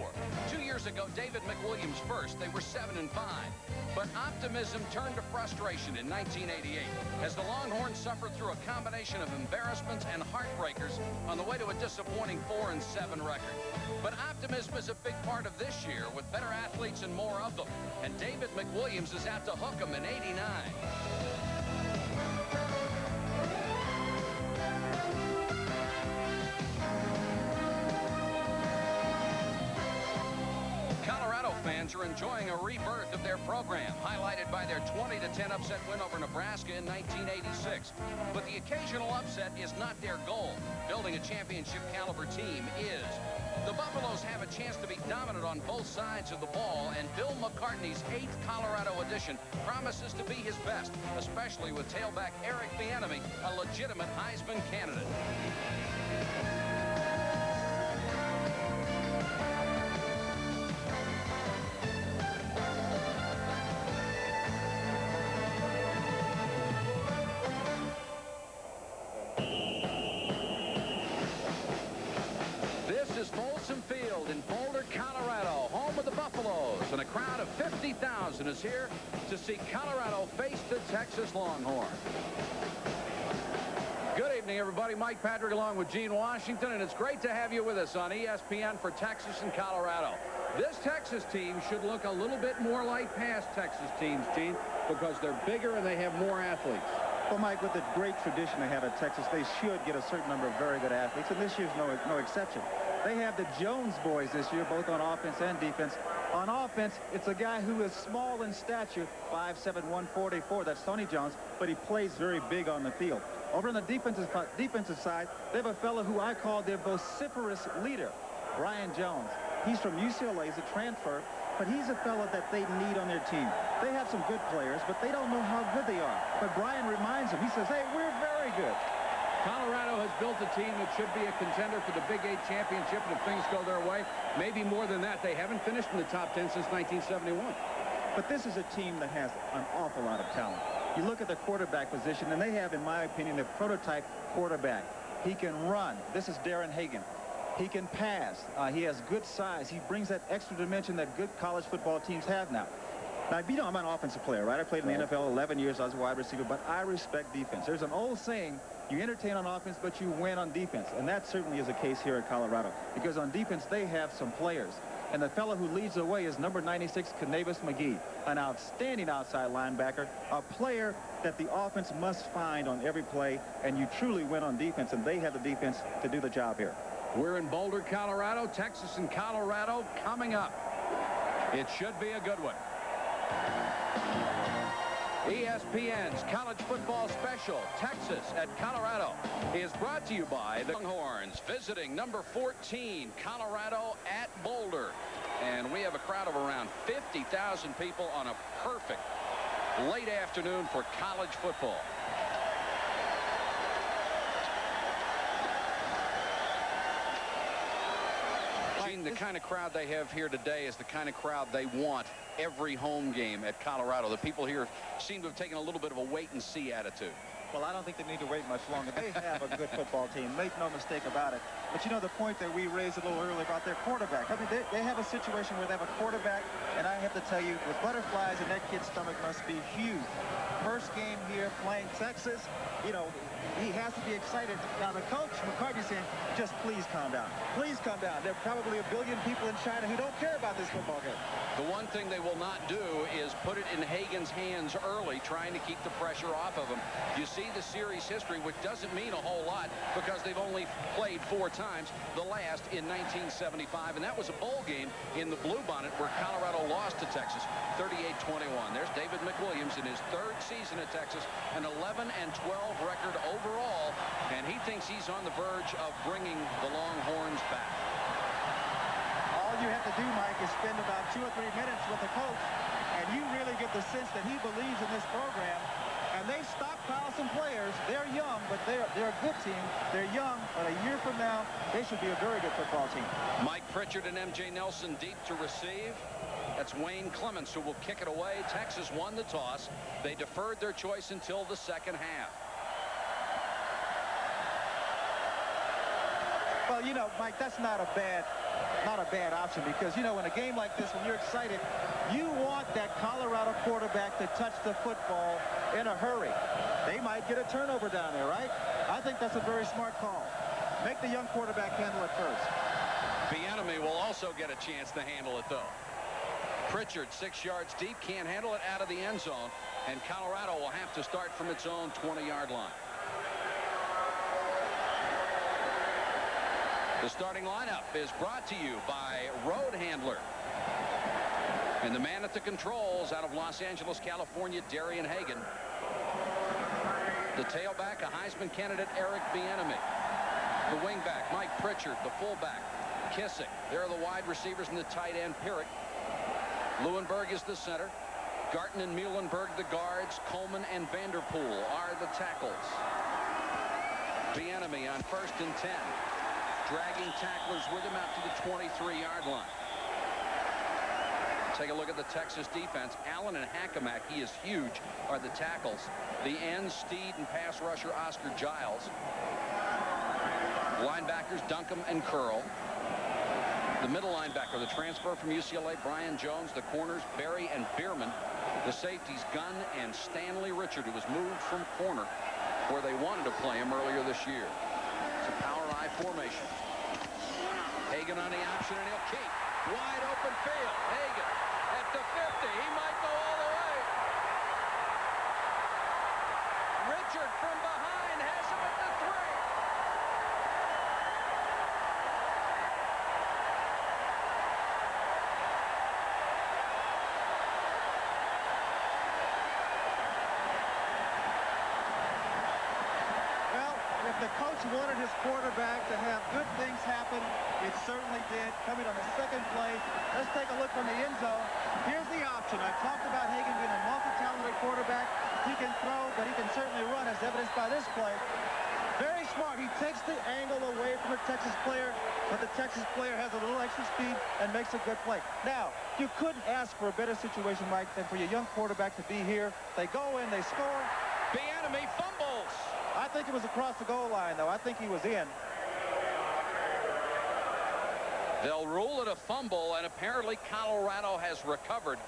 before. 2 years ago, David McWilliams first. They were 7-5. But optimism turned to frustration in 1988 as the Longhorns suffered through a combination of embarrassments and heartbreakers on the way to a disappointing 4-7 record. But optimism is a big part of this year with better athletes and more of them. And David McWilliams is out to hook them in '89. Fans are enjoying a rebirth of their program, highlighted by their 20-10 upset win over Nebraska in 1986. But the occasional upset is not their goal. Building a championship caliber team is. The Buffaloes have a chance to be dominant on both sides of the ball, and Bill McCartney's 8th Colorado edition promises to be his best, especially with tailback Eric Bieniemy, a legitimate Heisman candidate. Field in Boulder, Colorado, home of the Buffaloes, and a crowd of 50,000 is here to see Colorado face the Texas Longhorns. Good evening, everybody. Mike Patrick along with Gene Washington, and it's great to have you with us on ESPN for Texas and Colorado. This Texas team should look a little bit more like past Texas teams, Gene, because they're bigger and they have more athletes. Well, Mike, with the great tradition they have at Texas, they should get a certain number of very good athletes, and this year's no exception. They have the Jones boys this year, both on offense and defense. On offense, it's a guy who is small in stature, 5'7", 144. That's Tony Jones, but he plays very big on the field. Over on the defensive side, they have a fellow who I call their vociferous leader, Brian Jones. He's from UCLA. He's a transfer, but he's a fellow that they need on their team. They have some good players, but they don't know how good they are. But Brian reminds them. He says, hey, we're very good. Colorado has built a team that should be a contender for the Big 8 championship, and if things go their way, maybe more than that. They haven't finished in the top 10 since 1971. But this is a team that has an awful lot of talent. You look at the quarterback position, and they have, in my opinion, the prototype quarterback. He can run. This is Darren Hagen. He can pass. He has good size. He brings that extra dimension that good college football teams have now. Now, you know, I'm an offensive player, right? I played in the NFL 11 years. I was a wide receiver, but I respect defense. There's an old saying, you entertain on offense, but you win on defense. And that certainly is the case here at Colorado, because on defense, they have some players. And the fellow who leads the way is number 96, Kanavis McGee, an outstanding outside linebacker, a player that the offense must find on every play, and you truly win on defense, and they have the defense to do the job here. We're in Boulder, Colorado. Texas and Colorado coming up. It should be a good one. ESPN's college football special, Texas at Colorado, is brought to you by the Longhorns, visiting number 14, Colorado at Boulder. And we have a crowd of around 50,000 people on a perfect late afternoon for college football. The kind of crowd they have here today is the kind of crowd they want every home game at Colorado. The people here seem to have taken a little bit of a wait-and-see attitude. Well, I don't think they need to wait much longer. They have a good football team. Make no mistake about it. But you know the point that we raised a little earlier about their quarterback. I mean, they have a situation where they have a quarterback, and I have to tell you, with butterflies in that kid's stomach must be huge. First game here playing Texas, you know, he has to be excited. Now, the coach, McCartney, saying, just please calm down. Please calm down. There are probably a billion people in China who don't care about this football game. The one thing they will not do is put it in Hagen's hands early, trying to keep the pressure off of him. You see the series history, which doesn't mean a whole lot because they've only played 4 times, the last in 1975, and that was a bowl game in the Bluebonnet where Colorado lost to Texas 38-21. There's David McWilliams in his 3rd season at Texas, an 11-12 record overall, and he thinks he's on the verge of bringing the Longhorns back. All you have to do, Mike, is spend about 2 or 3 minutes with the coach, and you really get the sense that he believes in this program. And they stockpile some players. They're young, but they're a good team. They're young, but a year from now, they should be a very good football team. Mike Pritchard and M.J. Nelson deep to receive. That's Wayne Clements who will kick it away. Texas won the toss. They deferred their choice until the second half. Well, you know, Mike, that's not a bad not a bad option because, you know, in a game like this, when you're excited, you want that Colorado quarterback to touch the football in a hurry. They might get a turnover down there, right? I think that's a very smart call. Make the young quarterback handle it first. Bieniemy will also get a chance to handle it, though. Pritchard 6 yards deep, can't handle it out of the end zone, and Colorado will have to start from its own 20-yard line. The starting lineup is brought to you by Road Handler. And the man at the controls out of Los Angeles, California, Darian Hagan. The tailback, a Heisman candidate, Eric Bieniemy. The wingback, Mike Pritchard. The fullback, Kissick. There are the wide receivers and the tight end, Pirrick. Leuenberg is the center. Garton and Muhlenberg the guards. Coleman and Vanderpool are the tackles. Bieniemy on 1st and 10. Dragging tacklers with him out to the 23-yard line. Take a look at the Texas defense. Allen and Hackamack, he is huge, are the tackles. The ends, Steed, and pass rusher Oscar Giles. Linebackers, Duncombe and Curl. The middle linebacker, the transfer from UCLA, Brian Jones. The corners, Berry and Bierman. The safeties, Gunn and Stanley Richard, who was moved from corner where they wanted to play him earlier this year. It's a power I formation. Hagan on the option, and he'll keep. Wide open field. Hagan at the 50. He might go all the way. Richard from behind has him at the 3. If the coach wanted his quarterback to have good things happen, it certainly did. Coming on the second play, let's take a look from the end zone. Here's the option. I talked about Hagan being a multi-talented quarterback. He can throw, but he can certainly run, as evidenced by this play. Very smart. He takes the angle away from the Texas player, but the Texas player has a little extra speed and makes a good play. Now, you couldn't ask for a better situation, Mike, than for your young quarterback to be here. They go in, they score. Bieniemy fumbles. I think it was across the goal line, though. I think he was in. They'll rule it a fumble, and apparently Colorado has recovered.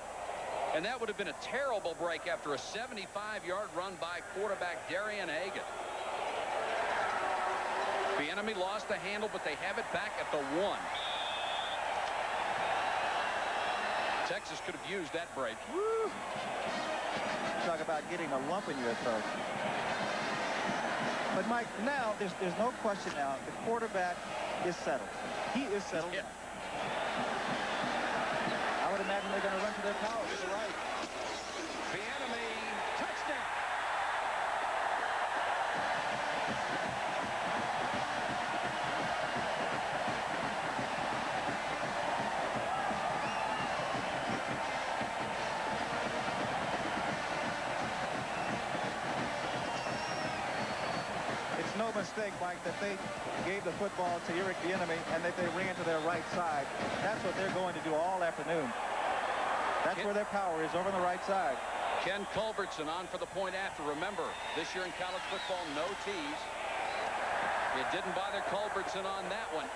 And that would have been a terrible break after a 75-yard run by quarterback Darian Hagan. Bieniemy lost the handle, but they have it back at the 1. Texas could have used that break. Woo. Talk about getting a lump in your throat. But, Mike, now there's no question now. The quarterback is settled. He is settled. Yeah. I would imagine they're going to run to their power to the right. Bieniemy, touchdown. No mistake, Mike, that they gave the football to Eric Bieniemy and that they ran to their right side. That's what they're going to do all afternoon. That's where their power is, over on the right side. Ken Culbertson on for the point after. Remember, this year in college football, no tees. It didn't bother Culbertson on that one.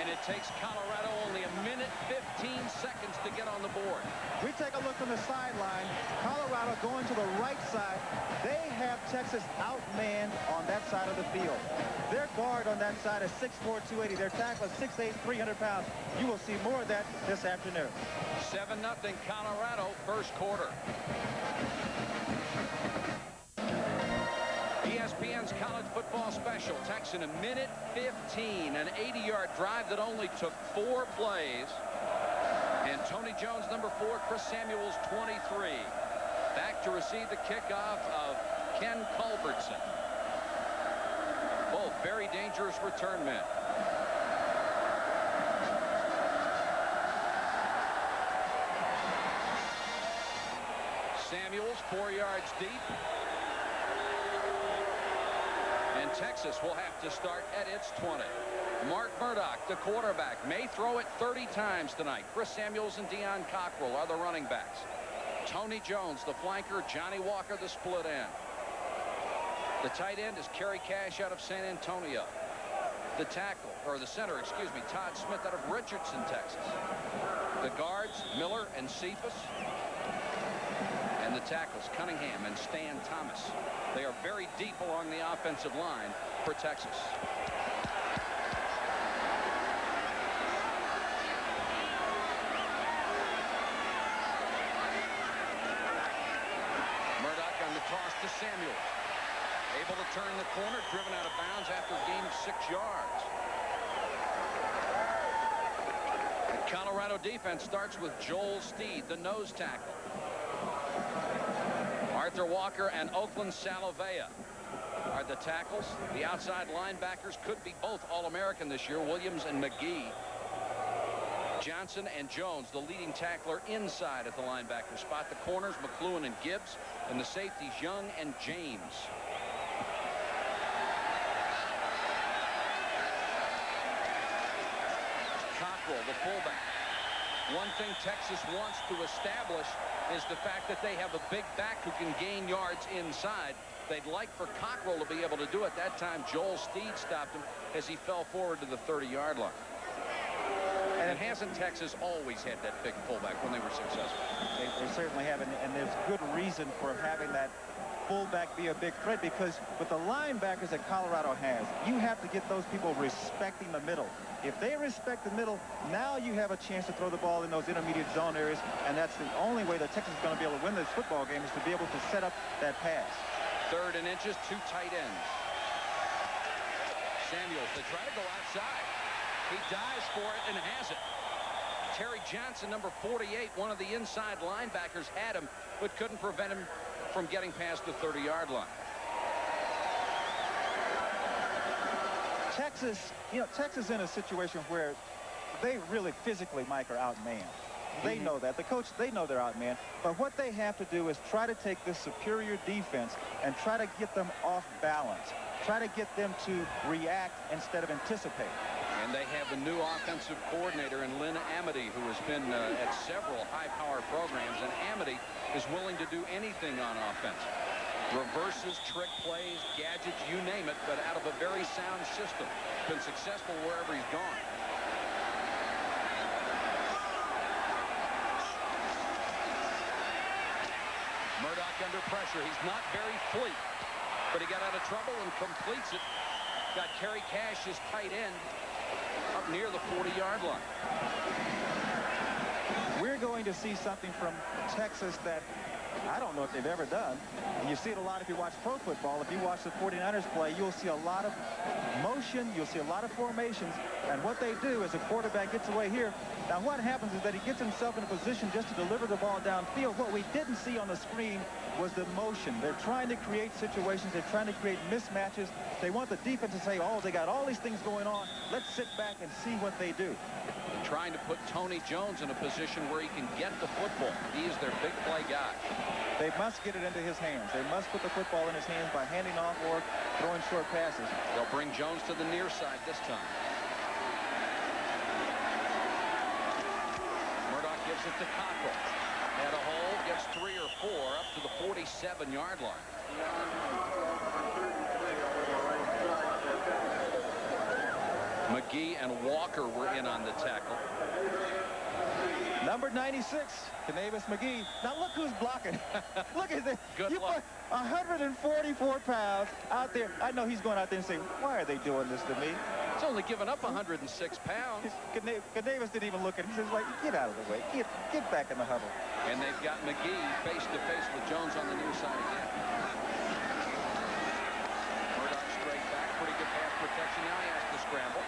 And it takes Colorado only a minute 15 seconds to get on the board. We take a look from the sideline. Colorado going to the right side. They have Texas outmanned on that side of the field. Their guard on that side is 6'4", 280. Their tackle is 6'8", 300 pounds. You will see more of that this afternoon. 7-0 Colorado, first quarter. ESPN's college football special. Texas in a minute 15, an 80-yard drive that only took 4 plays. And Tony Jones, number 4, Chris Samuels, 23. Back to receive the kickoff of Ken Culbertson. Both very dangerous return men. Samuels 4 yards deep. And Texas will have to start at its 20. Mark Murdoch, the quarterback, may throw it 30 times tonight. Chris Samuels and Deion Cockrell are the running backs. Tony Jones, the flanker. Johnny Walker, the split end. The tight end is Kerry Cash out of San Antonio. The tackle, or the center, excuse me, Todd Smith out of Richardson, Texas. The guards, Miller and Cephas. And the tackles, Cunningham and Stan Thomas. They are very deep along the offensive line for Texas. Murdoch on the toss to Samuels. Able to turn the corner, driven out of bounds after gaining 6 yards. The Colorado defense starts with Joel Steed, the nose tackle. Arthur Walker and Oakland Salovea are the tackles. The outside linebackers could be both All-American this year, Williams and McGee. Johnson and Jones, the leading tackler inside at the linebacker spot. The corners, McLuhan and Gibbs, and the safeties, Young and James. Cockrell, the fullback. One thing Texas wants to establish is the fact that they have a big back who can gain yards inside. They'd like for Cockrell to be able to do it. That time Joel Steed stopped him as he fell forward to the 30-yard line. And hasn't Texas always had that big fullback when they were successful? They certainly have, and there's good reason for having that fullback be a big threat, because with the linebackers that Colorado has, you have to get those people respecting the middle. If they respect the middle, now you have a chance to throw the ball in those intermediate zone areas, and that's the only way that Texas is going to be able to win this football game, is to be able to set up that pass. 3rd and inches, 2 tight ends. Samuels, they try to go outside. He dives for it and has it. Terry Johnson, number 48, one of the inside linebackers, had him, but couldn't prevent him from getting past the 30-yard line. Texas, Texas in a situation where they really physically, Mike, are outmanned. They know that. The coach, they know they're outmanned. But what they have to do is try to take this superior defense and try to get them off balance. Try to get them to react instead of anticipate. And they have a new offensive coordinator in Lynn Amity, who has been at several high-power programs. And Amity is willing to do anything on offense. Reverses, trick plays, gadgets, you name it, but out of a very sound system. Been successful wherever he's gone. Murdoch under pressure. He's not very fleet, but he got out of trouble and completes it. Got Kerry Cash, his tight end, up near the 40-yard line. We're going to see something from Texas that I don't know if they've ever done. And you see it a lot if you watch pro football. If you watch the 49ers play, you'll see a lot of motion. You'll see a lot of formations. And what they do is the quarterback gets away here. Now what happens is that he gets himself in a position just to deliver the ball downfield. What we didn't see on the screen was the motion. They're trying to create situations. They're trying to create mismatches. They want the defense to say, oh, they got all these things going on. Let's sit back and see what they do. They're trying to put Tony Jones in a position where he can get the football. He is their big play guy. They must get it into his hands. They must put the football in his hands by handing off or throwing short passes. They'll bring Jones to the near side this time. Murdoch gives it to Cockrell. Had a hole, gets 3 or 4 up to the 47-yard line. McGee and Walker were in on the tackle. Number 96, Kanavis McGee. Now look who's blocking. Look at this. Good luck. Put 144 pounds out there. I know he's going out there and saying, why are they doing this to me? It's only given up 106 pounds. Kanavis didn't even look at him. He says, like, get out of the way. Get back in the huddle. And they've got McGee face-to-face with Jones on the near side again. Murdoch straight back. Pretty good pass protection. Now he has to scramble.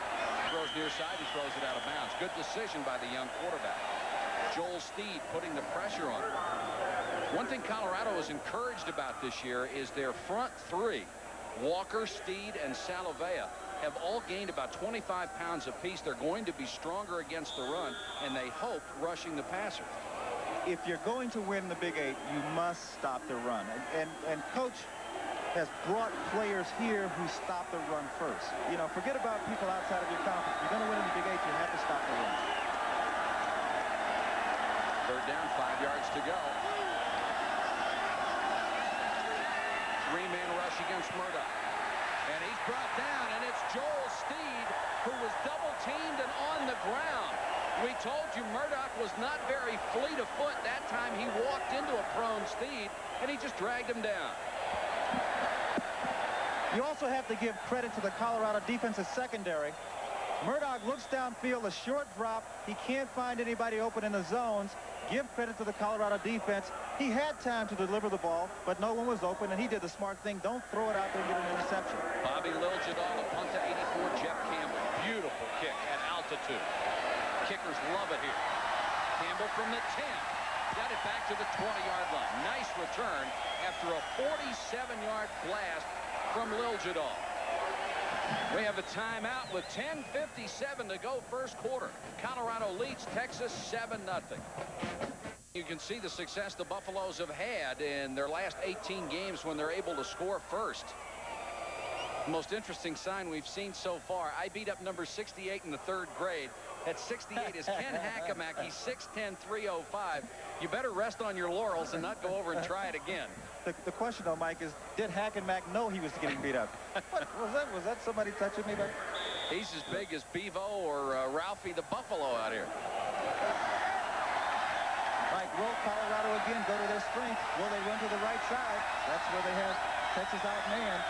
Throws near side and throws it out of bounds. Good decision by the young quarterback. Joel Steed putting the pressure on him. One thing Colorado is encouraged about this year is their front three, Walker, Steed, and Salovea, have all gained about 25 pounds apiece. They're going to be stronger against the run, and they hope rushing the passer. If you're going to win the Big 8, you must stop the run. And Coach has brought players here who stop the run first. You know, forget about people outside of your conference. If you're going to win in the Big 8, you have to stop the run. 3rd down, 5 yards to go. 3-man rush against Murdoch. And he's brought down, and it's Joel Steed, who was double-teamed and on the ground. We told you Murdoch was not very fleet of foot. That time he walked into a prone Steed, and he just dragged him down. You also have to give credit to the Colorado defensive secondary. Murdoch looks downfield, a short drop. He can't find anybody open in the zones. Give credit to the Colorado defense. He had time to deliver the ball, but no one was open, and he did the smart thing. Don't throw it out there and get an interception. Bobby Liljadal, a punt to 84, Jeff Campbell. Beautiful kick at altitude. Kickers love it here. Campbell from the 10. Got it back to the 20-yard line. Nice return after a 47-yard blast from Liljadal. We have a timeout with 10:57 to go first quarter. Colorado leads Texas 7-0. You can see the success the Buffaloes have had in their last 18 games when they're able to score first. The most interesting sign we've seen so far. I beat up number 68 in the 3rd grade. At 68 is Ken Hackamack. He's 6'10", 305. You better rest on your laurels and not go over and try it again. The question, though, Mike, is did Hackamack know he was getting beat up? What was that somebody touching me back? He's as big as Bevo or Ralphie the Buffalo out here. Mike, will Colorado again go to their strength? Will they run to the right side? That's where they have Texas outmanned.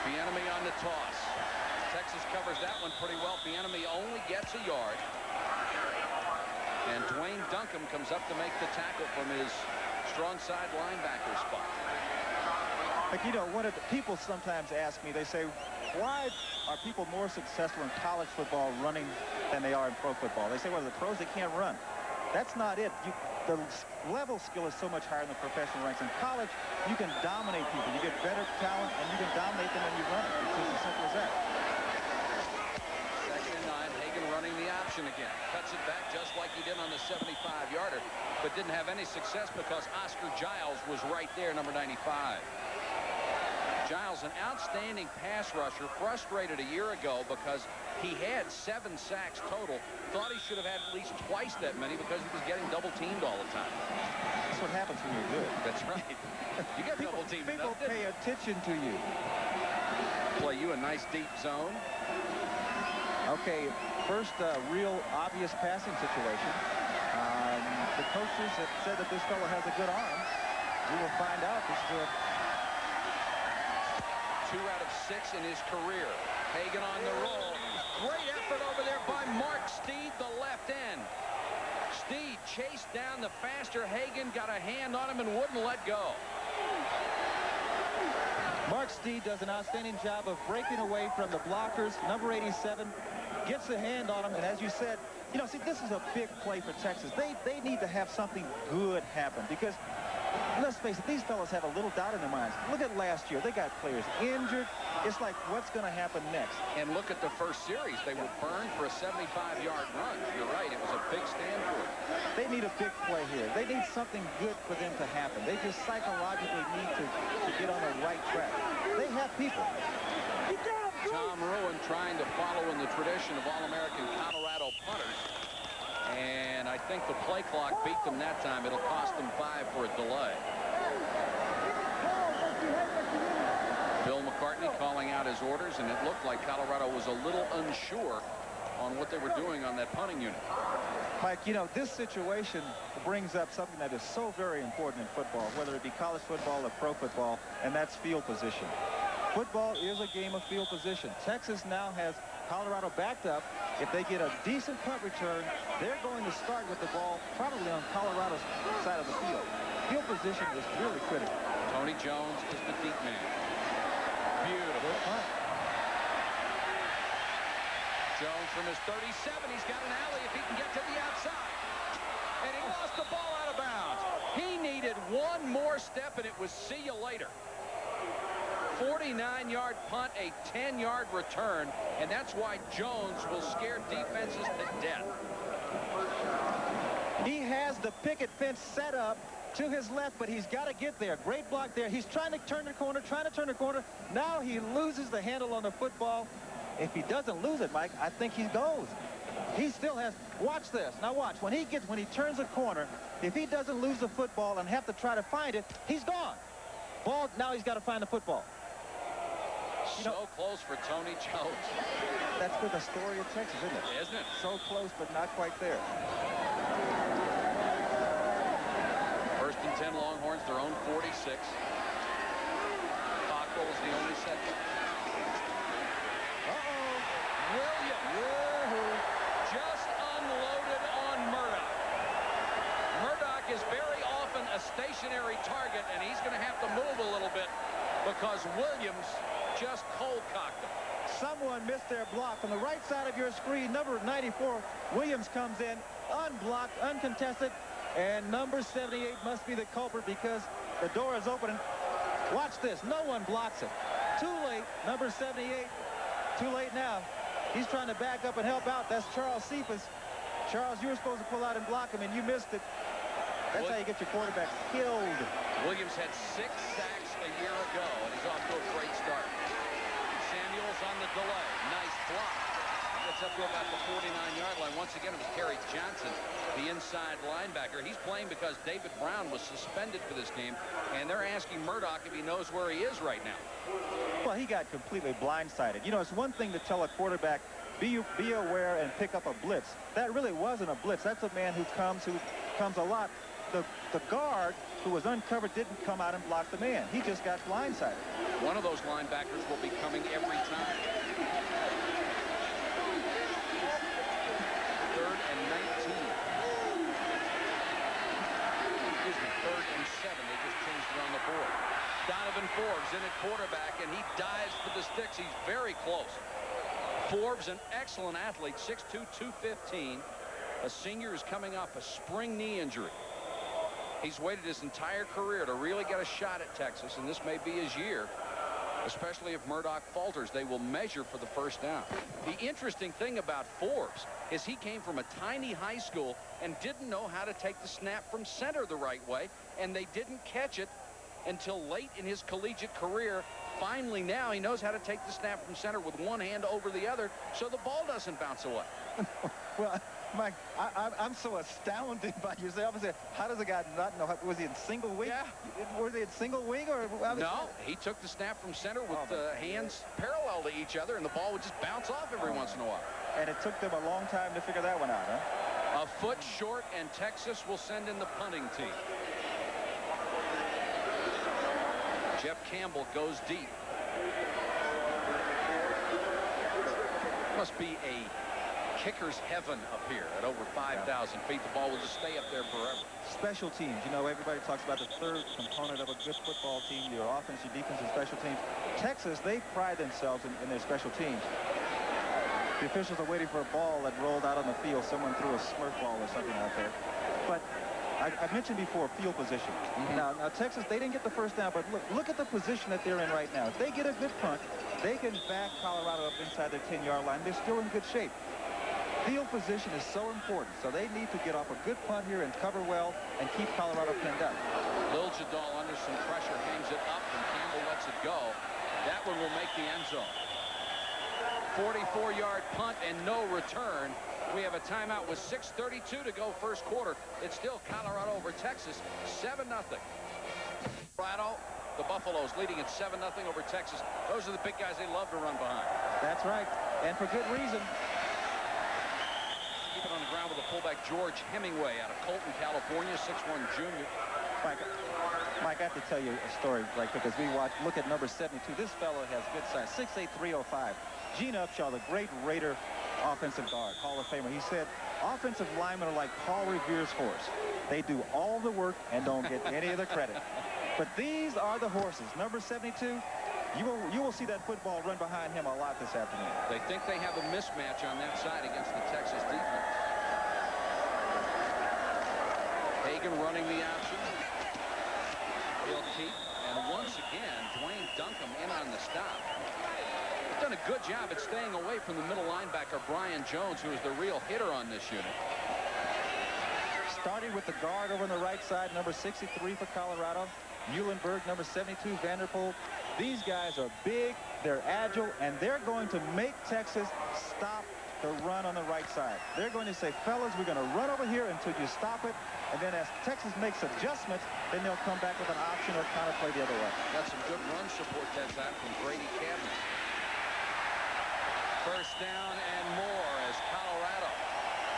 Bieniemy on the toss. Texas covers that one pretty well. Bieniemy only gets a yard. And Dwayne Duncombe comes up to make the tackle from his strong side linebacker spot. Like, you know, one of the people sometimes ask me, they say, why are people more successful in college football running than they are in pro football? They say, well, the pros, they can't run. That's not it. The level skill is so much higher in the professional ranks. In college, you can dominate people. You get better talent, and you can dominate them when you run it. It's just as simple as that. 2nd and 9. Hagan running the option again. Cuts it back just like he did on the 75-yarder, but didn't have any success because Oscar Giles was right there, number 95. Giles, an outstanding pass rusher, frustrated a year ago because he had 7 sacks total. Thought he should have had at least twice that many because he was getting double-teamed all the time. That's what happens when you're good. That's right. You get double-teamed. People pay attention to you. Play you a nice deep zone. Okay, first real obvious passing situation. The coaches have said that this fellow has a good arm. We will find out. This is a 2 out of 6 in his career. Hagan on the roll. Great effort over there by Mark Steed, the left end. Steed chased down the faster Hagan, got a hand on him and wouldn't let go. Mark Steed does an outstanding job of breaking away from the blockers. Number 87 gets a hand on him, and as you said, you know, see, this is a big play for Texas. They need to have something good happen because, let's face it, these fellas have a little doubt in their minds. Look at last year. They got players injured. It's like, what's going to happen next? And look at the first series. They were burned for a 75-yard run. You're right. It was a big stand for them. They need a big play here. They need something good for them to happen. They just psychologically need to get on the right track. They have people. Tom Ruin trying to follow in the tradition of All-American Colorado punters. And I think the play clock beat them that time. It'll cost them 5 for a delay. Bill McCartney calling out his orders, and it looked like Colorado was a little unsure on what they were doing on that punting unit. Mike, you know, this situation brings up something that is so very important in football, whether it be college football or pro football, and that's field position. Football is a game of field position. Texas now has Colorado backed up. If they get a decent punt return, they're going to start with the ball probably on Colorado's side of the field. Field position is really critical. Tony Jones is the deep man. Beautiful punt. Jones from his 37. He's got an alley if he can get to the outside. And he lost the ball out of bounds. He needed one more step, and it was see you later. 49-yard punt, a 10-yard return, and that's why Jones will scare defenses to death. He has the picket fence set up to his left, but he's got to get there. Great block there. He's trying to turn the corner, Now he loses the handle on the football. If he doesn't lose it, Mike, I think he goes. He still has, watch this. Now watch, when he turns a corner, if he doesn't lose the football and have to try to find it, he's gone. Ball, now he's got to find the football. So close for Tony Jones. That's been the story of Texas, isn't it? Isn't it? So close, but not quite there. First and 10 Longhorns, their own 46. Cockrell is the only setback. Williams just unloaded on Murdoch. Murdoch is very often a stationary target, and he's going to have to move a little bit because Williams just cold-cocked him. Someone missed their block. On the right side of your screen, number 94, Williams comes in, unblocked, uncontested, and number 78 must be the culprit because the door is open. Watch this. No one blocks it. Too late. Number 78. Too late now. He's trying to back up and help out. That's Charles Cephas. Charles, you were supposed to pull out and block him, and you missed it. That's how you get your quarterback killed. Williams had 6 sacks a year ago, and he's off to a great start. Samuels on the delay. Nice block. Gets up to about the 49-yard line. Once again, it was Kerry Johnson, the inside linebacker. He's playing because David Brown was suspended for this game, and they're asking Murdoch if he knows where he is right now. Well, he got completely blindsided. You know, it's one thing to tell a quarterback, be aware and pick up a blitz. That really wasn't a blitz. That's a man who comes a lot. The guard who was uncovered didn't come out and block the man. He just got blindsided. One of those linebackers will be coming every time. 3rd and 19. Excuse me, 3rd and 7. They just changed it on the board. Donovan Forbes in at quarterback, and he dives for the sticks. He's very close. Forbes, an excellent athlete, 6'2", 215. A senior is coming off a spring knee injury. He's waited his entire career to really get a shot at Texas, and this may be his year, especially if Murdoch falters. They will measure for the first down. The interesting thing about Forbes is he came from a tiny high school and didn't know how to take the snap from center the right way, and they didn't catch it until late in his collegiate career. Finally, now he knows how to take the snap from center with one hand over the other so the ball doesn't bounce away. Well, Mike, I'm so astounded by yourself. How does a guy not know? Was he in single wing? Yeah. Was he in single wing? Or no, he took the snap from center with the hands parallel to each other, and the ball would just bounce off every once in a while. And it took them a long time to figure that one out, huh? A foot short, and Texas will send in the punting team. Jeff Campbell goes deep. Must be a kicker's heaven up here at over 5,000 feet. The ball will just stay up there forever. Special teams. You know, everybody talks about the third component of a good football team, your offense, your defense, and special teams. Texas, they pride themselves in their special teams. The officials are waiting for a ball that rolled out on the field. Someone threw a Smurf ball or something out there. But I mentioned before field position. Now, Texas, they didn't get the first down, but look at the position that they're in right now. If they get a good punt, they can back Colorado up inside their 10-yard line. They're still in good shape. Field position is so important, so they need to get off a good punt here and cover well and keep Colorado pinned up. Lil Jadal under some pressure hangs it up, and Campbell lets it go. That one will make the end zone. 44-yard punt and no return. We have a timeout with 6:32 to go first quarter. It's still Colorado over Texas, 7-0. Colorado, the Buffaloes leading at 7-0 over Texas. Those are the big guys they love to run behind. That's right, and for good reason. Keep it on the ground with the fullback George Hemingway out of Colton, California, 6'1" junior. Mike, I have to tell you a story right quick as we look at number 72. This fellow has good size, 6'8", 305. Gene Upshaw, the great Raider offensive guard, Hall of Famer. He said, offensive linemen are like Paul Revere's horse. They do all the work and don't get any of the credit. But these are the horses. Number 72, you will see that football run behind him a lot this afternoon. They think they have a mismatch on that side against the Texas defense. Hagan running the option. He'll keep, and once again, Dwayne Duncombe in on the stop. He's done a good job at staying away from the middle linebacker, Brian Jones, who is the real hitter on this unit. Starting with the guard over on the right side, number 63 for Colorado. Eulenberg, number 72, Vanderpool. These guys are big, they're agile, and they're going to make Texas stop the run on the right side. They're going to say, fellas, we're going to run over here until you stop it. And then as Texas makes adjustments, then they'll come back with an option or counter play the other way. Got some good run support that's out from Grady Cabney. First down and more as Colorado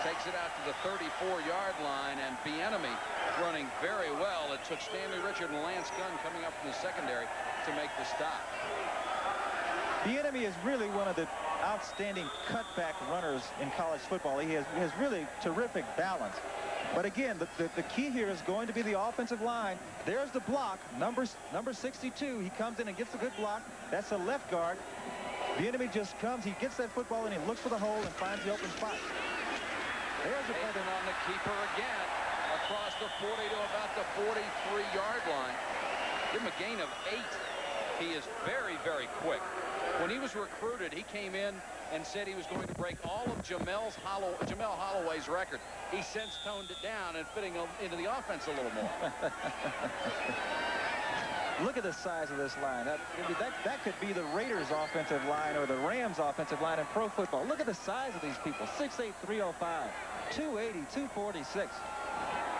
takes it out to the 34-yard line, and Bieniemy running very well. It took Stanley Richard and Lance Gunn coming up from the secondary to make the stop. Bieniemy is really one of the outstanding cutback runners in college football. He has really terrific balance. But again, the key here is going to be the offensive line. There's the block, number 62. He comes in and gets a good block. That's the left guard. Bieniemy just comes, he gets that football and he looks for the hole and finds the open spot. There's a Hagan on the keeper again, across the 40 to about the 43-yard line. Give him a gain of 8. He is very, very quick. When he was recruited, he came in and said he was going to break all of Jamel Holloway's record. He since toned it down and fitting into the offense a little more. Look at the size of this line. That could be the Raiders offensive line or the Rams offensive line in pro football. Look at the size of these people. 6'8", 305, 280, 246.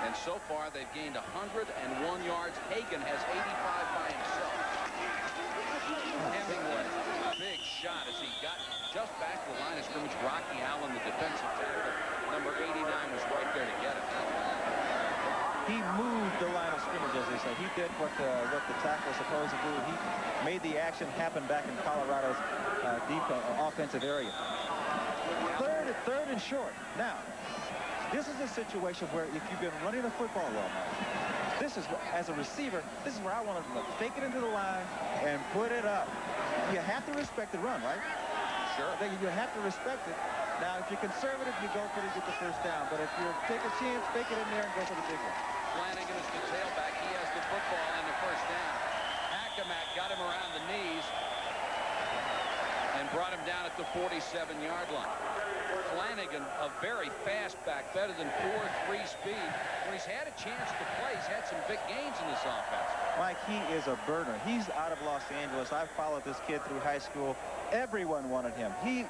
And so far they've gained 101 yards. Hagan has 85 by himself. Hemingway, big shot as he got just back to the line of scrimmage. Rocky Allen, the defensive tackle, number 89, was right there to get it. He moved the line of scrimmage, as they say. He did what the tackle was supposed to do. He made the action happen back in Colorado's deep offensive area. Third and short. Now, this is a situation where if you've been running the football well, this is, as a receiver, this is where I want to fake it into the line and put it up. You have to respect the run, right? Sure. You have to respect it. Now, if you're conservative, you go for it to get the first down. But if you take a chance, fake it in there and go for the big one. Flanagan is the tailback. He has the football and the first down. Ackermack got him around the knees and brought him down at the 47-yard line. Flanagan, a very fast back, better than 4.3 speed. When he's had a chance to play, he's had some big gains in this offense. Mike, he is a burner. He's out of Los Angeles. I've followed this kid through high school. Everyone wanted him. He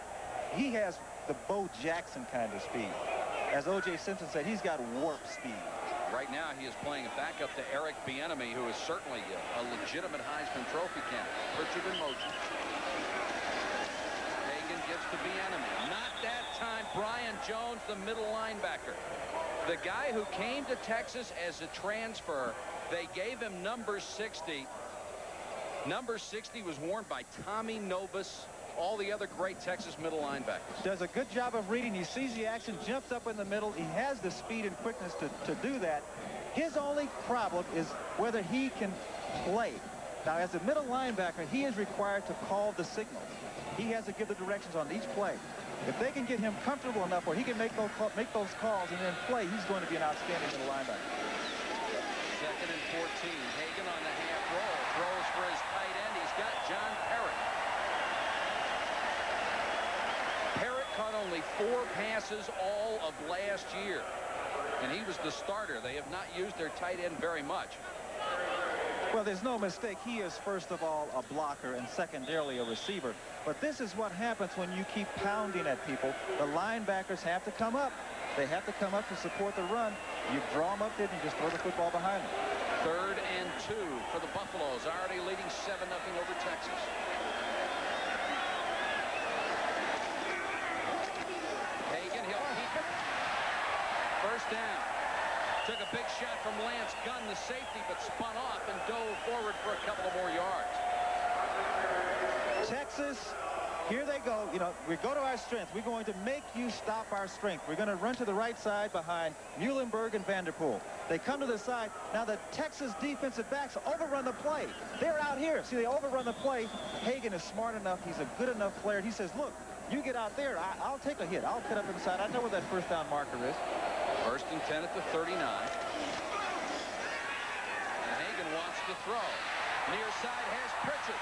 has the Bo Jackson kind of speed. As O.J. Simpson said, he's got warp speed. Right now, he is playing a backup to Eric Bieniemy, who is certainly a legitimate Heisman Trophy candidate. Pritchard in motion. Hagan gives to Bieniemy. Not that time. Brian Jones, the middle linebacker. The guy who came to Texas as a transfer, they gave him number 60. Number 60 was worn by Tommy Novus, all the other great Texas middle linebackers. Does a good job of reading. He sees the action, jumps up in the middle. He has the speed and quickness to do that. His only problem is whether he can play. Now, as a middle linebacker, he is required to call the signals. He has to give the directions on each play. If they can get him comfortable enough where he can make those calls and then play, he's going to be an outstanding middle linebacker. 2nd and 14. Hagan on the half roll. Throws for his tight end. He's got John Parrott. Parrott caught only 4 passes all of last year, and he was the starter. They have not used their tight end very much. Well, there's no mistake. He is, first of all, a blocker and secondarily a receiver. But this is what happens when you keep pounding at people. The linebackers have to come up. They have to come up to support the run. You draw them up there and just throw the football behind them. 3rd and 2 for the Buffaloes, already leading 7-0 over Texas. Hagan, he'll keep it. First down. Took a big shot from Lance Gunn, the safety, but spun off and dove forward for a couple of more yards. Texas, here they go. You know, we go to our strength. We're going to make you stop our strength. We're going to run to the right side behind Muhlenberg and Vanderpool. They come to the side. Now the Texas defensive backs overrun the play. They're out here. See, they overrun the play. Hagan is smart enough. He's a good enough player. He says, look, you get out there. I'll take a hit. I'll cut up inside. I know where that first down marker is. 1st and 10 at the 39. And Hagan wants to throw. Near side has Pritchard.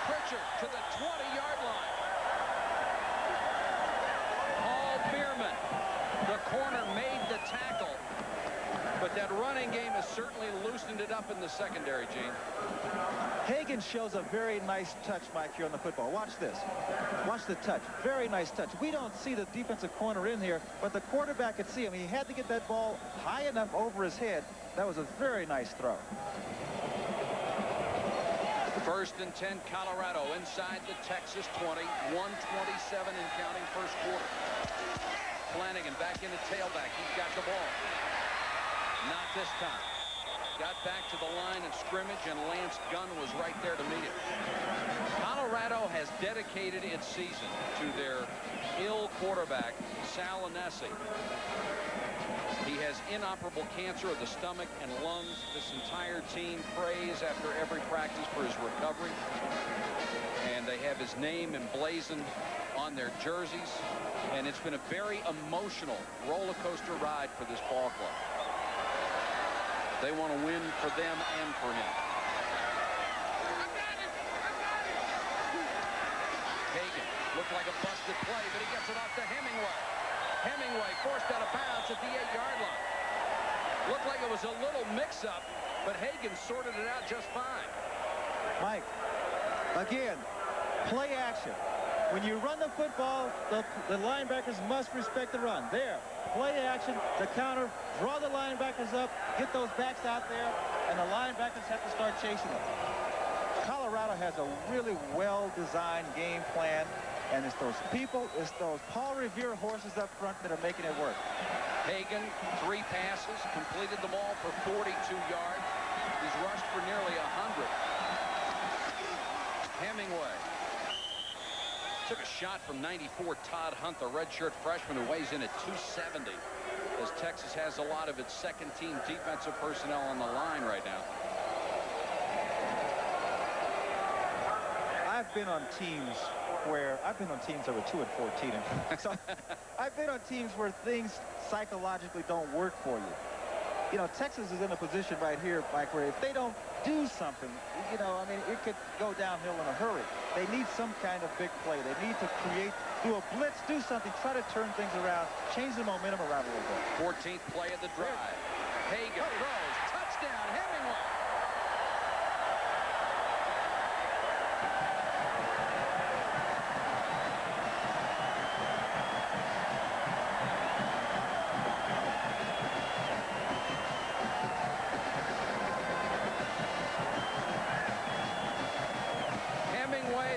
Pritchard to the 20-yard line. Paul Bierman, the corner, made the tackle. But that running game has certainly loosened it up in the secondary, Gene. Hagan shows a very nice touch, Mike, here on the football. Watch this. Watch the touch. Very nice touch. We don't see the defensive corner in here, but the quarterback could see him. He had to get that ball high enough over his head. That was a very nice throw. First and 10, Colorado inside the Texas 20. 1:27 and counting first quarter. Flanagan back into tailback. He's got the ball. Not this time. Got back to the line of scrimmage, and Lance Gunn was right there to meet it. Colorado has dedicated its season to their ill quarterback, Sal Anesi. He has inoperable cancer of the stomach and lungs. This entire team prays after every practice for his recovery. And they have his name emblazoned on their jerseys. And it's been a very emotional roller coaster ride for this ball club. They want to win for them and for him. Hagan looked like a busted play, but he gets it off to Hemingway. Hemingway forced out of bounds at the 8-yard line. Looked like it was a little mix-up, but Hagan sorted it out just fine. Mike, again, play action. When you run the football, the linebackers must respect the run. There, play action, the counter, draw the linebackers up, get those backs out there, and the linebackers have to start chasing them. Colorado has a really well-designed game plan, and it's those people, it's those Paul Revere horses up front that are making it work. Hagan, 3 passes, completed them all for 42 yards. He's rushed for nearly 100. Hemingway took a shot from 94 Todd Hunt, the redshirt freshman who weighs in at 270, as Texas has a lot of its second-team defensive personnel on the line right now. I've been on teams that were 2-14. So I've been on teams where things psychologically don't work for you. You know, Texas is in a position right here, Mike, where if they don't do something, you know, I mean, it could go downhill in a hurry. They need some kind of big play. They need to do a blitz, do something, try to turn things around, change the momentum around a little bit. 14th play of the drive. Hagan throws. Touchdown, Hemingway.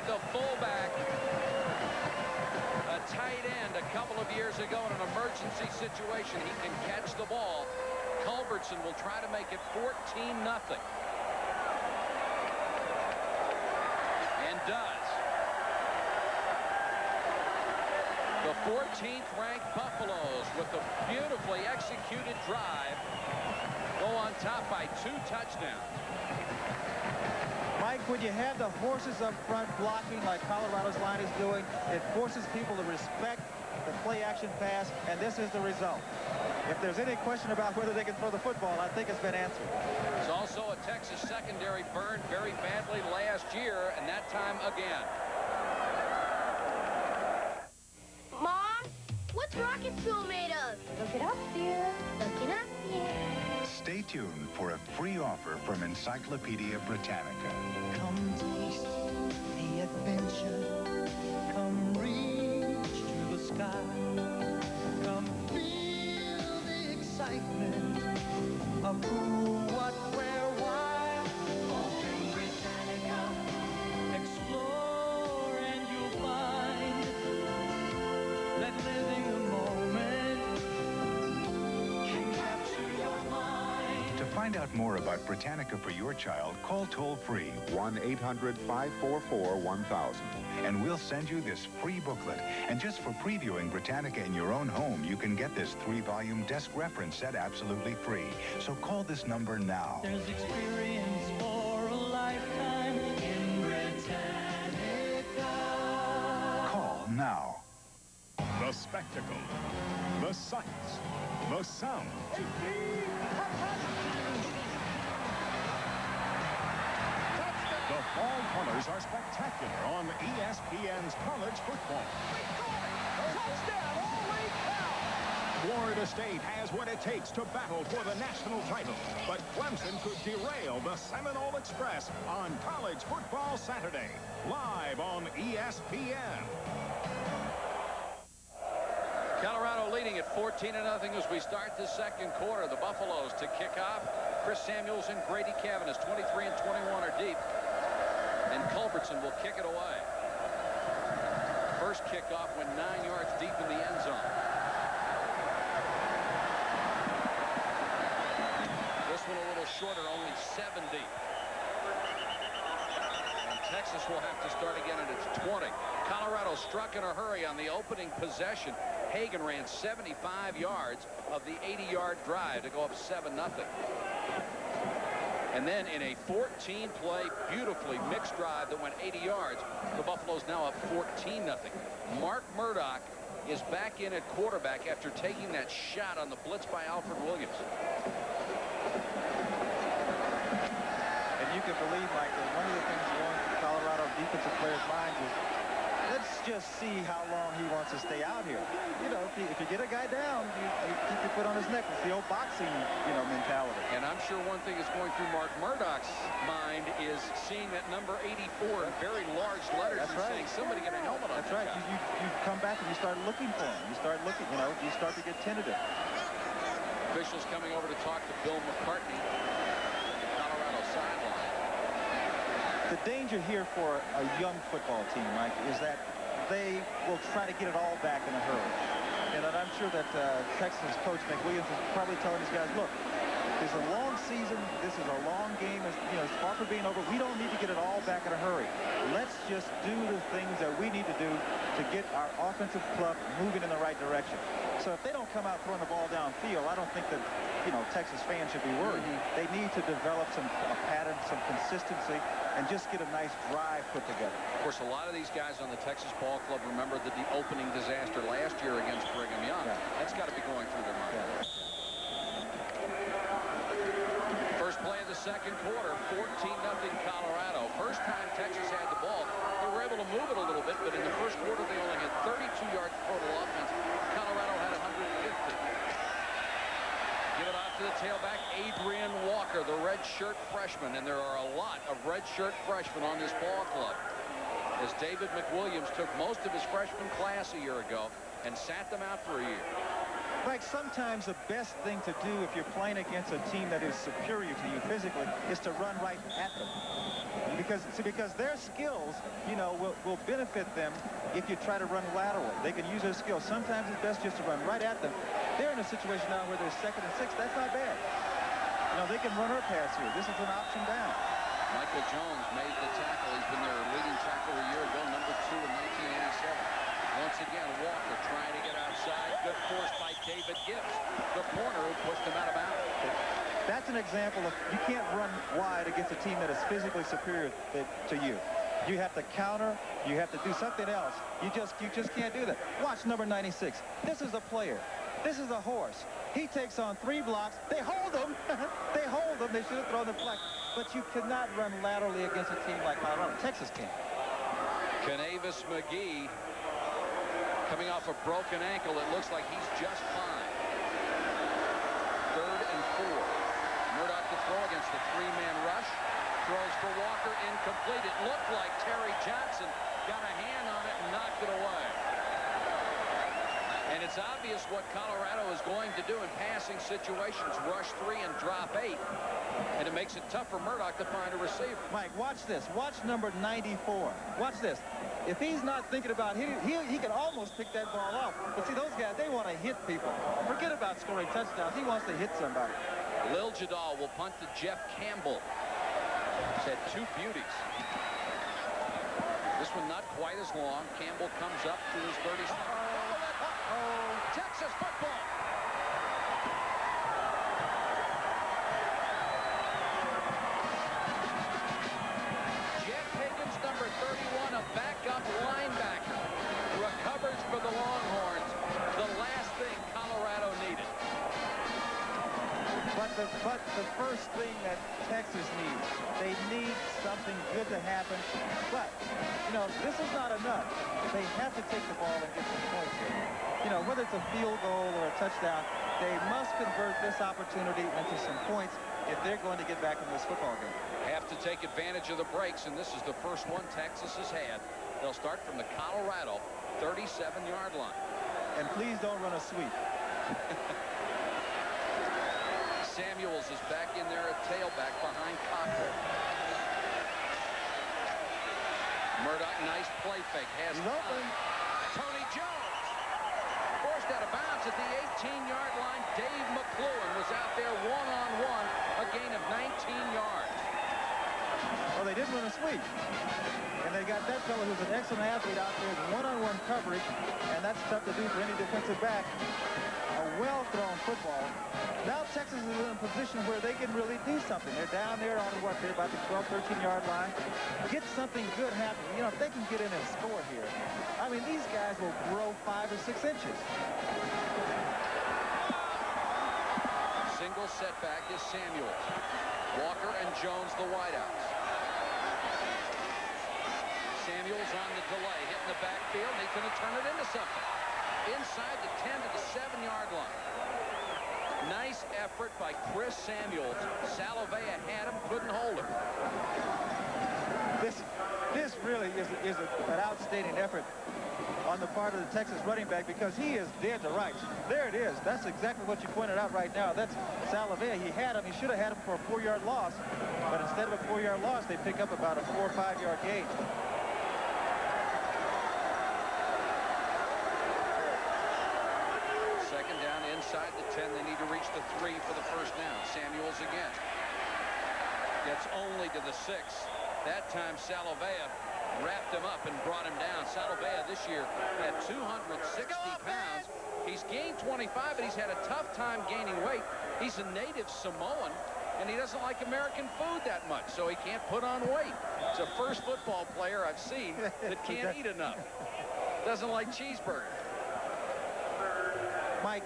The fullback, a tight end a couple of years ago in an emergency situation. He can catch the ball. Culbertson will try to make it 14-0. And does. The 14th-ranked Buffaloes, with a beautifully executed drive, go on top by 2 touchdowns. Mike, when you have the horses up front blocking like Colorado's line is doing, it forces people to respect the play-action pass, and this is the result. If there's any question about whether they can throw the football, I think it's been answered. There's also a Texas secondary burned very badly last year, and that time again. Mom, what's rocket fuel made of? Look it up, dear. Look it up, dear. Stay tuned for a free offer from Encyclopedia Britannica. Come taste the adventure. Come reach to the sky. Come feel the excitement of who, what, where, why. Open Britannica. Explore and you'll find that living the moment can capture your mind. To find out more about Britannica for your child, call toll-free 1-800-544-1000. and we'll send you this free booklet. And just for previewing Britannica in your own home, you can get this 3-volume desk reference set absolutely free. So call this number now. There's experience for a lifetime in Britannica. Call now. The spectacle, the sights, the sound. The fall colors are spectacular on ESPN's college football. Touchdown! Holy cow! Florida State has what it takes to battle for the national title, but Clemson could derail the Seminole Express on College Football Saturday, live on ESPN. Colorado leading at 14-0 as we start the second quarter. The Buffaloes to kick off. Chris Samuels and Grady Cavanis, 23 and 21, are deep. Culbertson will kick it away. First kickoff went 9 yards deep in the end zone. This one a little shorter, only 7 deep. And Texas will have to start again at its 20. Colorado struck in a hurry on the opening possession. Hagan ran 75 yards of the 80-yard drive to go up 7-0. And then in a 14-play, beautifully mixed drive that went 80 yards, the Buffaloes now up 14-0. Mark Murdoch is back in at quarterback after taking that shot on the blitz by Alfred Williams. And you can believe, Mike, that one of the things going through Colorado defensive players' minds is, let's just see how long he wants to stay out here. You know, if you get a guy down, you keep your foot on his neck. It's the old boxing, mentality. And I'm sure one thing is going through Mark Murdoch's mind is seeing that number 84 in very large letters. That's right. Saying somebody get a helmet on. That's right. You come back and you start looking for him. You start looking, you start to get tentative. Officials coming over to talk to Bill McCartney at the Colorado sideline. The danger here for a young football team, Mike, is that they will try to get it all back in a hurry. And I'm sure that Texas coach McWilliams is probably telling these guys, look, it's a long season. This is a long game. It's far from being over. We don't need to get it all back in a hurry. Let's just do the things that we need to do to get our offensive club moving in the right direction. So if they don't come out throwing the ball downfield, I don't think that, Texas fans should be worried. They need to develop a pattern, some consistency, and just get a nice drive put together. Of course, a lot of these guys on the Texas Ball Club remember the opening disaster last year against Brigham Young. Yeah. That's got to be going through their mind. Yeah. First play of the second quarter, 14-0 Colorado. First time Texas had the ball, they were able to move it a little bit, but in the first quarter they only had 32 yards total offense. Colorado had 150. Give it off to the tailback, Adrian Walker, the redshirt freshman, and there are a lot of redshirt freshmen on this ball club, as David McWilliams took most of his freshman class a year ago and sat them out for a year. Mike, sometimes the best thing to do if you're playing against a team that is superior to you physically is to run right at them. Because their skills, will benefit them if you try to run laterally. They can use their skills. Sometimes it's best just to run right at them. They're in a situation now where they're 2nd and 6. That's not bad. They can run or pass here. This is an option down. Michael Jones made the tackle. He's been their leading tackler a year ago, number 2 in 1987. Once again, Walker trying to get outside. Good force by David Gibbs, the corner who pushed him out of bounds. That's an example of you can't run wide against a team that is physically superior to you. You have to counter. You have to do something else. You just can't do that. Watch number 96. This is a player. This is a horse. He takes on 3 blocks. They hold him. They hold him. They should have thrown the flag. But you cannot run laterally against a team like Colorado. Texas can. Canavis McGee coming off a broken ankle. It looks like he's just fine. 3rd and 4. Murdoch to throw against the 3-man rush. Throws for Walker, incomplete. It looked like Terry Johnson got a hand on it and knocked it away. And it's obvious what Colorado is going to do in passing situations. Rush 3 and drop 8. And it makes it tough for Murdoch to find a receiver. Mike, watch this. Watch number 94. Watch this. If he's not thinking about hitting, he can almost pick that ball off. But see, those guys, they want to hit people. Forget about scoring touchdowns. He wants to hit somebody. Lil Jadal will punt to Jeff Campbell. He's had 2 beauties. This one not quite as long. Campbell comes up to his 30s. Texas football. Jeff Higgins, number 31, a backup linebacker, recovers for the Longhorns. The last thing Colorado needed. But the first thing that Texas needs, they need something good to happen. But, this is not enough. They have to take the ball and get some points here. Whether it's a field goal or a touchdown, they must convert this opportunity into some points if they're going to get back in this football game. Have to take advantage of the breaks, and this is the first one Texas has had. They'll start from the Colorado 37-yard line. And please don't run a sweep. Samuels is back in there at tailback behind Cockrell. play fake. Has He's open. Tony Jones forced out of bounds at the 18-yard line. Dave McCluen was out there one-on-one, a gain of 19 yards. Well, they did win a sweep. And they got that fellow who's an excellent athlete out there in one-on-one coverage, and that's tough to do for any defensive back. A well-thrown football. Now Texas is in a position where they can really do something. They're down there on what? They're about the 12, 13-yard line. Get something good happening. You know, if they can get in and score here, I mean, these guys will grow 5 or 6 inches. Single setback is Samuels. Walker and Jones, the wideouts. Samuels on the delay, hitting the backfield, and he's going to turn it into something. Inside the 10 to the 7-yard line. Nice effort by Chris Samuels. Salavea had him, couldn't hold him. This really is an outstanding effort on the part of the Texas running back, because he is dead to rights. There it is. That's exactly what you pointed out right now. That's Salavea. He had him. He should have had him for a 4-yard loss. But instead of a 4-yard loss, they pick up about a 4 or 5-yard gain. Second down inside the 10. They need to reach the 3 for the first down. Samuels again. Gets only to the 6. That time Salavea wrapped him up and brought him down. Salavea this year at 260 pounds. He's gained 25, but he's had a tough time gaining weight. He's a native Samoan, and he doesn't like American food that much, so he can't put on weight. It's the first football player I've seen that can't eat enough. Doesn't like cheeseburgers. Mike,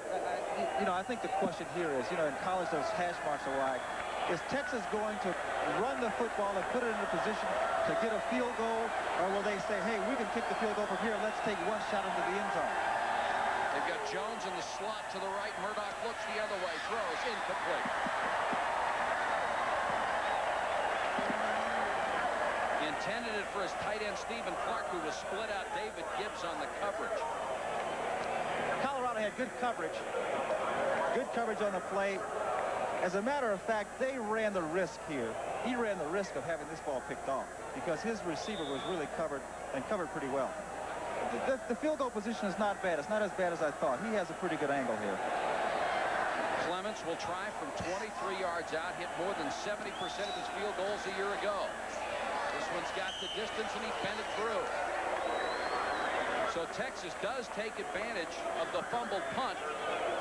you know, I think the question here is, you know, in college those hash marks are wide. Is Texas going to run the football and put it in a position to get a field goal, or will they say, hey, we can kick the field goal from here, let's take one shot into the end zone? They've got Jones in the slot to the right. Murdoch looks the other way, throws incomplete. He intended it for his tight end Stephen Clark, who was split out David Gibbs on the coverage. Colorado had good coverage on the play. As a matter of fact, they ran the risk here. He ran the risk of having this ball picked off because his receiver was really covered pretty well. The field goal position is not bad. It's not as bad as I thought. He has a pretty good angle here. Clements will try from 23 yards out, hit more than 70% of his field goals a year ago. This one's got the distance, and he bent it through. So Texas does take advantage of the fumbled punt,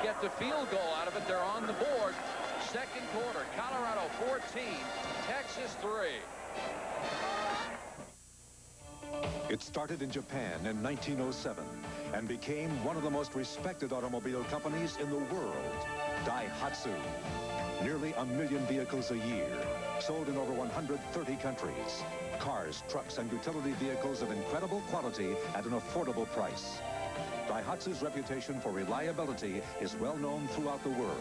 get the field goal out of it. They're on the board. Second quarter, Colorado 14, Texas 3. It started in Japan in 1907 and became one of the most respected automobile companies in the world, Daihatsu. Nearly 1 million vehicles a year, sold in over 130 countries. Cars, trucks, and utility vehicles of incredible quality at an affordable price. Daihatsu's reputation for reliability is well known throughout the world.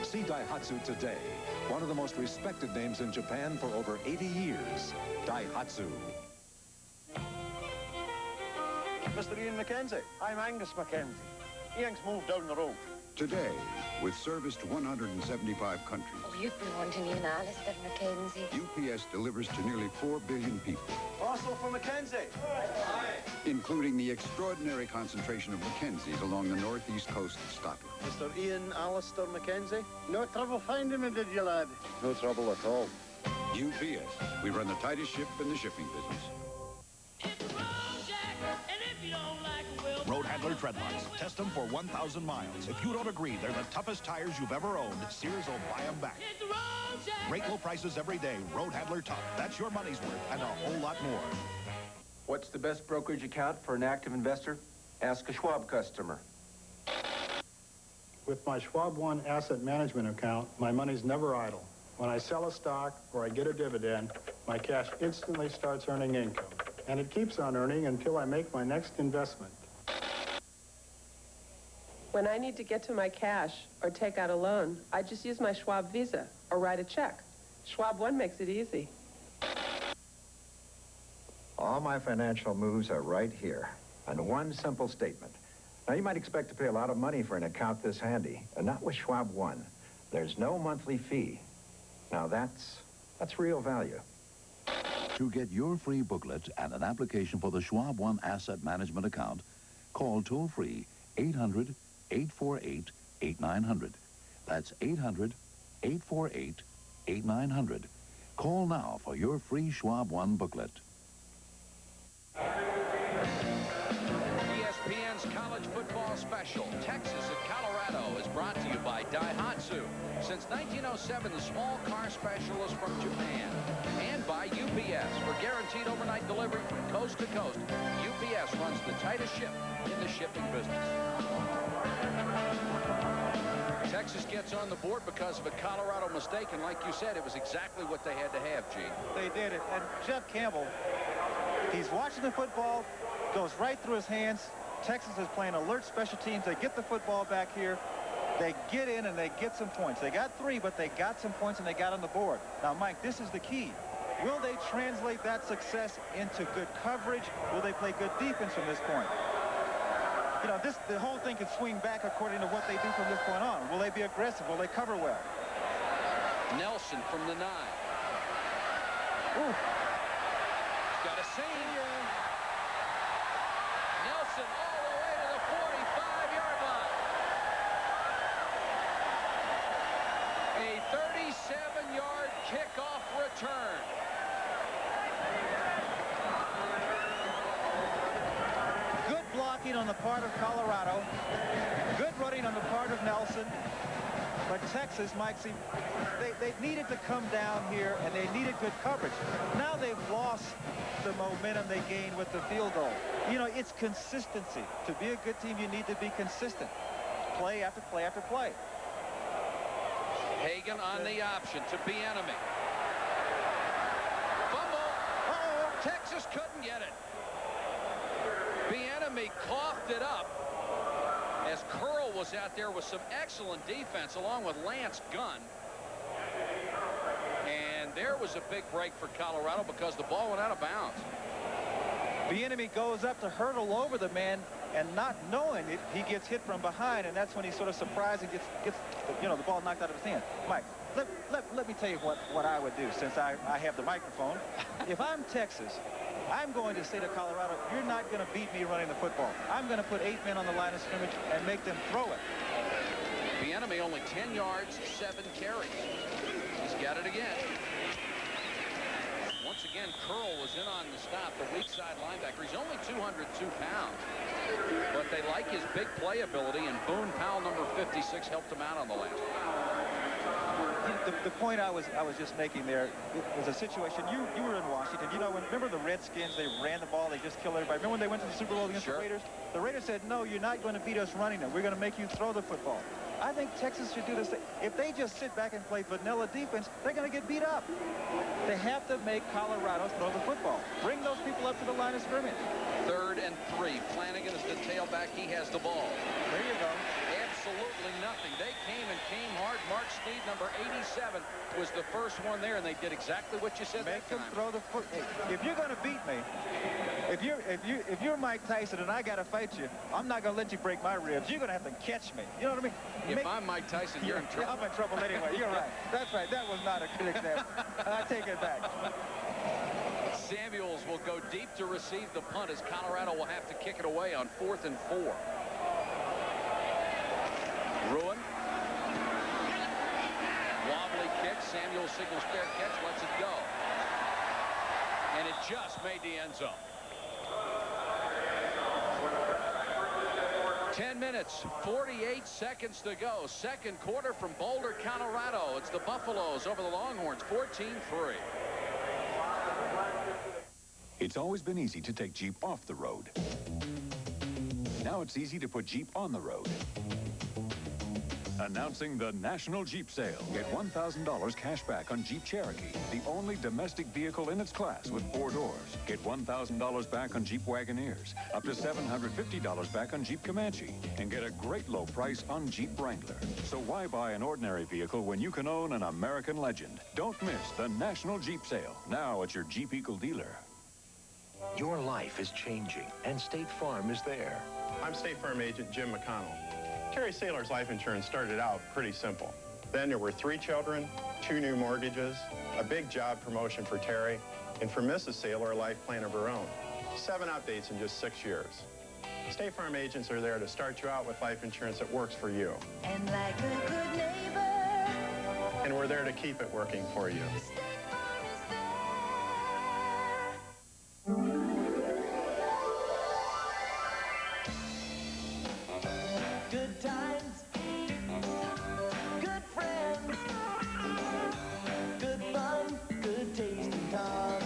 See Daihatsu today, one of the most respected names in Japan for over 80 years. Daihatsu. Mr. Ian McKenzie. I'm Angus McKenzie. Ian's moved down the road. Today, with service to 175 countries. Oh, you've been wanting Ian Alistair, Mackenzie. UPS delivers to nearly 4 billion people. Also for Mackenzie. Hi. Including the extraordinary concentration of Mackenzies along the northeast coast of Scotland. Mr. Ian Alistair Mackenzie. No trouble finding me, did you, lad? No trouble at all. UPS. We run the tightest ship in the shipping business. Road Handler treadlocks. Test them for 1,000 miles. If you don't agree they're the toughest tires you've ever owned, Sears will buy them back. Great low prices every day. Road Handler Tough. That's your money's worth and a whole lot more. What's the best brokerage account for an active investor? Ask a Schwab customer. With my Schwab One asset management account, my money's never idle. When I sell a stock or I get a dividend, my cash instantly starts earning income. And it keeps on earning until I make my next investment. When I need to get to my cash or take out a loan, I just use my Schwab Visa or write a check. Schwab One makes it easy. All my financial moves are right here, and one simple statement. Now, you might expect to pay a lot of money for an account this handy, and not with Schwab One. There's no monthly fee. Now, that's real value. To get your free booklet and an application for the Schwab One Asset Management account, call toll-free 800-848-8900. That's 800-848-8900. Call now for your free Schwab One booklet. ESPN's college football special, Texas at Colorado, is brought to you by Daihatsu. Since 1907, the small car specialist from Japan. And by UPS. For guaranteed overnight delivery from coast to coast, UPS runs the tightest ship in the shipping business. Texas gets on the board because of a Colorado mistake, and like you said, it was exactly what they had to have, Gene. They did it, and Jeff Campbell, he's watching the football, goes right through his hands. Texas is playing alert special teams. They get the football back here. They get in and they get some points. They got 3, but they got some points and they got on the board. Now, Mike, this is the key. Will they translate that success into good coverage? Will they play good defense from this point? You know, the whole thing could swing back according to what they do from this point on. Will they be aggressive? Will they cover well? Nelson from the 9. Ooh. He's got a seam. Nelson all the way to the 45-yard line. A 37-yard kickoff return. Good blocking on the part of Colorado. Good running on the part of Nelson. But Texas, Mike, see, they needed to come down here, and they needed good coverage. Now they've lost the momentum they gained with the field goal. You know, it's consistency. To be a good team, you need to be consistent. Play after play after play. Hagan on the option to Bieniemy. Fumble. Uh-oh. Texas couldn't get it. Bieniemy coughed it up as Curl was out there with some excellent defense along with Lance Gunn. And there was a big break for Colorado because the ball went out of bounds. Bieniemy goes up to hurdle over the man, and not knowing it, he gets hit from behind, and that's when he's sort of surprised and gets you know, the ball knocked out of his hand. Mike, let me tell you what I would do since I have the microphone. If I'm Texas, I'm going to say to Colorado, you're not going to beat me running the football. I'm going to put 8 men on the line of scrimmage and make them throw it. Bieniemy only 10 yards, 7 carries. He's got it again. Once again, Curl was in on the stop, the weak side linebacker. He's only 202 pounds. But they like his big playability, and Boone Powell, number 56, helped him out on the last one. The point I was just making there was a situation. You were in Washington. You know, remember the Redskins? They ran the ball. They just killed everybody. Remember when they went to the Super Bowl against the Raiders? The Raiders said, no, you're not going to beat us running it. We're going to make you throw the football. I think Texas should do this. If they just sit back and play vanilla defense, they're going to get beat up. They have to make Colorado throw the football. Bring those people up to the line of scrimmage. 3rd and 3. Flanagan is the tailback. He has the ball. There you go. Absolutely nothing. They came hard. Mark Sneed, number 87, was the first one there, and they did exactly what you said. Make them throw the foot. If you're going to beat me, if you're Mike Tyson and I got to fight you, I'm not going to let you break my ribs. You're going to have to catch me. You know what I mean? If I'm Mike Tyson, you're in trouble. I'm in trouble anyway. You're right. That's right. That was not a good example. I take it back. Samuels will go deep to receive the punt as Colorado will have to kick it away on 4th and 4. Ruin. Wobbly kick. Samuel signals fair catch. Lets it go. And it just made the end zone. 10 minutes, 48 seconds to go. Second quarter from Boulder, Colorado. It's the Buffaloes over the Longhorns, 14-3. It's always been easy to take Jeep off the road. Now it's easy to put Jeep on the road. Announcing the National Jeep Sale. Get $1,000 cash back on Jeep Cherokee, the only domestic vehicle in its class with 4 doors. Get $1,000 back on Jeep Wagoneers, up to $750 back on Jeep Comanche, and get a great low price on Jeep Wrangler. So why buy an ordinary vehicle when you can own an American legend? Don't miss the National Jeep Sale, now at your Jeep Eagle dealer. Your life is changing, and State Farm is there. I'm State Farm agent Jim McConnell. Terry Saylor's life insurance started out pretty simple. Then there were 3 children, 2 new mortgages, a big job promotion for Terry, and for Mrs. Saylor, a life plan of her own. 7 updates in just 6 years. State Farm agents are there to start you out with life insurance that works for you. And like a good neighbor. And we're there to keep it working for you. Good times. Good friends. Good fun. Good tasting times.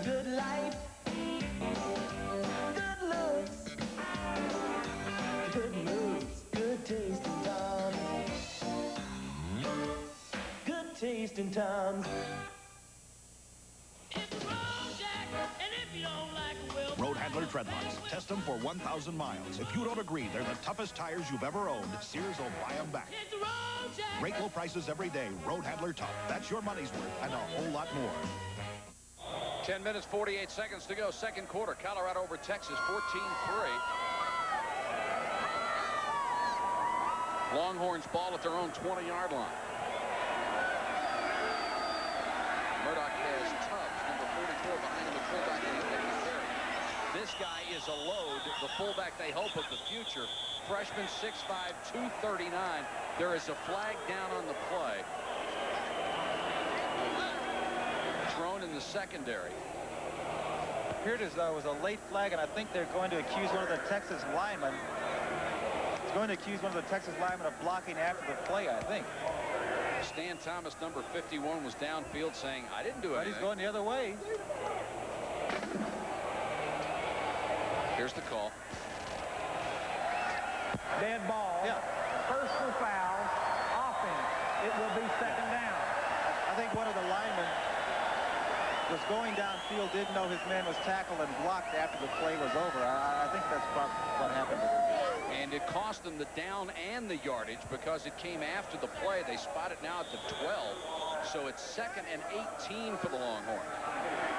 Good life. Good looks. Good moves. Good tasting times. Good tasting times. Road Handler treadlocks. Test them for 1,000 miles. If you don't agree they're the toughest tires you've ever owned, Sears will buy them back. Great low prices every day. Road Handler Tough. That's your money's worth and a whole lot more. 10 minutes, 48 seconds to go. Second quarter. Colorado over Texas, 14-3. Longhorns ball at their own 20-yard line. Murdoch has Tubbs, number 44, behind him, the fullback. This guy is a load, the fullback they hope of the future. Freshman, 6'5", 239. There is a flag down on the play. Thrown in the secondary. Appeared as though it was a late flag, and I think they're going to accuse one of the Texas linemen. It's going to accuse one of the Texas linemen of blocking after the play, I think. Stan Thomas, number 51, was downfield saying, I didn't do anything. But he's going the other way. Here's the call. Dead ball. Yeah. Personal foul. Offense. It will be second down. I think one of the linemen was going downfield, didn't know his man was tackled and blocked after the play was over. I think that's probably what happened. And it cost them the down and the yardage because it came after the play. They spot it now at the 12. So it's 2nd and 18 for the Longhorns.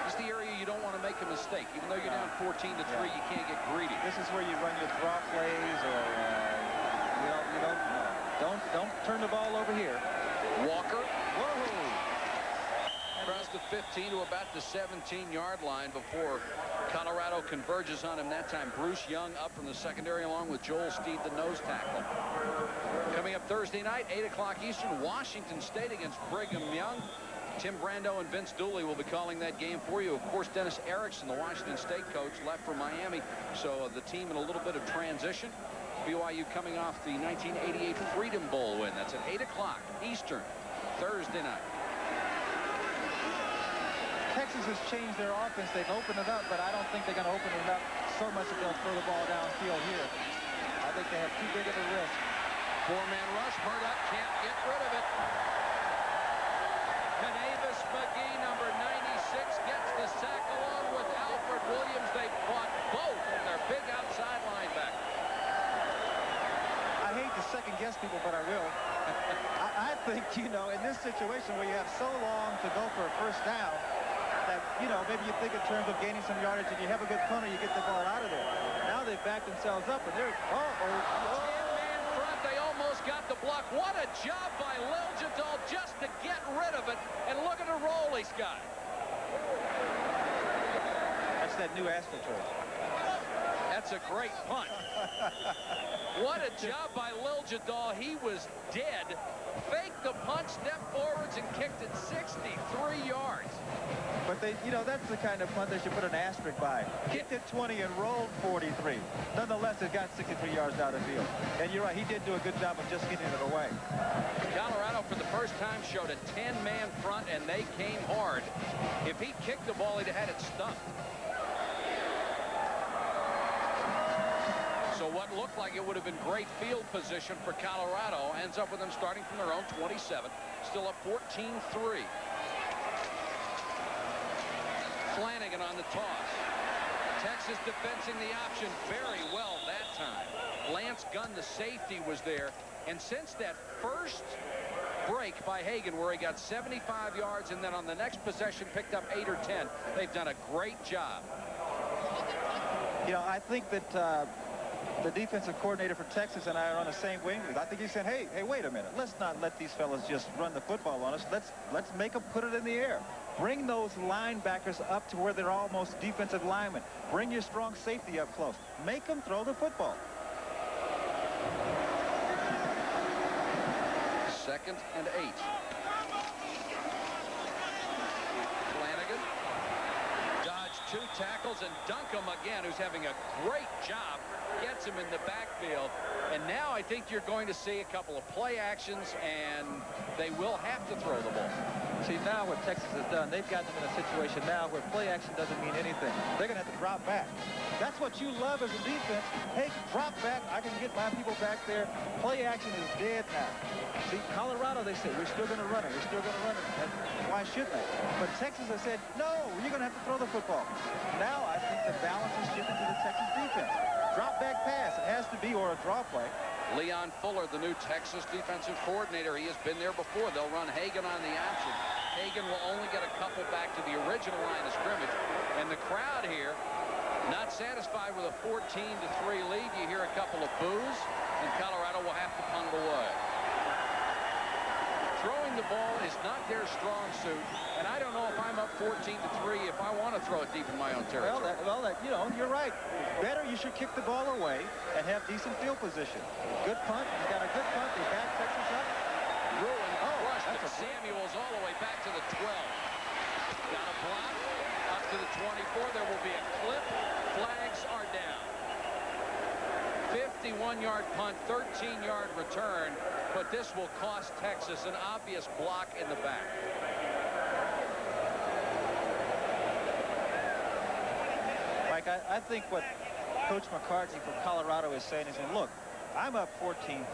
This is the area you don't want to make a mistake. Even though you're down 14-3, you can't get greedy. This is where you run your draw plays, or don't turn the ball over here. Walker. Whoa! Across the 15 to about the 17-yard line before Colorado converges on him that time. Bruce Young up from the secondary along with Joel Steed, the nose tackle. Coming up Thursday night, 8 o'clock Eastern, Washington State against Brigham Young. Tim Brando and Vince Dooley will be calling that game for you. Of course, Dennis Erickson, the Washington State coach, left for Miami, so the team in a little bit of transition. BYU coming off the 1988 Freedom Bowl win. That's at 8 o'clock Eastern, Thursday night. Texas has changed their offense. They've opened it up, but I don't think they're going to open it up so much that they'll throw the ball downfield here. I think they have too big of a risk. 4-man rush. Murdoch can't get rid of it. Canavis McGee, number 96, gets the sack along with Alfred Williams. They fought both of their big outside linebackers. I hate to second-guess people, but I will. I think, you know, in this situation where you have so long to go for a first down, that, you know, maybe you think in terms of gaining some yardage, and you have a good punter, you get the ball out of there. Now they've backed themselves up, and they're, 10-man front, they almost got the block. What a job by Liljadal just to get rid of it, and look at the roll he's got. That's that new AstroTurf. That's a great punt. What a job by Liljadal. He was dead. Faked the punt, stepped forwards, and kicked it 63 yards. But they, you know, that's the kind of punt they should put an asterisk by. Kicked it 20 and rolled 43. Nonetheless, it got 63 yards out of the field. And you're right, he did do a good job of just getting it away. Colorado, for the first time, showed a 10-man front, and they came hard. If he kicked the ball, he'd have had it stuffed. So what looked like it would have been great field position for Colorado ends up with them starting from their own 27. Still up 14-3. Flanagan on the toss. Texas defensing the option very well that time. Lance Gunn, the safety, was there. And since that first break by Hagan where he got 75 yards and then on the next possession picked up 8 or 10, they've done a great job. You know, I think that the defensive coordinator for Texas and I are on the same wing. I think he said, hey, wait a minute. Let's not let these fellas just run the football on us. Let's make them put it in the air. Bring those linebackers up to where they're almost defensive linemen. Bring your strong safety up close. Make them throw the football. 2nd and 8. Flanagan dodged 2 tackles and Duncombe again, who's having a great job, gets him in the backfield. And now I think you're going to see a couple of play actions, and they will have to throw the ball. See, now what Texas has done, they've gotten them in a situation now where play action doesn't mean anything. They're going to have to drop back. That's what you love as a defense. Hey, drop back. I can get my people back there. Play action is dead now. See, Colorado, they say, we're still going to run it. We're still going to run it. And why shouldn't they? But Texas has said, no, you're going to have to throw the football. Now I think the balance is shifting to the Texas defense. Drop back pass. It has to be, or a draw play. Leon Fuller, the new Texas defensive coordinator. He has been there before. They'll run Hagan on the option. Hagan will only get a couple back to the original line of scrimmage. And the crowd here, not satisfied with a 14-3 lead. You hear a couple of boos, and Colorado will have to punt it away. Throwing the ball is not their strong suit, and I don't know if I'm up 14-3 if I want to throw it deep in my own territory. You know, you're right. Better you should kick the ball away and have decent field position. Good punt. You got a good punt. They back Texas up. Ruin crushed it. Samuels all the way back to the 12. Got a block up to the 24. There will be a clip. Flags are down. 51-yard punt, 13-yard return, but this will cost Texas an obvious block in the back. Mike, I think what Coach McCarthy from Colorado is saying is, look, I'm up 14-3.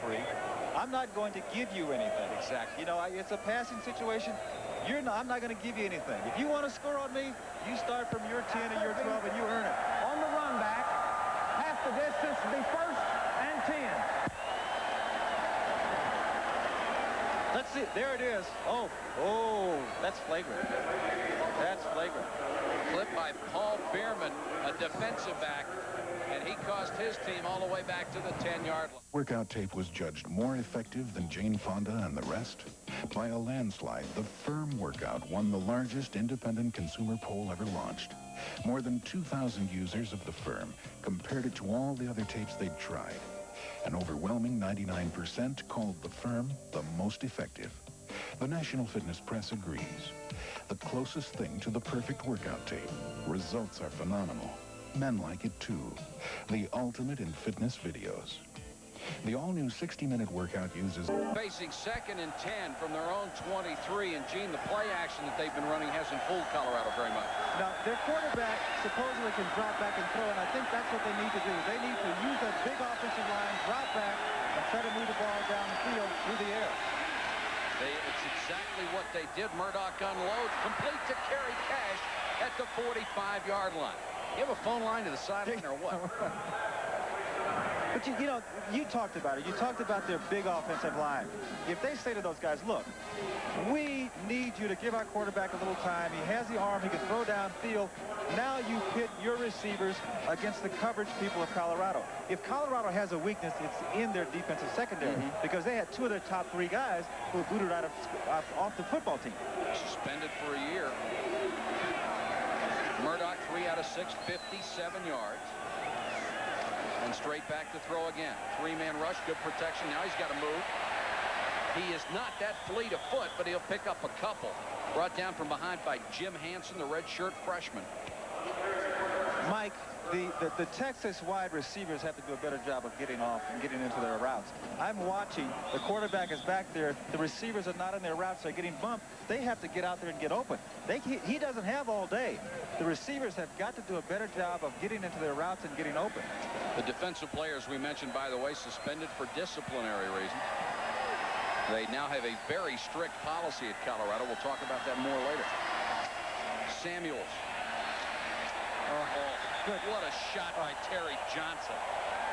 I'm not going to give you anything. Exactly. You know, it's a passing situation. I'm not going to give you anything. If you want to score on me, you start from your 10 or your 12 and you earn it. On the run back, half the distance to be 1st and 10. Let's see. There it is. Oh, that's flagrant. That's flagrant. Clip by Paul Bierman, a defensive back, and he cost his team all the way back to the 10-yard line. Workout tape was judged more effective than Jane Fonda and the rest. By a landslide, the Firm Workout won the largest independent consumer poll ever launched. More than 2,000 users of the Firm compared it to all the other tapes they'd tried. An overwhelming 99% called the Firm the most effective. The National Fitness Press agrees. The closest thing to the perfect workout tape. Results are phenomenal. Men like it too. The ultimate in fitness videos. The all-new 60-minute workout uses... Facing 2nd and 10 from their own 23, and Gene, the play action that they've been running hasn't fooled Colorado very much. Now, their quarterback supposedly can drop back and throw, and I think that's what they need to do. They need to use that big offensive line, drop back, and try to move the ball down the field through the air. It's exactly what they did. Murdoch unloads, complete to Kerry Cash at the 45-yard line. You have a phone line to the sideline or what? But you know, you talked about it. You talked about their big offensive line. If they say to those guys, look, we need you to give our quarterback a little time. He has the arm. He can throw downfield. Now you pit your receivers against the coverage people of Colorado. If Colorado has a weakness, it's in their defensive secondary because they had 2 of their top 3 guys who were booted out off the football team. Suspended for a year. Murdoch 3 out of 6, 57 yards. And straight back to throw again. 3-man rush, good protection. Now he's got to move. He is not that fleet of foot, but he'll pick up a couple. Brought down from behind by Jim Hansen, the redshirt freshman. Mike, the Texas wide receivers have to do a better job of getting off and getting into their routes. I'm watching. The quarterback is back there. The receivers are not in their routes. They're getting bumped. They have to get out there and get open. He doesn't have all day. The receivers have got to do a better job of getting into their routes and getting open. The defensive players we mentioned, by the way, suspended for disciplinary reasons. They now have a very strict policy at Colorado. We'll talk about that more later. Samuels. Good. What a shot by Terry Johnson.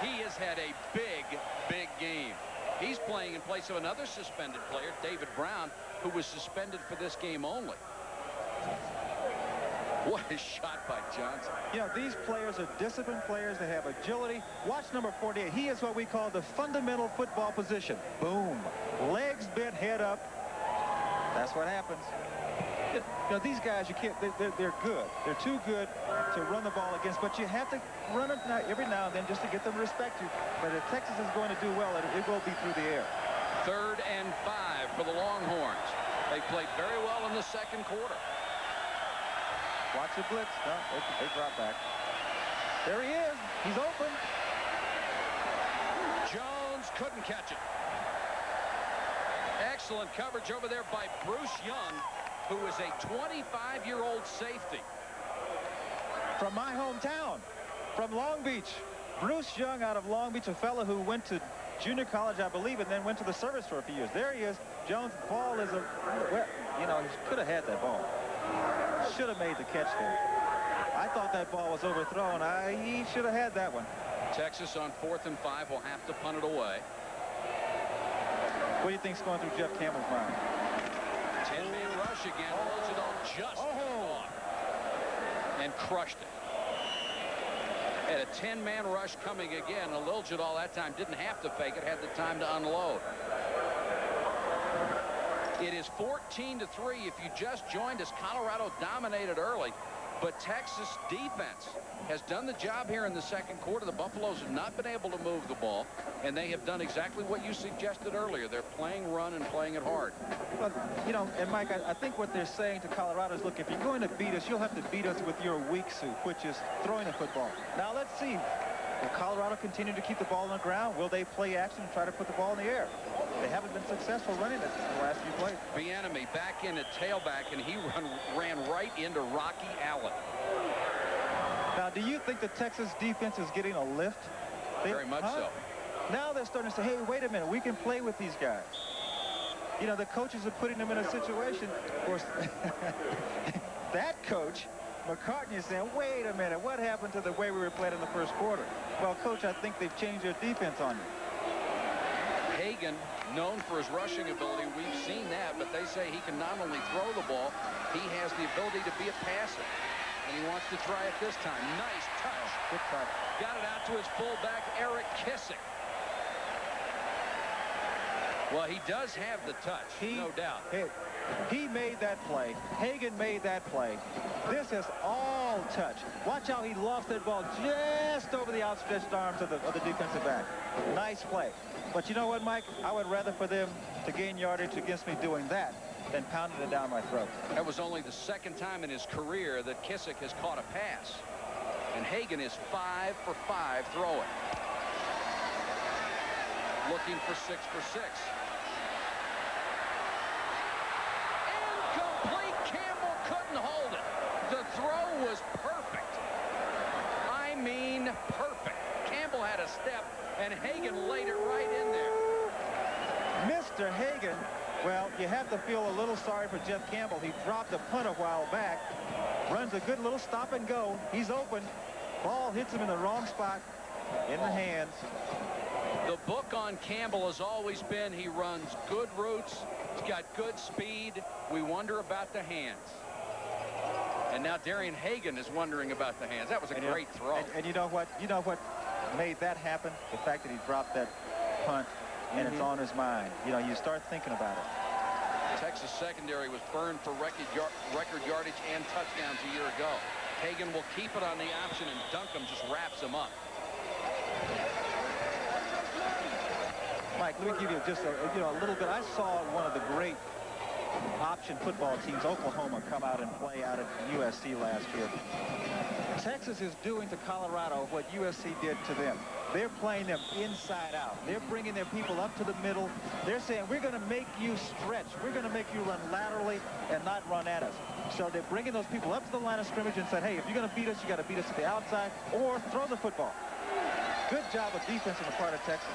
He has had a big game. He's playing in place of another suspended player, David Brown, who was suspended for this game only. What a shot by Johnson. You know, these players are disciplined players. They have agility. Watch number 48. He is what we call the fundamental football position. Boom. Legs bent, head up. That's what happens. You know, these guys, you can't, they're good. They're too good to run the ball against, but you have to run it every now and then just to get them to respect you. But if Texas is going to do well, it will be through the air. 3rd and 5 for the Longhorns. They played very well in the second quarter. Watch the blitz. No, they drop back. There he is. He's open. Jones couldn't catch it. Excellent coverage over there by Bruce Young, who is a 25-year-old safety. From my hometown, from Long Beach. Bruce Young out of Long Beach, a fellow who went to junior college, I believe, and then went to the service for a few years. There he is. Jones' ball is you know, he could have had that ball. Should have made the catch there. I thought that ball was overthrown. He should have had that one. Texas on 4th and 5 will have to punt it away. What do you think's going through Jeff Campbell's mind? 10-man rush again. Roosevelt just off and crushed it. Had a 10-man rush coming again. Liljadal that time didn't have to fake it, had the time to unload. It is 14-3. If you just joined us, Colorado dominated early, but Texas defense has done the job here in the second quarter. The Buffaloes have not been able to move the ball, and they have done exactly what you suggested earlier. They're playing run and playing it hard. Well, you know, and Mike, I think what they're saying to Colorado is, look, if you're going to beat us, you'll have to beat us with your weak suit, which is throwing the football. Now let's see. Will Colorado continue to keep the ball on the ground? Will they play action and try to put the ball in the air? They haven't been successful running it in the last few plays. Bieniemy back in at tailback, and he ran right into Rocky Allen. Now, do you think the Texas defense is getting a lift? Very much so. Now they're starting to say, hey, wait a minute, we can play with these guys. You know, the coaches are putting them in a situation. Of course, that coach, McCartney, is saying, wait a minute, what happened to the way we were playing in the first quarter? Well, Coach, I think they've changed their defense on you. Hagan, known for his rushing ability, we've seen that, but they say he can not only throw the ball, he has the ability to be a passer. And he wants to try it this time. Nice touch. Good touch. Got it out to his fullback, Eric Kissick. Well, he does have the touch, no doubt. He made that play. Hagan made that play. This is all touch. Watch how he lost that ball just over the outstretched arms of the defensive back. Nice play. But you know what, Mike? I would rather for them to gain yardage against me doing that than pounding it down my throat. That was only the second time in his career that Kissick has caught a pass. And Hagan is 5 for 5 throwing. Looking for 6 for 6. Incomplete. Campbell couldn't hold it. The throw was perfect. I mean perfect. Campbell had a step, and Hagan laid it right in there. Mr. Hagan, well, you have to feel a little sorry for Jeff Campbell. He dropped a punt a while back. Runs a good little stop and go. He's open. Ball hits him in the wrong spot. In the hands. The book on Campbell has always been he runs good routes. He's got good speed. We wonder about the hands. And now Darian Hagan is wondering about the hands. That was a great throw. And you know what? You know what made that happen? The fact that he dropped that punt and it's on his mind. You know, you start thinking about it. Texas secondary was burned for record yardage and touchdowns a year ago. Hagan will keep it on the option, and Duncombe just wraps him up. Mike, let me give you just a little bit. I saw one of the great option football teams, Oklahoma, come out and play out at USC last year. Texas is doing to Colorado what USC did to them. They're playing them inside out. They're bringing their people up to the middle. They're saying, we're going to make you stretch. We're going to make you run laterally and not run at us. So they're bringing those people up to the line of scrimmage and said, hey, if you're going to beat us, you got to beat us to the outside or throw the football. Good job of defense on the part of Texas.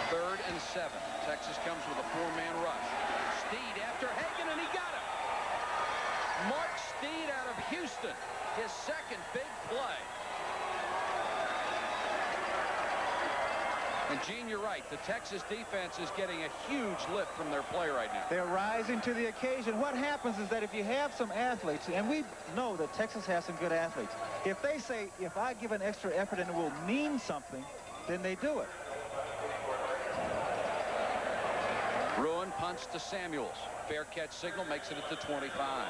3rd and 7. Texas comes with a 4-man rush. Steed after Hagan, and he got him. Mark Steed out of Houston. His second big play. And, Gene, you're right. The Texas defense is getting a huge lift from their play right now. They're rising to the occasion. What happens is that if you have some athletes, and we know that Texas has some good athletes, if they say, if I give an extra effort and it will mean something, then they do it. Ruin punts to Samuels. Fair catch signal makes it at the 25.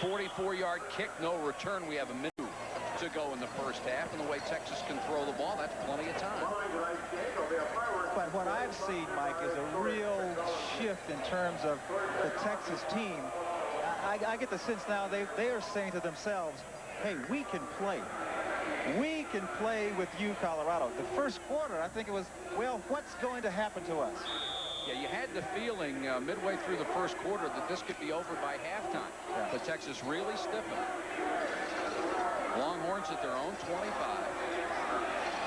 44-yard kick, no return. We have a minute to go in the first half, and the way Texas can throw the ball, that's plenty of time. But what I've seen, Mike, is a real shift in terms of the Texas team. I get the sense now they are saying to themselves, hey, we can play. We can play with you, Colorado. The first quarter, I think it was, well, what's going to happen to us? Yeah, you had the feeling midway through the first quarter that this could be over by halftime. Yeah. But Texas really stiffened. Longhorns at their own 25.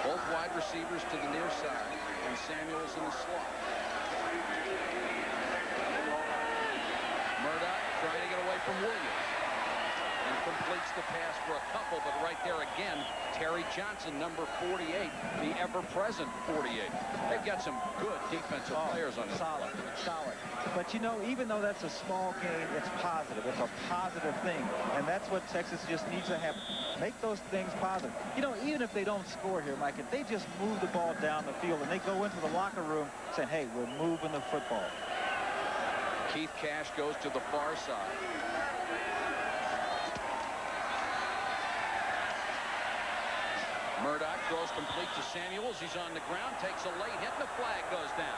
Both wide receivers to the near side, and Samuels in the slot. Murdoch trying to get away from Williams. And completes the pass for a couple, but right there again, Terry Johnson, number 48, the ever-present 48. They've got some good defensive players on this. Solid. But, you know, even though that's a small game, it's positive. It's a positive thing, and that's what Texas just needs to have. Make those things positive. You know, even if they don't score here, Mike, if they just move the ball down the field and they go into the locker room saying, hey, we're moving the football. Keith Cash goes to the far side. Murdoch throws complete to Samuels. He's on the ground, takes a late hit, and the flag goes down.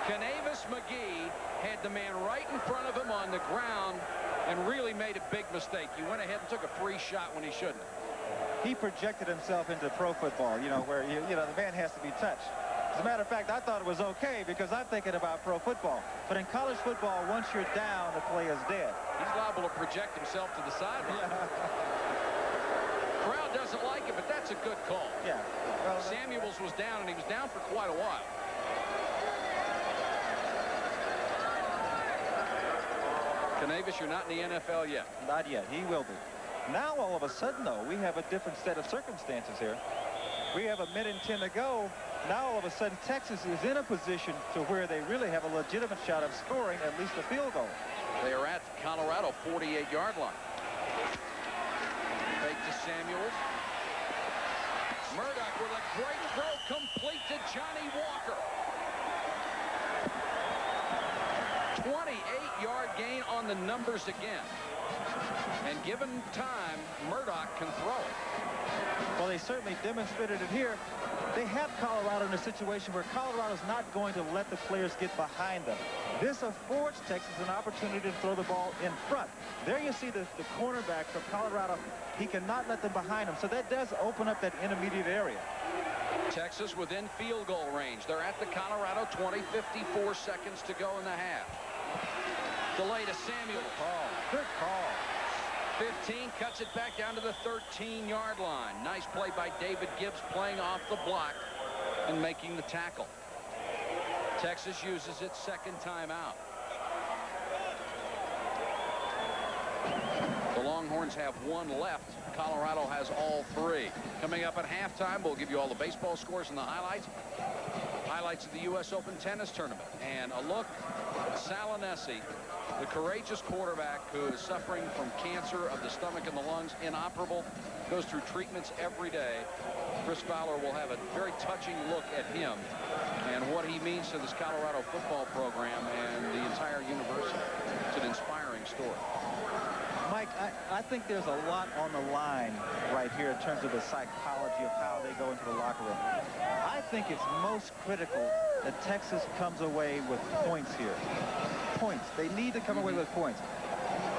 Canavis McGee had the man right in front of him on the ground and really made a big mistake. He went ahead and took a free shot when he shouldn't have. He projected himself into pro football, you know, where, you know, the man has to be touched. As a matter of fact, I thought it was okay because I'm thinking about pro football. But in college football, once you're down, the play is dead. He's liable to project himself to the sideline. Crowd doesn't like it, but that's a good call. Yeah. Well, Samuels was down, and he was down for quite a while. Canavis, you're not in the NFL yet. Not yet. He will be. Now, all of a sudden, though, we have a different set of circumstances here. We have a minute and 10 to go. Now, all of a sudden, Texas is in a position to where they really have a legitimate shot of scoring at least a field goal. They are at Colorado 48-yard line. Fake to Samuels. Murdoch with a great throw complete to Johnny Walker. 28-yard gain on the numbers again. And given time, Murdoch can throw it. Well, they certainly demonstrated it here. They have Colorado in a situation where Colorado's not going to let the players get behind them. This affords Texas an opportunity to throw the ball in front. There you see the cornerback from Colorado. He cannot let them behind him, so that does open up that intermediate area. Texas within field goal range. They're at the Colorado 20, 54 seconds to go in the half. Delay to Samuel. Good call. 15 cuts it back down to the 13-yard line. Nice play by David Gibbs playing off the block and making the tackle. Texas uses its second timeout. The Longhorns have one left. Colorado has all three. Coming up at halftime, we'll give you all the baseball scores and the highlights. Highlights of the U.S. Open tennis tournament. And a look at Salinesi, the courageous quarterback who is suffering from cancer of the stomach and the lungs, inoperable, goes through treatments every day. Chris Fowler will have a very touching look at him and what he means to this Colorado football program and the entire university. It's an inspiring story. Mike, I think there's a lot on the line right here in terms of the psychology of how they go into the locker room. I think it's most critical that Texas comes away with points here. Points. They need to come away with points.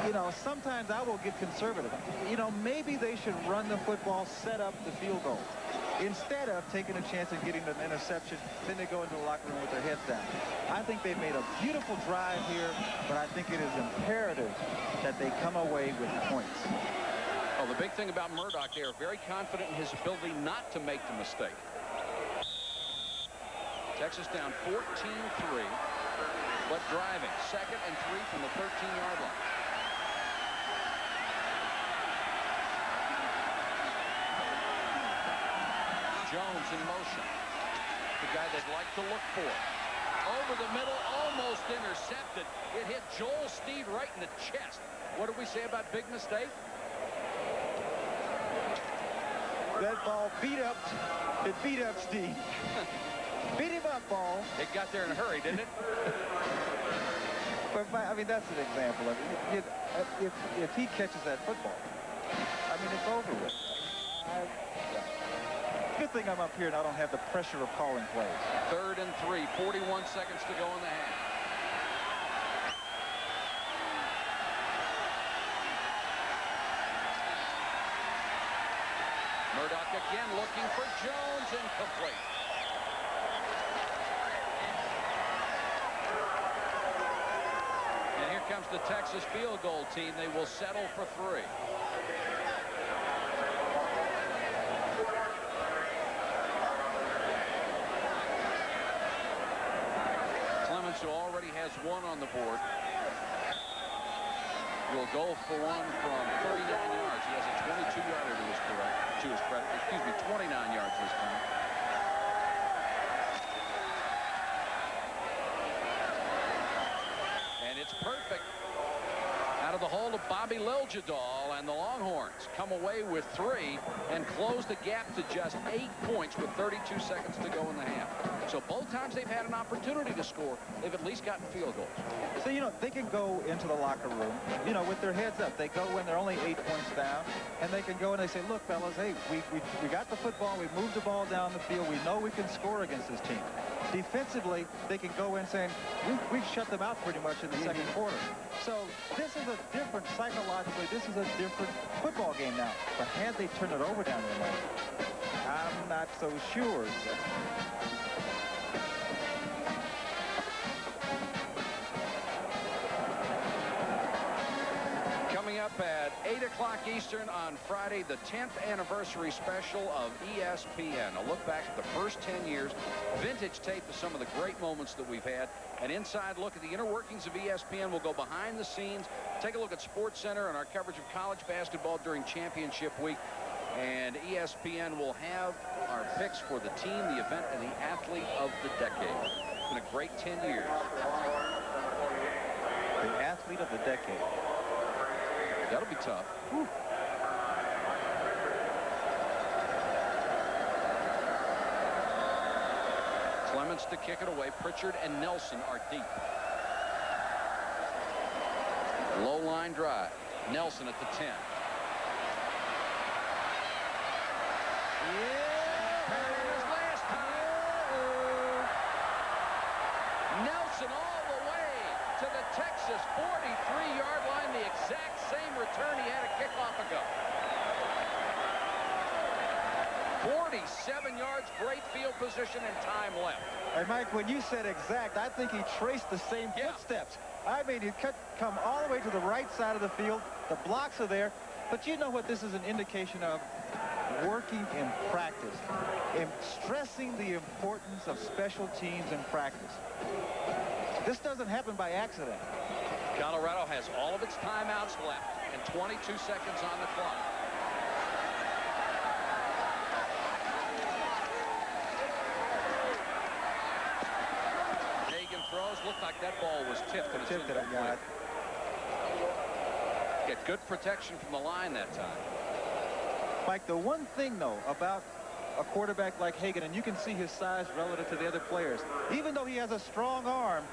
You know, sometimes I will get conservative. You know, maybe they should run the football, set up the field goal. Instead of taking a chance and getting an interception, then they go into the locker room with their heads down. I think they've made a beautiful drive here, but I think it is imperative that they come away with points. Oh, the big thing about Murdoch, they are very confident in his ability not to make the mistake. Texas down 14-3, but driving. 2nd and 3 from the 13-yard line. Jones in motion. the guy they'd like to look for. Over the middle, almost intercepted. It hit Joel Steed right in the chest. What did we say about big mistake? That ball beat up Steed. Beat him up, ball. It got there in a hurry, didn't it? But I mean, that's an example of it. If he catches that football, I mean, it's over with. Good thing I'm up here and I don't have the pressure of calling plays. 3rd and 3, 41 seconds to go in the half. Murdoch again looking for Jones, incomplete. And here comes the Texas field goal team. They will settle for 3. Who already has 1 on the board, will go for 1 from 39 yards. He has a 22-yarder to his credit. Excuse me, 29 yards this time. And it's perfect. Out of the hole of Bobby Liljadal, and the Longhorns come away with 3 and close the gap to just 8 points with 32 seconds to go in the half. So both times they've had an opportunity to score, they've at least gotten field goals. So, you know, they can go into the locker room, you know, with their heads up. They go when they're only 8 points down, and they can go and they say, look, fellas, hey, we got the football, we moved the ball down the field, we know we can score against this team. Defensively, they can go in saying, we've shut them out pretty much in the second quarter. So this is a different, psychologically, this is a different football game now. But had they turned it over down there, I'm not so sure. Coming up at 8 o'clock Eastern on Friday, the 10th anniversary special of ESPN. A look back at the first 10 years, vintage tape of some of the great moments that we've had. An inside look at the inner workings of ESPN. We'll go behind the scenes, take a look at SportsCenter and our coverage of college basketball during championship week. And ESPN will have our picks for the team, the event, and the athlete of the decade. It's been a great 10 years. The athlete of the decade. That'll be tough. Whew. Clements to kick it away. Pritchard and Nelson are deep. Low line drive. Nelson at the 10. Nelson all the way to the Texas 43-yard line, the exact same return he had a kickoff ago. 47 yards, great field position, and time left. Hey, Mike, when you said exact, I think he traced the same footsteps. I mean, he could come all the way to the right side of the field. The blocks are there. But you know what this is an indication of? Working in practice, and stressing the importance of special teams in practice. This doesn't happen by accident. Colorado has all of its timeouts left and 22 seconds on the clock. Hagan throws. Looked like that ball was tipped and it's incomplete. Get good protection from the line that time. Mike, the one thing, though, about a quarterback like Hagan, and you can see his size relative to the other players, even though he has a strong arm,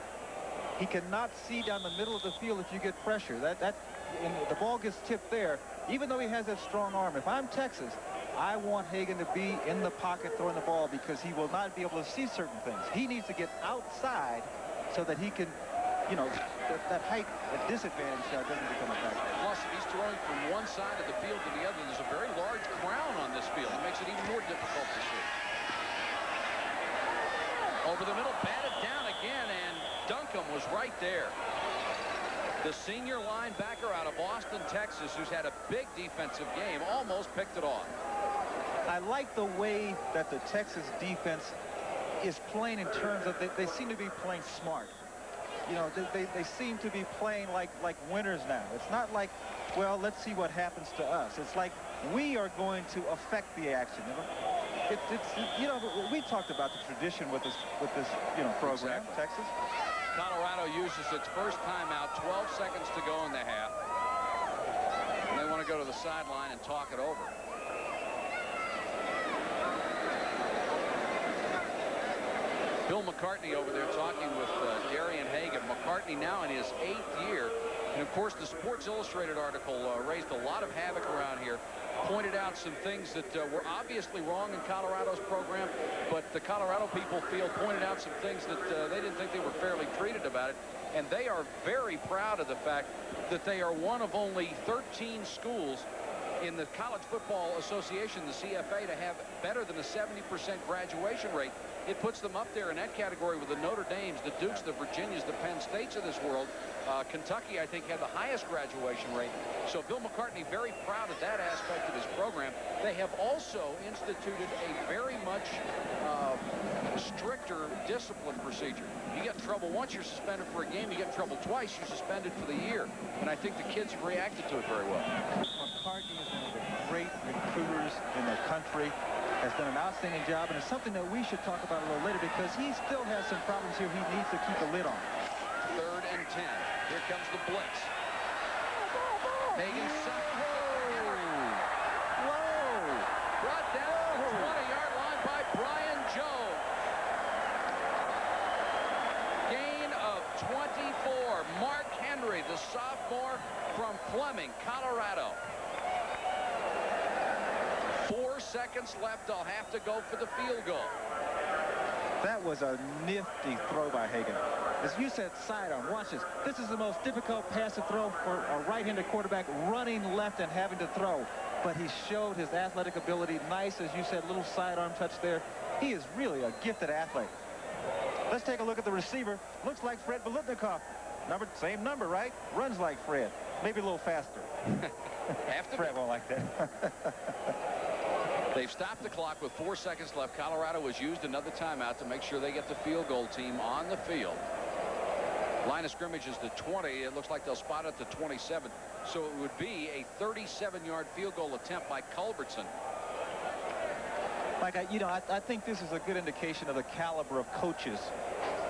he cannot see down the middle of the field if you get pressure. And the ball gets tipped there, even though he has that strong arm. If I'm Texas, I want Hagan to be in the pocket throwing the ball because he will not be able to see certain things. He needs to get outside so that he can, you know, that height, that disadvantage doesn't become a factor. Plus, if he's throwing from one side of the field to the other, there's a very large crown on this field. It makes it even more difficult to see. Over the middle, batted down again, and Duncombe was right there. The senior linebacker out of Austin, Texas, who's had a big defensive game, almost picked it off. I like the way that the Texas defense is playing in terms of they seem to be playing smart. You know, they seem to be playing like winners now. It's not like, well, let's see what happens to us. It's like we are going to affect the action. You know? You know, we talked about the tradition with this program, Exactly. Texas. Colorado uses its first timeout, 12 seconds to go in the half. And they want to go to the sideline and talk it over. Bill McCartney over there talking with Darian Hagan. McCartney now in his 8th year. And, of course, the Sports Illustrated article raised a lot of havoc around here, pointed out some things that were obviously wrong in Colorado's program, but the Colorado people pointed out some things that they didn't think they were fairly treated about it. And they are very proud of the fact that they are one of only 13 schools in the College Football Association, the CFA, to have better than a 70% graduation rate. It puts them up there in that category with the Notre Dames, the Dukes, the Virginias, the Penn States of this world. Kentucky, I think, had the highest graduation rate. So Bill McCartney very proud of that aspect of his program. They have also instituted a very much stricter discipline procedure. You get in trouble once, you're suspended for a game. You get in trouble twice, you're suspended for the year. And I think the kids have reacted to it very well. McCartney is one of the great recruiters in the country. Has done an outstanding job, and it's something that we should talk about a little later because he still has some problems here he needs to keep a lid on. 3rd and 10. Here comes the blitz. Hagan brought down to the 20-yard line by Brian Jones. Gain of 24. Mark Henry, the sophomore from Fleming, Colorado. 4 seconds left. They'll have to go for the field goal. That was a nifty throw by Hagan. As you said, sidearm. Watch this. This is the most difficult pass to throw for a right-handed quarterback running left and having to throw. But he showed his athletic ability. Nice, as you said, little sidearm touch there. He is really a gifted athlete. Let's take a look at the receiver. Looks like Fred Biletnikoff. Same number, right? Runs like Fred. Maybe a little faster. Fred won't like that. They've stopped the clock with 4 seconds left. Colorado has used another timeout to make sure they get the field goal team on the field. Line of scrimmage is the 20. It looks like they'll spot it at the 27. So it would be a 37-yard field goal attempt by Culbertson. Like I think this is a good indication of the caliber of coaches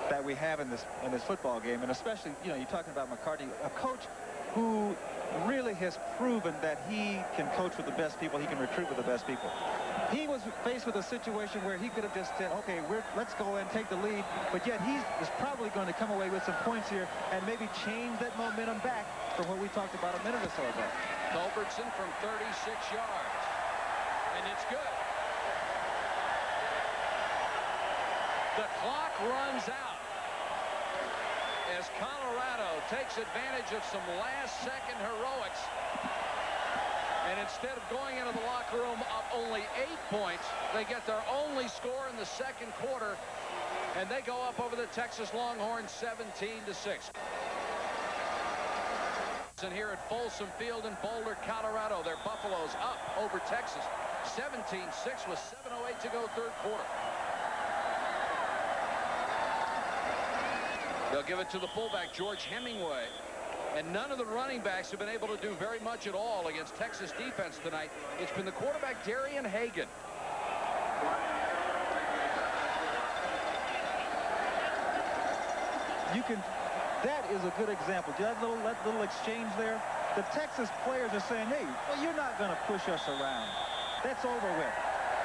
that we have in this football game, and especially, you're talking about McCartney, a coach who really has proven that he can coach with the best people, he can recruit with the best people. He was faced with a situation where he could have just said, okay, let's go and take the lead, but yet he is probably going to come away with some points here and maybe change that momentum back from what we talked about a minute or so ago. Culbertson from 36 yards, and it's good. The clock runs out as Colorado takes advantage of some last-second heroics. And instead of going into the locker room up only 8 points, they get their only score in the second quarter, and they go up over the Texas Longhorns 17-6. And here at Folsom Field in Boulder, Colorado, their Buffaloes up over Texas 17-6 with 7:08 to go, third quarter. They'll give it to the fullback, George Hemingway. And none of the running backs have been able to do very much at all against Texas defense tonight. It's been the quarterback, Darian Hagan. That is a good example. That little exchange there. The Texas players are saying, hey, well, you're not going to push us around. That's over with.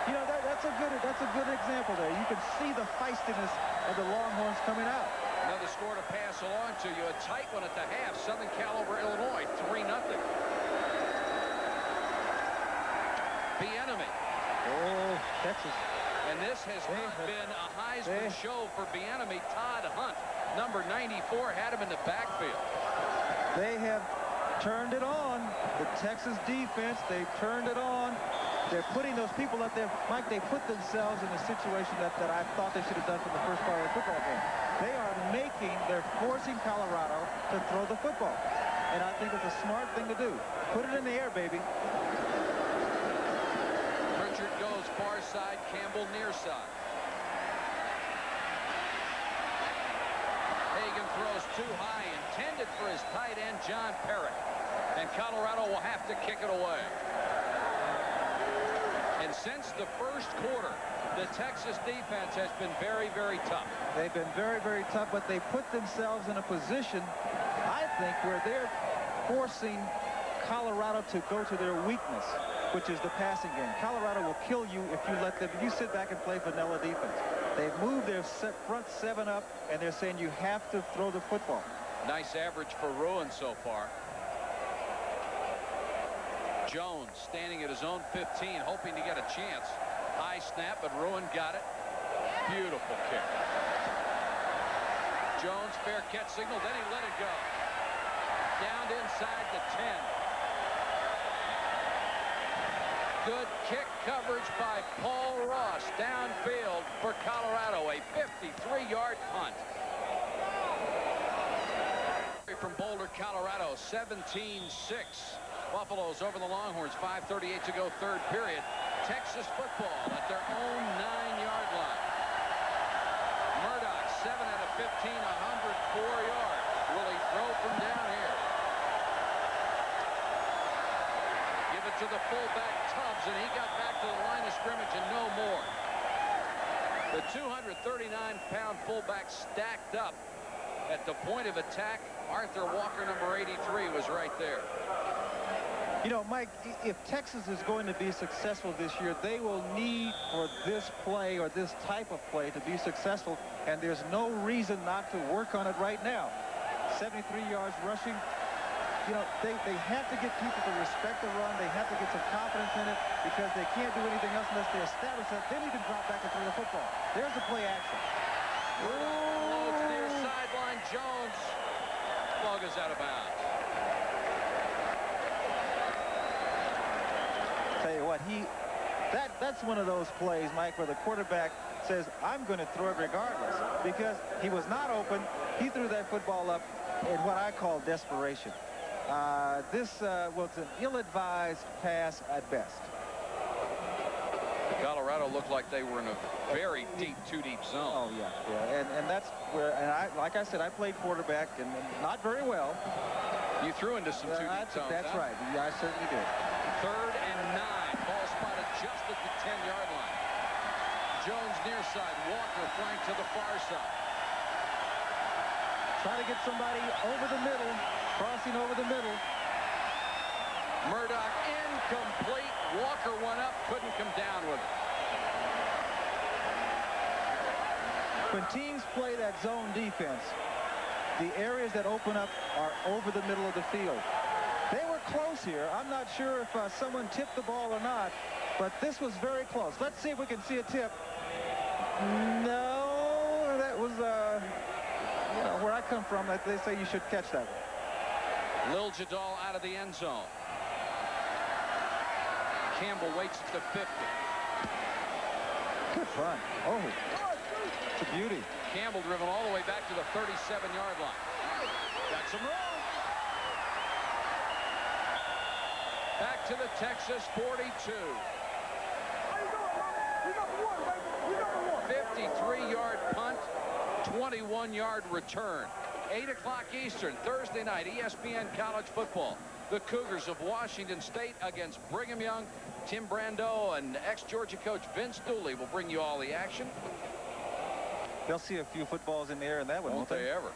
That's a good example there. You can see the feistiness of the Longhorns coming out. Another score to pass along to you. A tight one at the half. Southern Cal over Illinois, 3-0. Bieniemy. Oh, Texas. And this has not been a Heisman show for Bieniemy. Todd Hunt, number 94, had him in the backfield. They have turned it on. The Texas defense, they've turned it on. They're putting those people up there. Mike, they put themselves in a situation that I thought they should have done from the first part of the football game. They're forcing Colorado to throw the football. And I think it's a smart thing to do. Put it in the air, baby. Pritchard goes far side, Campbell near side. Hagan throws too high, intended for his tight end, John Perrick. And Colorado will have to kick it away. And And since the first quarter, the Texas defense has been very, very tough. They've been very, very tough, but they put themselves in a position, I think, where they're forcing Colorado to go to their weakness, which is the passing game. Colorado will kill you if you let them, if you sit back and play vanilla defense. They've moved their front 7 up, and they're saying you have to throw the football. Nice average for Ruin so far. Jones standing at his own 15, hoping to get a chance. High snap, but Ruin got it. Beautiful kick. Jones, fair catch signal, then he let it go. Down inside the 10. Good kick coverage by Paul Ross downfield for Colorado, a 53-yard punt. From Boulder, Colorado, 17-6. Buffaloes over the Longhorns, 5:38 to go, third period. Texas football at their own 9-yard line. Murdoch, 7 out of 15, 104 yards. Will he throw from down here? Give it to the fullback, Tubbs, and he got back to the line of scrimmage and no more. The 239-pound fullback stacked up at the point of attack. Arthur Walker, number 83, was right there. You know, Mike, if Texas is going to be successful this year, they will need for this play or this type of play to be successful, and there's no reason not to work on it right now. 73 yards rushing. You know, they have to get people to respect the run. They have to get some confidence in it because they can't do anything else unless they establish that. Then you can drop back and throw the football. There's the play action. Loads near sideline. Jones. Ball goes out of bounds. Tell you what, that's one of those plays, Mike, where the quarterback says, I'm going to throw it regardless, because he was not open. He threw that football up in what I call desperation. This was an ill-advised pass at best. Colorado looked like they were in a very deep, too-deep zone. Oh, yeah. And that's where, and like I said, I played quarterback, and not very well. You threw into some too-deep zones. That's right. Yeah, I certainly did. 3rd and 9. Ball spotted just at the 10-yard line. Jones near side. Walker flank to the far side. Try to get somebody over the middle. Crossing over the middle. Murdoch incomplete. Walker went up. Couldn't come down with it. When teams play that zone defense, the areas that open up are over the middle of the field. They were close here. I'm not sure if someone tipped the ball or not, but this was very close. Let's see if we can see a tip. No, that was, you know, where I come from, they say you should catch that one. Lil Jadal out of the end zone. Campbell waits at the 50. Good fun. Oh, it's a beauty. Campbell driven all the way back to the 37-yard line. Got some room. Back to the Texas 42. 53-yard punt, 21-yard return. 8 o'clock Eastern, Thursday night, ESPN College Football. The Cougars of Washington State against Brigham Young. Tim Brando and ex-Georgia coach Vince Dooley will bring you all the action. They'll see a few footballs in the air, and that one won't they ever.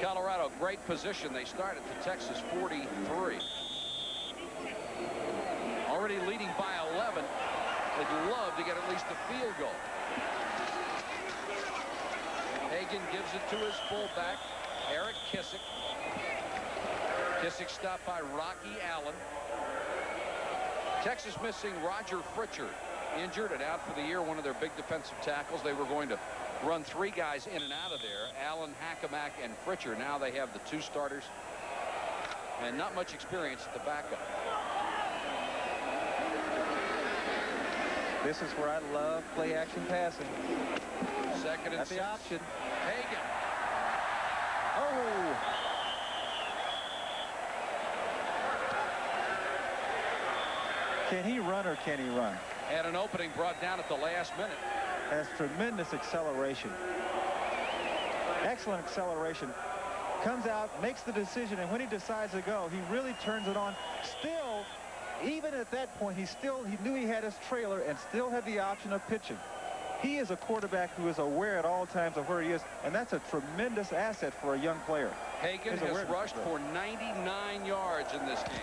Colorado, great position. They start at the Texas 43. Already leading by 11. They'd love to get at least a field goal. Hagan gives it to his fullback, Eric Kissick. Kissick stopped by Rocky Allen. Texas missing Roger Fritcher, injured and out for the year, one of their big defensive tackles. They were going to run 3 guys in and out of there, Allen, Hackamack, and Fritcher. Now they have the 2 starters and not much experience at the backup. This is where I love play-action passing. 2nd and That's 6. the option. Hagan. Oh! Can he run or can he run? Had an opening brought down at the last minute. Has tremendous acceleration. Excellent acceleration. Comes out, makes the decision, and when he decides to go, he really turns it on. Still even at that point, he knew he had his trailer and still had the option of pitching. He is a quarterback who is aware at all times of where he is, and that's a tremendous asset for a young player. Hagan has rushed for 99 yards in this game.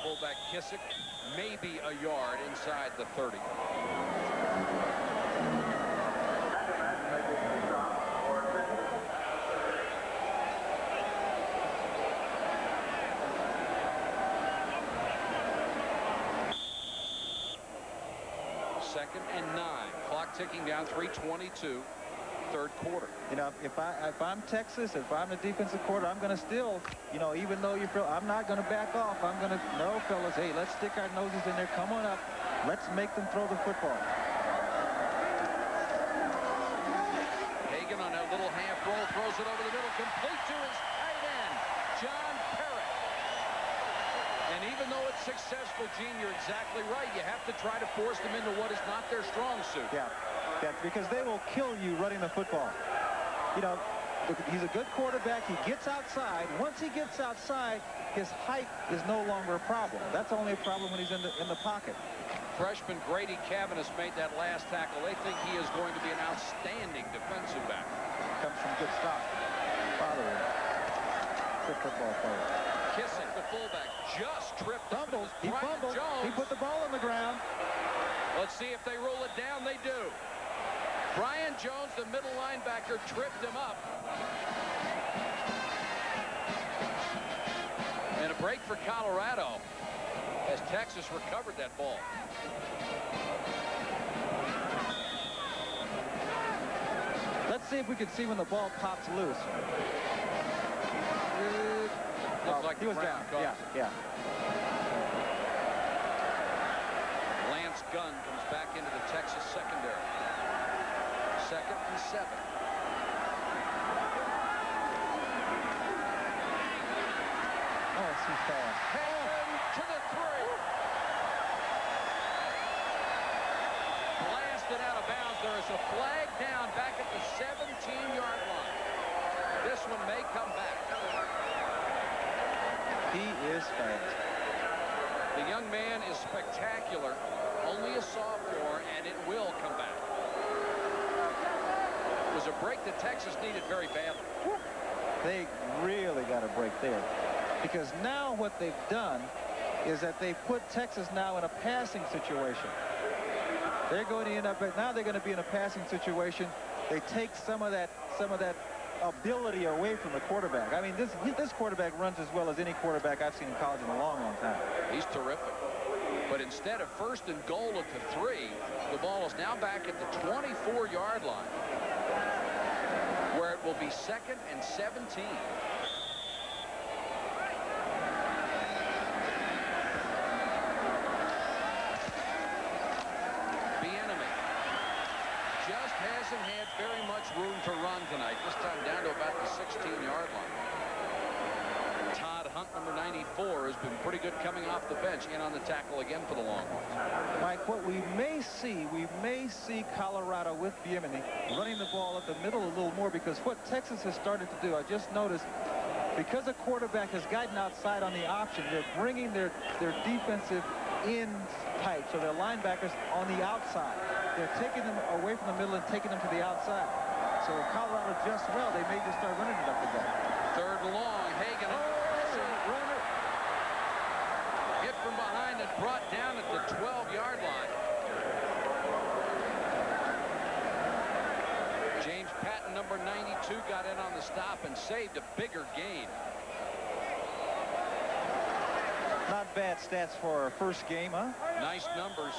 Fullback Kissick, maybe a yard inside the 30. Second and 9. Clock ticking down. 3:22. Third quarter. You know, if I'm Texas, if I'm the defensive coordinator, I'm going to still, you know, even though you feel I'm not going to back off. I'm going to, no, fellas, hey, let's stick our noses in there. Come on up. Let's make them throw the football. Hagan on a little half roll, throws it over the middle, complete to his tight end, John Parrott. And even though it's successful, Gene, you're exactly right. You have to try to force them into what is not their strong suit. Yeah, because they will kill you running the football. You know, he's a good quarterback. He gets outside. Once he gets outside, his height is no longer a problem. That's only a problem when he's in the pocket. Freshman Grady Cavanis made that last tackle. They think he is going to be an outstanding defensive back. Comes from good stock. Father, good football player. Kissick, the fullback, just tripped. Fumbles. He fumbled. He put the ball on the ground. Let's see if they roll it down. They do. Brian Jones, the middle linebacker, tripped him up. And a break for Colorado as Texas recovered that ball. Let's see if we can see when the ball pops loose. Looks like he was down. Yeah. Lance Gunn comes back into the Texas secondary. Second and 7. Oh, it's too fast. Hagan to the 3. Blasted out of bounds. There is a flag down back at the 17-yard line. This one may come back. He is fast. The young man is spectacular. Only a sophomore, and it will come back. It was a break that Texas needed very badly. They really got a break there. Because now what they've done is that they put Texas now in a passing situation. They're going to end up, now they're going to be in a passing situation. They take some of that ability away from the quarterback. I mean, this quarterback runs as well as any quarterback I've seen in college in a long, long time. He's terrific. But instead of first and goal at the 3, the ball is now back at the 24-yard line, where it will be second and 17. Hasn't had very much room to run tonight. This time down to about the 16-yard line. Todd Hunt, number 94, has been pretty good coming off the bench. In on the tackle again for the Longhorns. Mike, what we may see Colorado with Bieniemy running the ball at the middle a little more, because what Texas has started to do, I just noticed, because a quarterback has gotten outside on the option, they're bringing their defensive ends tight, so their linebackers on the outside. They're taking them away from the middle and taking them to the outside. So if Colorado adjusts well, they may just start running it up the gut. Third and long. Hagan runner hit from behind and brought down at the 12-yard line. James Patton, number 92, got in on the stop and saved a bigger gain. Not bad stats for our first game, huh? Nice numbers.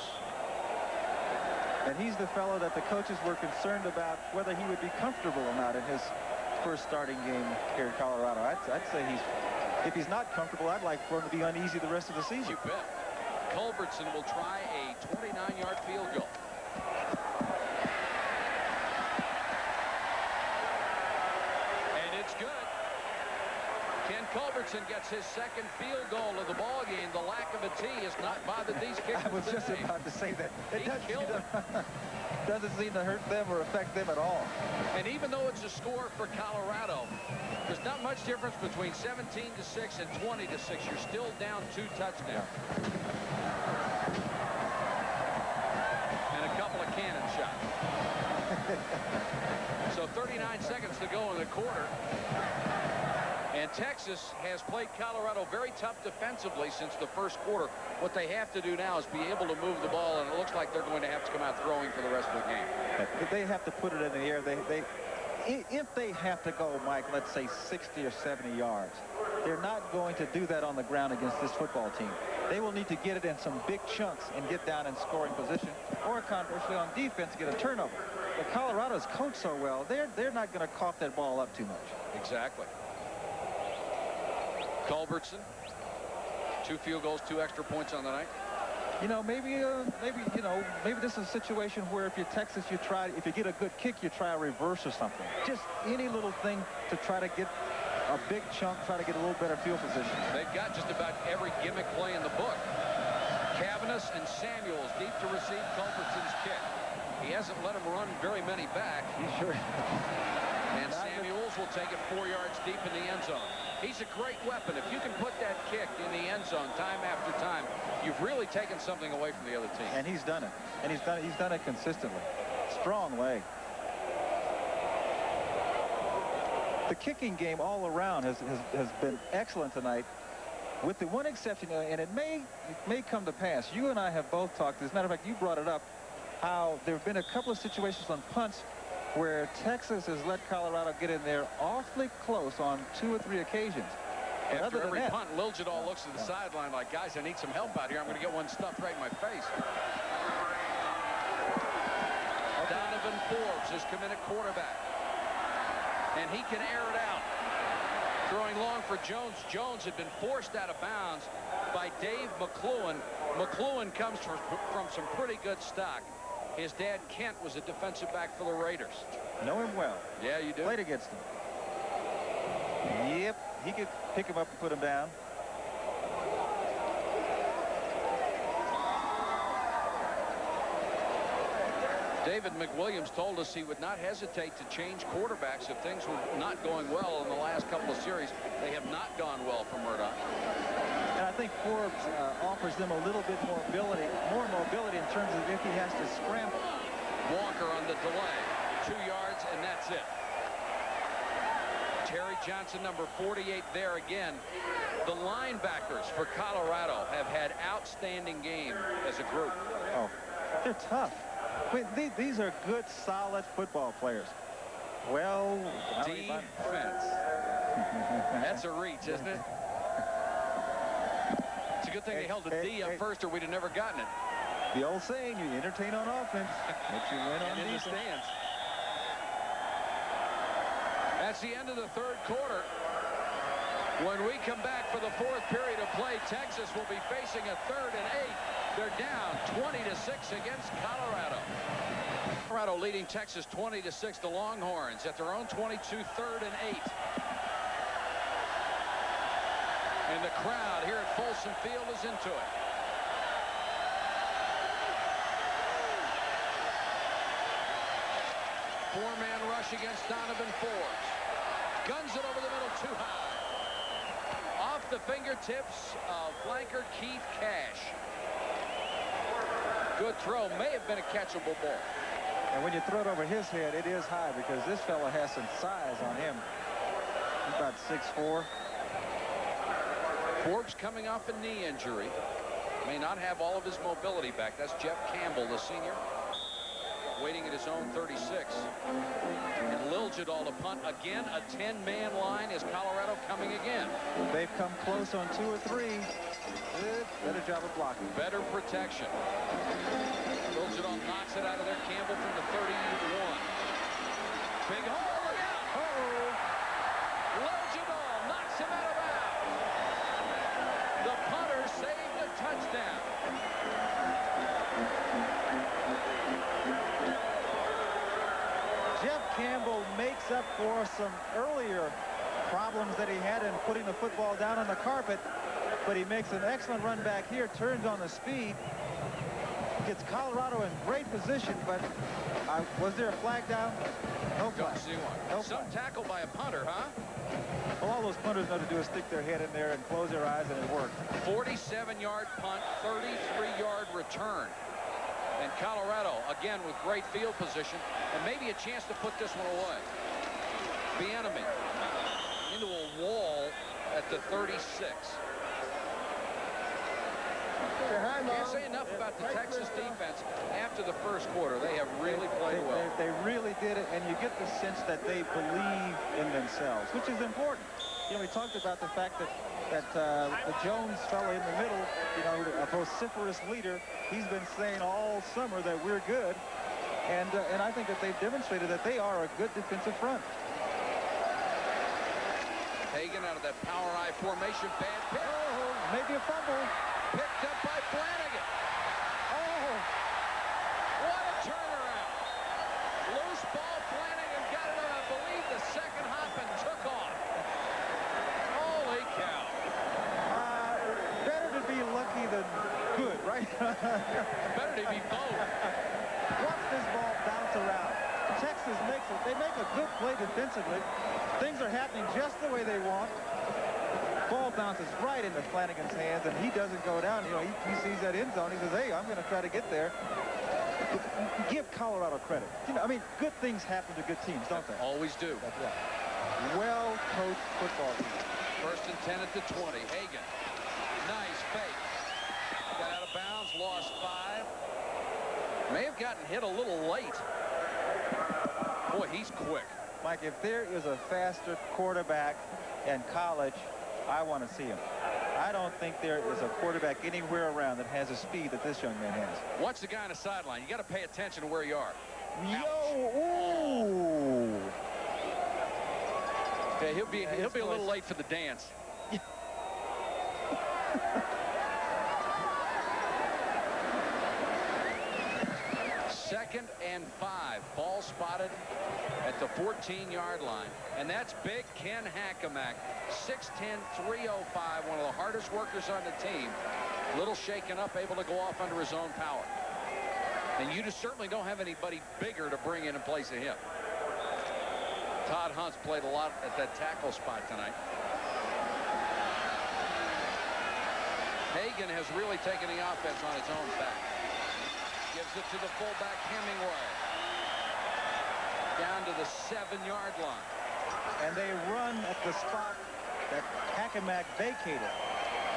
And he's the fellow that the coaches were concerned about whether he would be comfortable or not in his first starting game here in Colorado. I'd say if he's not comfortable, I'd like for him to be uneasy the rest of the season. You bet. Culbertson will try a 29-yard field goal. And it's good. Ken Culbertson gets his second field goal of the ball game. The lack of a tee has not bothered these kickers. I was just about to say that. He killed it. doesn't seem to hurt them or affect them at all. And even though it's a score for Colorado, there's not much difference between 17-6 and 20-6. You're still down 2 touchdowns. And a couple of cannon shots. So 39 seconds to go in the quarter. And Texas has played Colorado very tough defensively since the first quarter. What they have to do now is be able to move the ball, and it looks like they're going to have to come out throwing for the rest of the game. They have to put it in the air. If they have to go, Mike, let's say 60 or 70 yards, they're not going to do that on the ground against this football team. They will need to get it in some big chunks and get down in scoring position, or conversely on defense get a turnover. But Colorado's coached so well, they're not going to cough that ball up too much. Exactly. Culbertson, 2 field goals, 2 extra points on the night. You know, maybe this is a situation where if you're Texas, if you get a good kick, you try a reverse or something. Just any little thing to try to get a big chunk, try to get a little better field position. They've got just about every gimmick play in the book. Cavanis and Samuels deep to receive Culbertson's kick. He hasn't let him run very many back. He sure. And Samuels will take it 4 yards deep in the end zone. He's a great weapon. If you can put that kick in the end zone time after time, you've really taken something away from the other team. And he's done it. And he's done it consistently. Strong leg. The kicking game all around has been excellent tonight, with the one exception, and it may come to pass. You and I have both talked. As a matter of fact, you brought it up, how there have been a couple of situations on punts where Texas has let Colorado get in there awfully close on 2 or 3 occasions. After every punt, Liljadal looks to the sideline like, guys, I need some help out here. I'm going to get one stuffed right in my face. Donovan Forbes has come in at quarterback. And he can air it out. Throwing long for Jones. Jones had been forced out of bounds by Dave McCloughan. McCloughan comes from some pretty good stock. His dad, Kent, was a defensive back for the Raiders. Know him well. Yeah, you do. Played against him. Yep, he could pick him up and put him down. David McWilliams told us he would not hesitate to change quarterbacks if things were not going well in the last couple of series. They have not gone well for Murdoch. And I think Forbes offers them a little bit more mobility in terms of if he has to scramble. Walker on the delay. 2 yards, and that's it. Terry Johnson, number 48, there again. The linebackers for Colorado have had outstanding game as a group. Oh, they're tough. Wait, these are good, solid football players. Well, defense. That's a reach, isn't it? It's a good thing they held the D up first, or we'd have never gotten it. The old saying, you entertain on offense, but you win on in the defense. stands. That's the end of the third quarter. When we come back for the 4th period of play, Texas will be facing a 3rd and 8. They're down 20-6 against Colorado. Colorado leading Texas 20-6. The Longhorns at their own 22, 3rd and 8. And the crowd here at Folsom Field is into it. Four-man rush against Donovan Forbes. Guns it over the middle, too high. Off the fingertips of flanker Keith Cash. Good throw. May have been a catchable ball. And when you throw it over his head, it is high because this fella has some size on him. He's about 6'4". Forbes coming off a knee injury. May not have all of his mobility back. That's Jeff Campbell, the senior, waiting at his own 36. And Liljadal to punt again. A 10-man line. Is Colorado coming again? They've come close on 2 or 3. Better job of blocking. Better protection. Liljadal knocks it out of there. Campbell from the 31. Big hole. Look out. Uh-oh. Liljadal knocks him out of bounds. The punter saved a touchdown. Jeff Campbell makes up for some earlier problems that he had in putting the football down on the carpet, but he makes an excellent run back here, turns on the speed, gets Colorado in great position, but Was there a flag down? No flag. Don't see one. No Some flag. tackle by a punter, huh? Well, all those punters know to do is stick their head in there and close their eyes, and it worked. 47-yard punt, 33-yard return. And Colorado, again, with great field position, and maybe a chance to put this one away. Bieniemy into a wall at the 36. Can't say enough about the Texas defense after the first quarter. They have really played well. They really did it, and you get the sense that they believe in themselves, which is important. You know, we talked about the fact that the Jones fellow in the middle, you know, a vociferous leader, he's been saying all summer that we're good, and I think that they've demonstrated that they are a good defensive front. Hagan out of that power I formation, bad pick. Oh, maybe a fumble. Picked up by Flanagan. Oh, what a turnaround. Loose ball, Flanagan got it on, I believe, the second hop and took off. Holy cow. Better to be lucky than good, right? Better to be both. Watch this ball bounce around. Texas makes it. They make a good play defensively. Things are happening just the way they want. Ball bounces right into Flanagan's hands, and he doesn't go down. You know, he sees that end zone. He says, hey, I'm going to try to get there. Give Colorado credit. You know, I mean, good things happen to good teams, don't they? Always do. That's right. Well-coached football team. First and 10 at the 20. Hagan. Nice fake. Got out of bounds, lost 5. May have gotten hit a little late. Boy, he's quick. Mike, if there is a faster quarterback in college, I want to see him. I don't think there is a quarterback anywhere around that has the speed that this young man has. Watch the guy on the sideline. You got to pay attention to where you are. Yo, ooh. Okay, he'll be a little late for the dance. Second and 5. Ball spotted at the 14-yard line. And that's big Ken Hackamack. 6'10", 305, one of the hardest workers on the team. A little shaken up, able to go off under his own power. And you just certainly don't have anybody bigger to bring in place of him. Todd Hunt's played a lot at that tackle spot tonight. Hagan has really taken the offense on his own back. Gives it to the fullback Hemingway. Down to the 7-yard line. And they run at the spot that Hackamack vacated.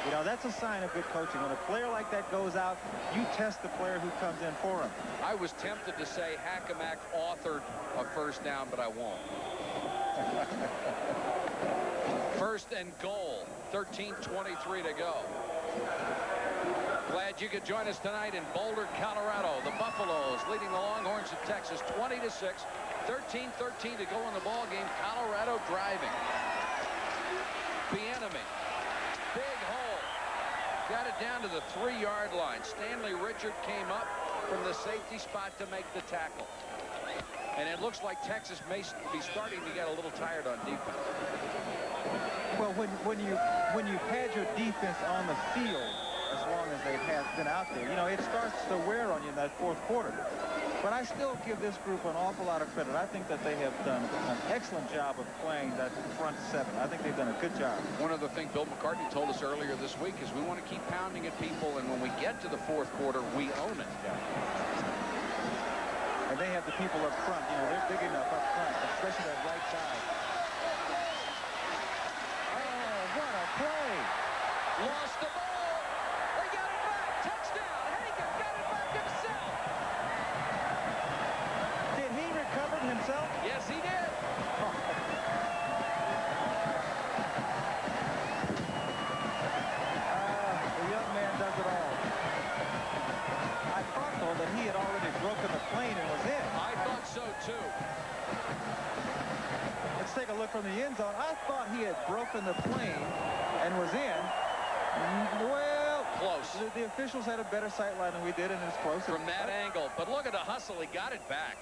You know, that's a sign of good coaching. When a player like that goes out, you test the player who comes in for him. I was tempted to say Hackamack authored a first down, but I won't. First and goal. 13:23 to go. Glad you could join us tonight in Boulder, Colorado. The Buffaloes leading the Longhorns of Texas 20-6. 13-13 to go in the ball game. Colorado driving. Bieniemy. Big hole. Got it down to the 3-yard line. Stanley Richard came up from the safety spot to make the tackle. And it looks like Texas may be starting to get a little tired on defense. Well, when you've had your defense on the field as long as they've been out there, you know, it starts to wear on you in that fourth quarter. But I still give this group an awful lot of credit. I think that they have done an excellent job of playing that front seven. I think they've done a good job. One other thing Bill McCartney told us earlier this week is we want to keep pounding at people, and when we get to the fourth quarter, we own it. And they have the people up front. You know, they're big enough up front, especially that right side. Oh, what a play. Lost the ball. They got it back. Touchdown. Hagan got it back himself. Did he recover it himself? Yes, he did. The young man does it all. I thought, though, that he had already broken the plane and was in. I thought so, too. Let's take a look from the end zone. I thought he had broken the plane and was in. Well, close. The officials had a better sight line than we did, and it was close. From that angle. But look at the hustle. He got it back.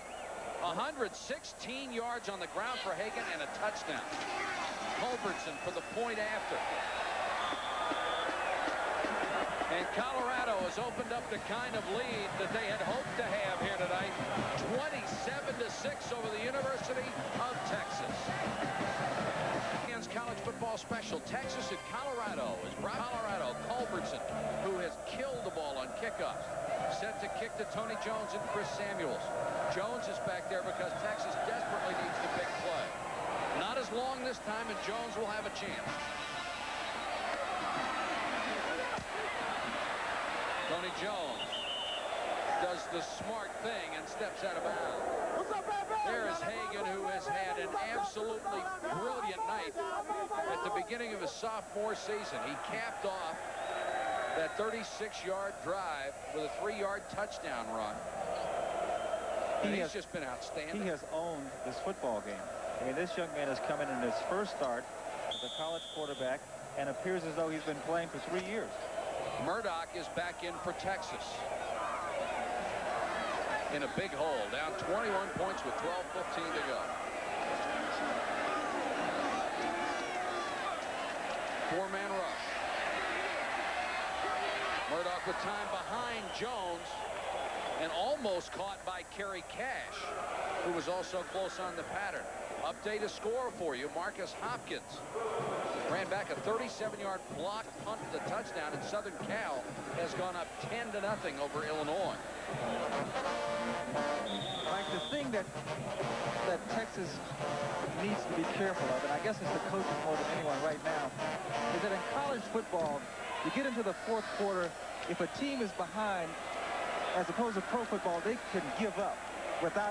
116 yards on the ground for Hagan and a touchdown. Culbertson for the point after. And Colorado has opened up the kind of lead that they had hoped to have here tonight. 27-6 over the University of Texas. College football special. Texas and Colorado is brought. Colorado, Culbertson, who has killed the ball on kickoffs. Set to kick to Tony Jones and Chris Samuels. Jones is back there because Texas desperately needs the big play. Not as long this time, and Jones will have a chance. Tony Jones does the smart thing and steps out of bounds. There is Hagan, who has had an absolutely brilliant night at the beginning of his sophomore season. He capped off that 36-yard drive with a 3-yard touchdown run. And he's just been outstanding. He has owned this football game. I mean, this young man is coming in his first start as a college quarterback and appears as though he's been playing for 3 years. Murdoch is back in for Texas. In a big hole, down 21 points with 12:15 to go. 4-man rush. Murdoch with time behind Jones and almost caught by Kerry Cash, who was also close on the pattern. Update a score for you. Marcus Hopkins ran back a 37-yard block punt to the touchdown, and Southern Cal has gone up 10-0 over Illinois. Like the thing that Texas needs to be careful of, and I guess it's the coaches more than anyone right now, is that in college football, you get into the fourth quarter, if a team is behind, as opposed to pro football, they can give up without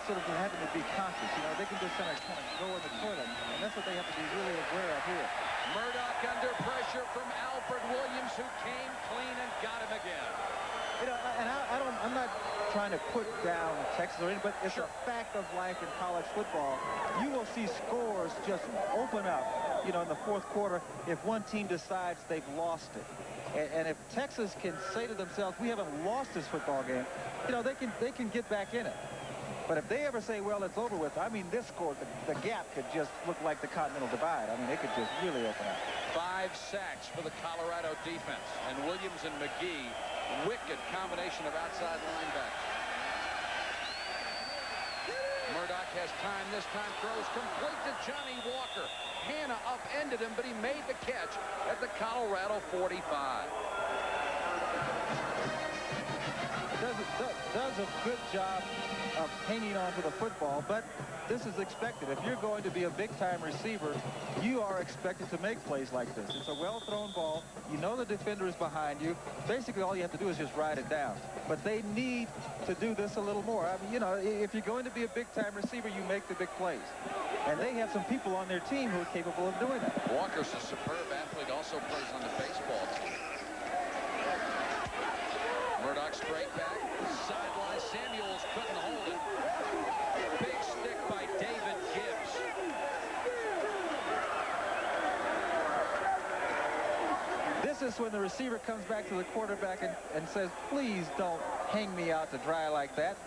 sort of having to be conscious. You know, they can just kind of go in the toilet, and that's what they have to be really aware of here. Murdoch under pressure from Alfred Williams, who came clean and got him again. You know, and I'm not trying to put down Texas or anything, but it's a fact of life in college football. You will see scores just open up, you know, in the fourth quarter if one team decides they've lost it. And if Texas can say to themselves, we haven't lost this football game, you know, they can get back in it. But if they ever say, well, it's over with, I mean, this score, the gap could just look like the Continental Divide. I mean, it could just really open up. 5 sacks for the Colorado defense. And Williams and McGee, wicked combination of outside linebackers. Murdoch has time this time, throws complete to Johnny Walker. Hanna upended him, but he made the catch at the Colorado 45. Does a good job of hanging on to the football, but this is expected. If you're going to be a big-time receiver, you are expected to make plays like this. It's a well-thrown ball. You know the defender is behind you. Basically, all you have to do is just ride it down. But they need to do this a little more. I mean, you know, if you're going to be a big-time receiver, you make the big plays. And they have some people on their team who are capable of doing that. Walker's a superb athlete, also plays on the baseball team. Murdoch straight back, sideline. Samuels couldn't hold it. Big stick by David Gibbs. This is when the receiver comes back to the quarterback and says, please don't hang me out to dry like that.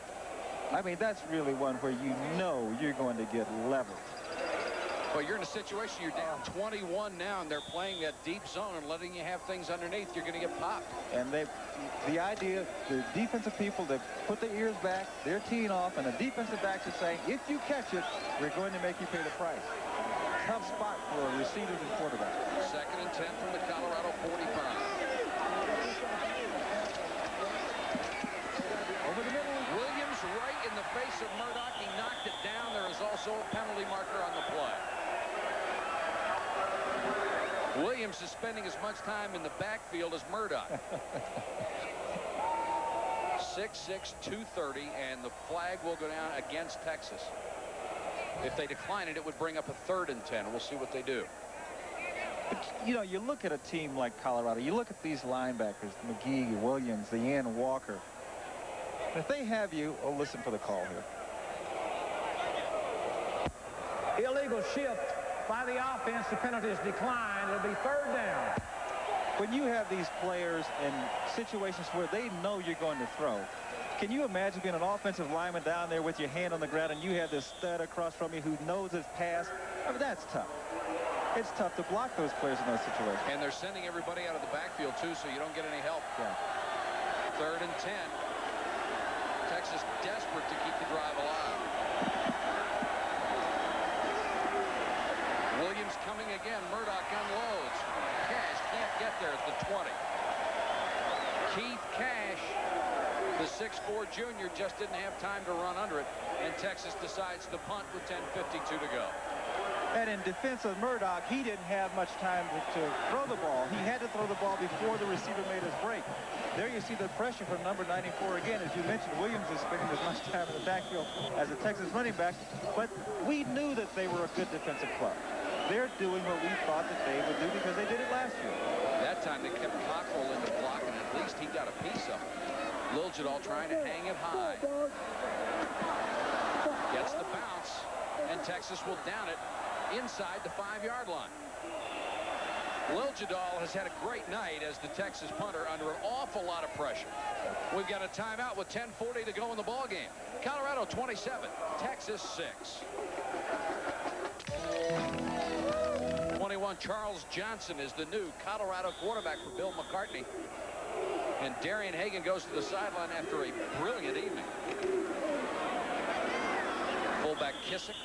I mean, that's really one where you know you're going to get leveled. Well, you're in a situation, you're down 21 now, and they're playing that deep zone and letting you have things underneath. You're going to get popped. And the idea, the defensive people, they've put their ears back, they're teeing off, and the defensive backs are saying, if you catch it, we're going to make you pay the price. Tough spot for receivers and quarterbacks. 2nd and 10 from the Colorado 45. Over the middle. Williams right in the face of Murdoch. He knocked it down. There is also a penalty marker on the play. Williams is spending as much time in the backfield as Murdoch. 6'6", 230, and the flag will go down against Texas. If they decline it, it would bring up a 3rd and 10. We'll see what they do. But, you know, you look at a team like Colorado, you look at these linebackers, McGee, Williams, the Ian Walker. If they have you, oh, listen for the call here. Illegal shift by the offense. The penalty is declined. It'll be 3rd down. When you have these players in situations where they know you're going to throw, Can you imagine being an offensive lineman down there with your hand on the ground and you have this stud across from you who knows his pass? I mean, that's tough. It's tough to block those players in those situations. And they're sending everybody out of the backfield, too, so you don't get any help. Yeah. 3rd and 10. Texas desperate to keep the drive alive. Williams coming again. Murdoch unloads. Cash can't get there at the 20. Keith Cash, the 6'4" junior, just didn't have time to run under it, and Texas decides to punt with 10:52 to go. And in defense of Murdoch, he didn't have much time to throw the ball. He had to throw the ball before the receiver made his break. There you see the pressure from number 94 again. As you mentioned, Williams is spending as much time in the backfield as a Texas running back, but we knew that they were a good defensive club. They're doing what we thought that they would do because they did it last year. That time they kept Cockrell in the block, and at least he got a piece of it. Liljegdal trying to hang it high. Gets the bounce, and Texas will down it inside the 5-yard line. Liljegdal has had a great night as the Texas punter under an awful lot of pressure. We've got a timeout with 10:40 to go in the ball game. Colorado 27, Texas 6. 21, Charles Johnson is the new Colorado quarterback for Bill McCartney. And Darian Hagan goes to the sideline after a brilliant evening. Fullback Kissick.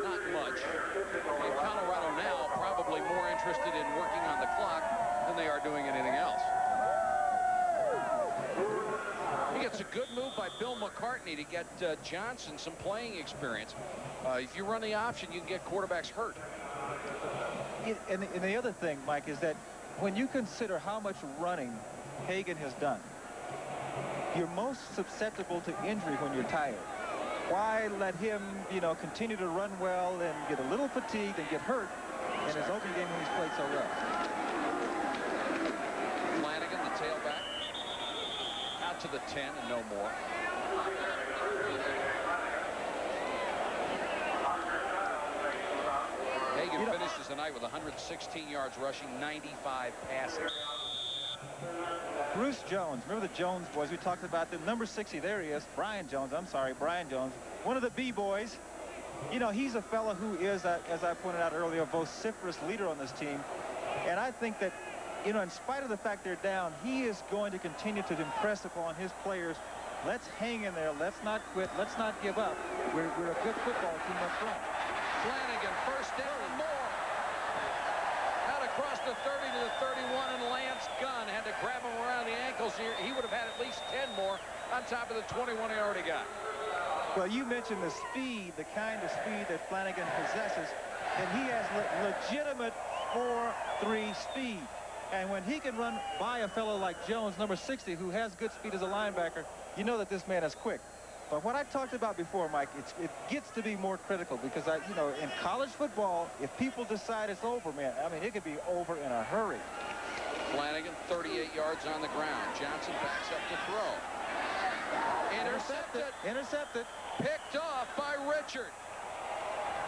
Not much. And Colorado now probably more interested in working on the clock than they are doing anything else. He gets a good move by Bill McCartney to get Johnson some playing experience. If you run the option, you can get quarterbacks hurt. And the other thing, Mike, is that when you consider how much running Hagan has done, you're most susceptible to injury when you're tired. Why let him, continue to run well and get a little fatigued and get hurt in his opening game when he's played so well? Flanagan, the tailback, out to the 10 and no more. Hagan finishes the night with 116 yards rushing, 95 passing. Bruce Jones, remember the Jones boys? We talked about them. Number 60, there he is. Brian Jones, one of the B-boys. He's a fellow who is, as I pointed out earlier, a vociferous leader on this team. And I think that, in spite of the fact they're down, he is going to continue to impress upon his players. Let's hang in there. Let's not quit. Let's not give up. We're a good football team up front. Flanagan, first down and more. Out across the 30 to the 31, and Lance Gunn had to grab him around the ankles here. He would have had at least 10 more on top of the 21 he already got. Well, you mentioned the speed, the kind of speed that Flanagan possesses, and he has legitimate 4-3 speed. And when he can run by a fellow like Jones, number 60, who has good speed as a linebacker, you know that this man is quick. But what I talked about before, Mike, it gets to be more critical because, in college football, if people decide it's over, man, it could be over in a hurry. Flanagan, 38 yards on the ground. Johnson backs up to throw. Intercepted. Picked off by Richard.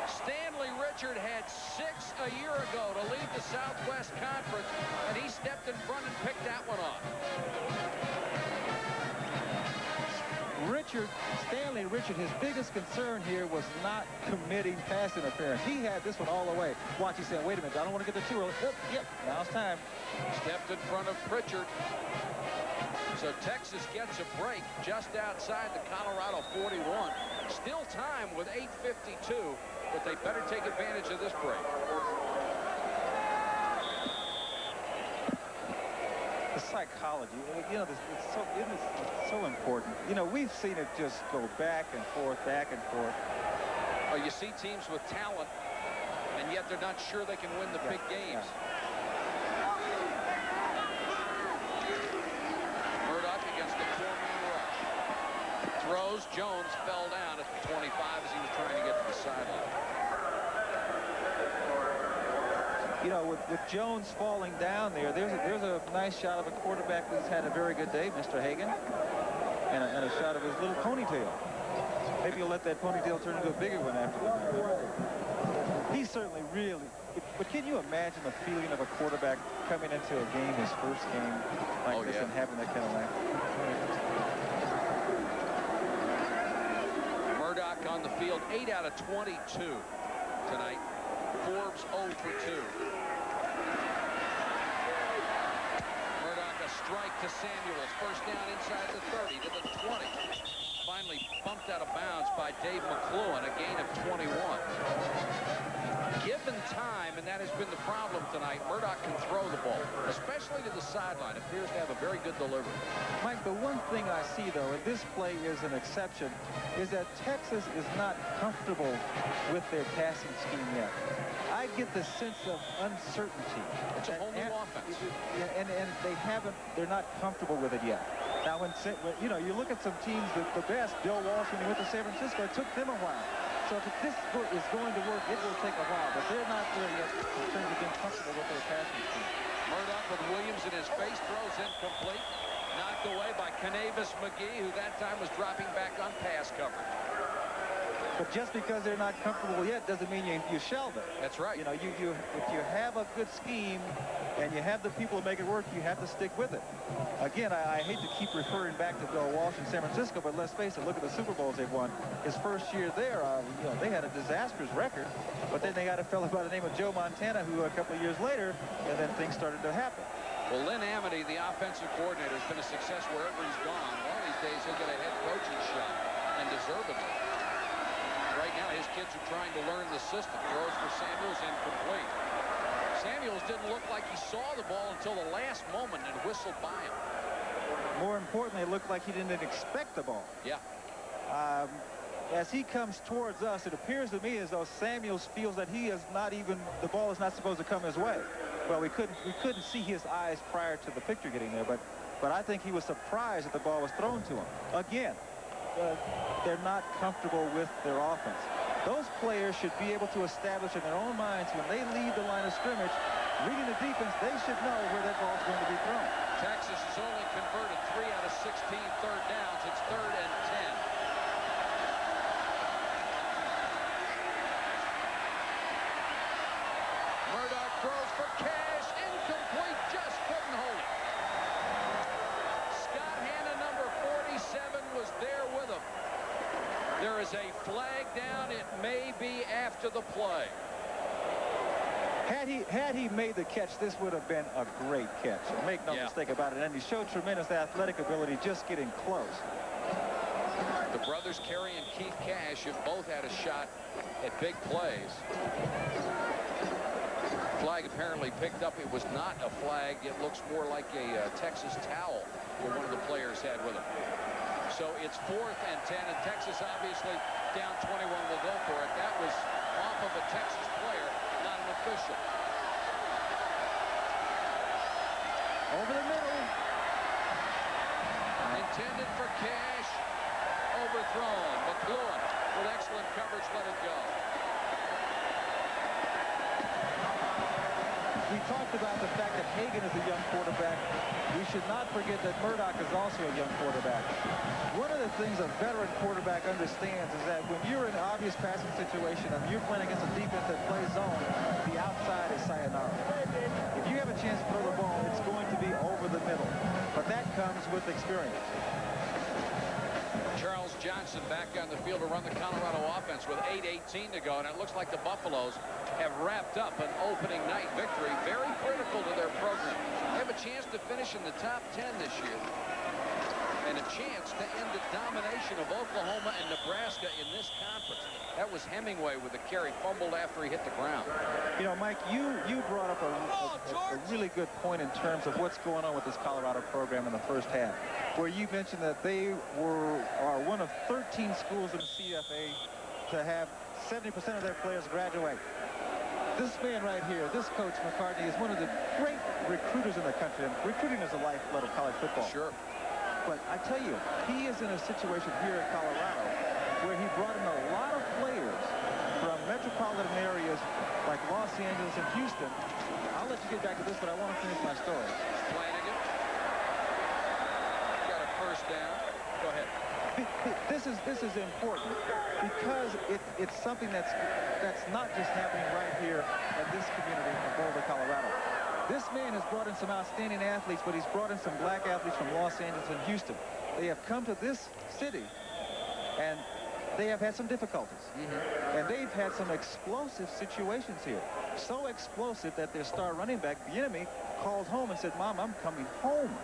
Stanley Richard had 6 a year ago to lead the Southwest Conference, and he stepped in front and picked that one off. Stanley Richard, his biggest concern here was not committing pass interference. He had this one all the way. Watch, he said, wait a minute, I don't want to get there too early. Yep, now it's time. Stepped in front of Pritchard. So Texas gets a break just outside the Colorado 41. Still time with 8:52, but they better take advantage of this break. The psychology, it's so important. We've seen it just go back and forth. Oh, you see teams with talent, and yet they're not sure they can win the big games. Murdoch against the 4-man rush. Throws. Jones fell down at the 25 as he was trying to get to the sideline. With Jones falling down there's a nice shot of a quarterback who's had a very good day, Mr. Hagan, and a shot of his little ponytail. Maybe he'll let that ponytail turn into a bigger one after that. He's certainly really. But can you imagine the feeling of a quarterback coming into a game, his first game, like this, and having that kind of laugh? the field. 8 out of 22 tonight. Forbes 0 for 2. Murdoch a strike to Samuels. First down inside the 30 to the 20. Finally bumped out of bounds by Dave McCloughan, a gain of 21. Given time, and that has been the problem tonight, Murdoch can throw the ball, especially to the sideline. Appears to have a very good delivery. Mike, the one thing I see, though, and this play is an exception, is that Texas is not comfortable with their passing scheme yet. I get the sense of uncertainty. It's a whole new offense. And they're not comfortable with it yet. Now, when you look at some teams, the best, Bill Walsh, when he went to San Francisco, it took them a while. So if this is going to work, it will take a while, but they're not there yet in terms of being comfortable with their passing scheme. Murdoch with Williams in his face, throws incomplete. Knocked away by Canavis McGee, who that time was dropping back on pass coverage. But just because they're not comfortable yet doesn't mean you shelve it. That's right. You know, if you have a good scheme and you have the people to make it work, you have to stick with it. Again, I hate to keep referring back to Bill Walsh in San Francisco, but let's face it, look at the Super Bowls they've won. His first year there, they had a disastrous record, but then they got a fellow by the name of Joe Montana, who a couple of years later, and then things started to happen. Well, Lynn Amity, the offensive coordinator, has been a success wherever he's gone. One of these days, he'll get a head coaching shot, and deservedly. Right now, his kids are trying to learn the system. Throws for Samuels, incomplete. Samuels didn't look like he saw the ball until the last moment and whistled by him. More importantly, it looked like he didn't expect the ball. Yeah. As he comes towards us, it appears to me as though Samuels feels that the ball is not supposed to come his way. Well, we couldn't see his eyes prior to the picture getting there, but I think he was surprised that the ball was thrown to him. Again, they're not comfortable with their offense. Those players should be able to establish in their own minds when they leave the line of scrimmage, reading the defense, they should know where that ball is going to be thrown. Texas has only converted 3 out of 16 third downs. It's 3rd and 10. Murdoch throws for Cash, incomplete, just couldn't hold it. Scott Hanna, number 47, was there with him. There is a flag down. It may be after the play. Had he made the catch, this would have been a great catch. Make no mistake about it. And he showed tremendous athletic ability just getting close. The brothers Kerry and Keith Cash have both had a shot at big plays. Flag apparently picked up. It was not a flag. It looks more like a Texas towel that one of the players had with him. So it's 4th and 10, and Texas obviously down 21 will go for it. That was off of a Texas player, not an official. Over the middle. Intended for Cash. Overthrown. McCloughan with excellent coverage, let it go. We talked about the fact that Hagan is a young quarterback. We should not forget that Murdoch is also a young quarterback. One of the things a veteran quarterback understands is that when you're in an obvious passing situation and you're playing against a defense that plays zone, the outside is sayonara. If you have a chance to throw the ball, it's going to be over the middle. But that comes with experience. Charles Johnson back on the field to run the Colorado offense with 8:18 to go, and it looks like the Buffaloes have wrapped up an opening night victory, very critical to their program. They have a chance to finish in the top 10 this year, and a chance to end the domination of Oklahoma and Nebraska in this conference. That was Hemingway with a carry, fumbled after he hit the ground. You know, Mike, you brought up a really good point in terms of what's going on with this Colorado program in the first half, where you mentioned that they are one of 13 schools in the CFA to have 70% of their players graduate. This man right here, this coach McCartney, is one of the great recruiters in the country, and recruiting is the lifeblood of college football. Sure. But I tell you, he is in a situation here in Colorado where he brought in a lot of players from metropolitan areas like Los Angeles and Houston. I'll let you get back to this, but I want to finish my story. Flanagan got a first down. Go ahead. This is important because it's something that's not just happening right here in this community of Boulder, Colorado. This man has brought in some outstanding athletes, but he's brought in some black athletes from Los Angeles and Houston. They have come to this city, and they have had some difficulties. And they've had some explosive situations here. So explosive that their star running back, Bieniemy, called home and said, "Mom, I'm coming home."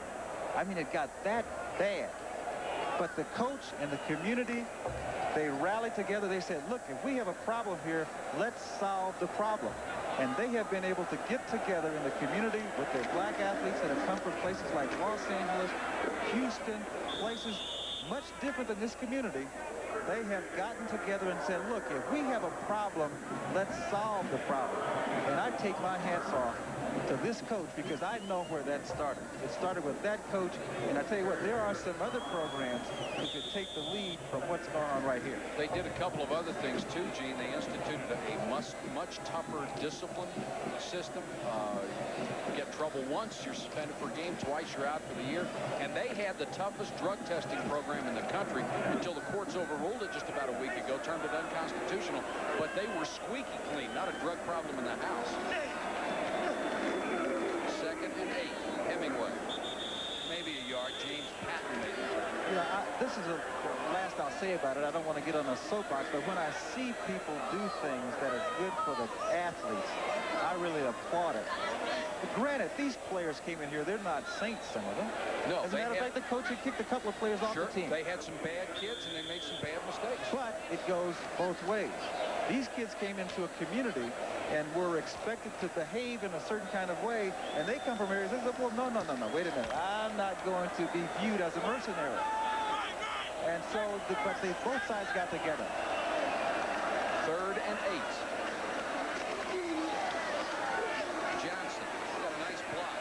I mean, it got that bad. But the coach and the community, they rallied together. They said, "Look, if we have a problem here, let's solve the problem." And they have been able to get together in the community with their black athletes that have come from places like Los Angeles, Houston, places much different than this community. They have gotten together and said, "Look, if we have a problem, let's solve the problem." And I take my hats off to this coach because I know where that started. It started with that coach, and I tell you what, there are some other programs who could take the lead from what's going on right here. They did a couple of other things too, Gene. They instituted a much tougher discipline system. You get trouble once, you're suspended for a game. Twice, you're out for the year. And they had the toughest drug testing program in the country until the courts overruled it just about a week ago, turned it unconstitutional. But they were squeaky clean, not a drug problem in the house. 2nd and 8, Hemingway. Maybe a yard. James Patton made it. You know, this is the last I'll say about it. I don't want to get on a soapbox, but when I see people do things that are good for the athletes, I really applaud it. But granted, these players came in here. They're not saints, some of them. No, as a matter of fact, the coach had kicked a couple of players off the team. They had some bad kids, and they made some bad mistakes. But it goes both ways. These kids came into a community and were expected to behave in a certain kind of way, and they come from areas that say, "Well, no, wait a minute. I'm not going to be viewed as a mercenary." And so, but both sides got together. 3rd and 8. Johnson got a nice block.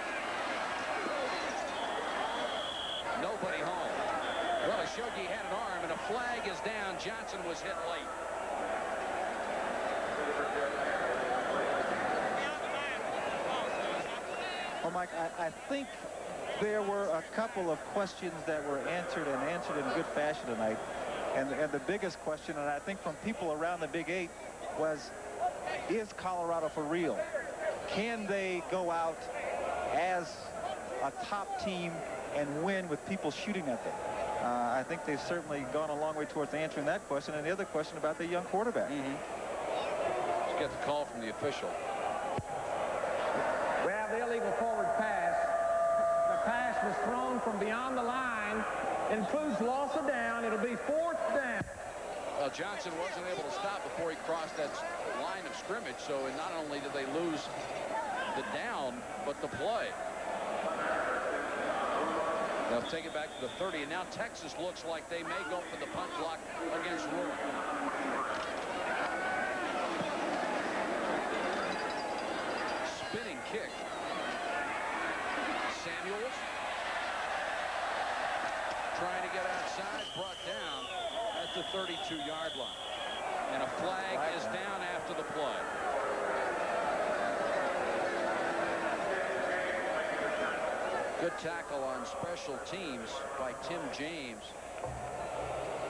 Nobody home. Well, it showed he had an arm, and a flag is down. Johnson was hit late. Well, Mike, I think there were a couple of questions that were answered in good fashion tonight. And the biggest question, and I think from people around the Big 8, was, is Colorado for real? Can they go out as a top team and win with people shooting at them? I think they've certainly gone a long way towards answering that question. And the other question about the young quarterback. Let's get the call from the official. We have the illegal forward pass. The pass was thrown from beyond the line. Includes loss of down. It'll be 4th down. Well, Johnson wasn't able to stop before he crossed that line of scrimmage, so not only did they lose the down, but the play. They'll take it back to the 30, and now Texas looks like they may go for the punt block against Ruin. Spinning kick. Samuels trying to get outside, brought down at the 32-yard line. And a flag is down after the play. Good tackle on special teams by Tim James.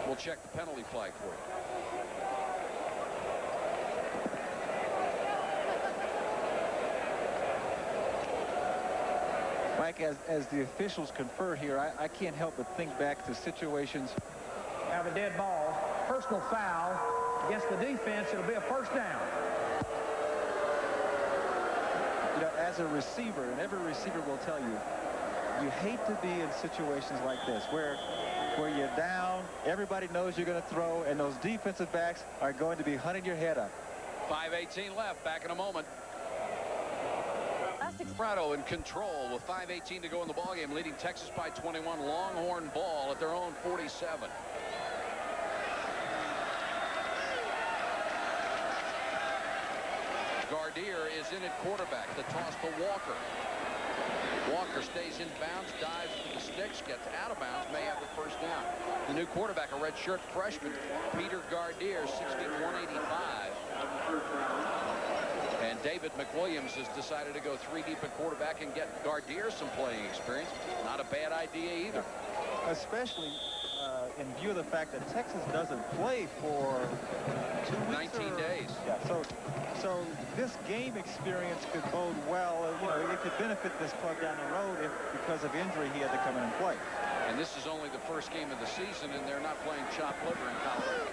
We'll check the penalty flag for you. Mike, as the officials confer here, I can't help but think back to situations. Have a dead ball. Personal foul against the defense. It'll be a 1st down. You know, as a receiver, and every receiver will tell you, you hate to be in situations like this where you're down, everybody knows you're going to throw, and those defensive backs are going to be hunting your head up. 5:18 left. Back in a moment. Prado in control with 5:18 to go in the ballgame, leading Texas by 21. Longhorn ball at their own 47. Gardier is in at quarterback. The toss to Walker. Walker stays in bounds, dives for the sticks, gets out of bounds, may have the 1st down. The new quarterback, a redshirt freshman, Peter Gardier, 6'1", 185. And David McWilliams has decided to go 3 deep at quarterback and get Gardier some playing experience. Not a bad idea either. Especially in view of the fact that Texas doesn't play for 2 weeks 19 days. Yeah, so this game experience could bode well. You know, it could benefit this club down the road if, because of injury, he had to come in and play. And this is only the first game of the season, and they're not playing chopped liver in Colorado.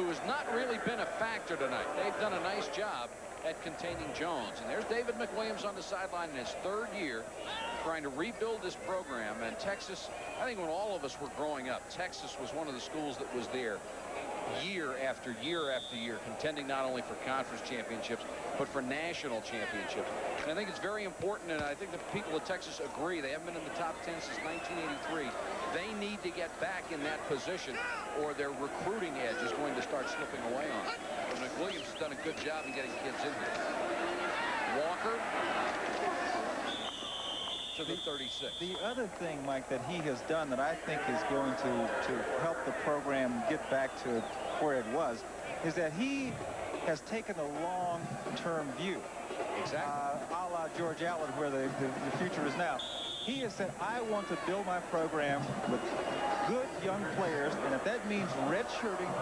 who has not really been a factor tonight. They've done a nice job at containing Jones. And there's David McWilliams on the sideline in his 3rd year trying to rebuild this program. And Texas, I think when all of us were growing up, Texas was one of the schools that was there year after year after year, contending not only for conference championships, but for national championships. And I think it's very important, and I think the people of Texas agree. They haven't been in the top 10 since 1983. They need to get back in that position, or their recruiting edge is going to start slipping away on them. And McWilliams has done a good job in getting kids in here. Walker to the 36. The other thing, Mike, that he has done that I think is going to help the program get back to where it was is that he has taken a long-term view. Exactly. A la George Allen, where the future is now. He has said, I want to build my program with good young players, and if that means redshirting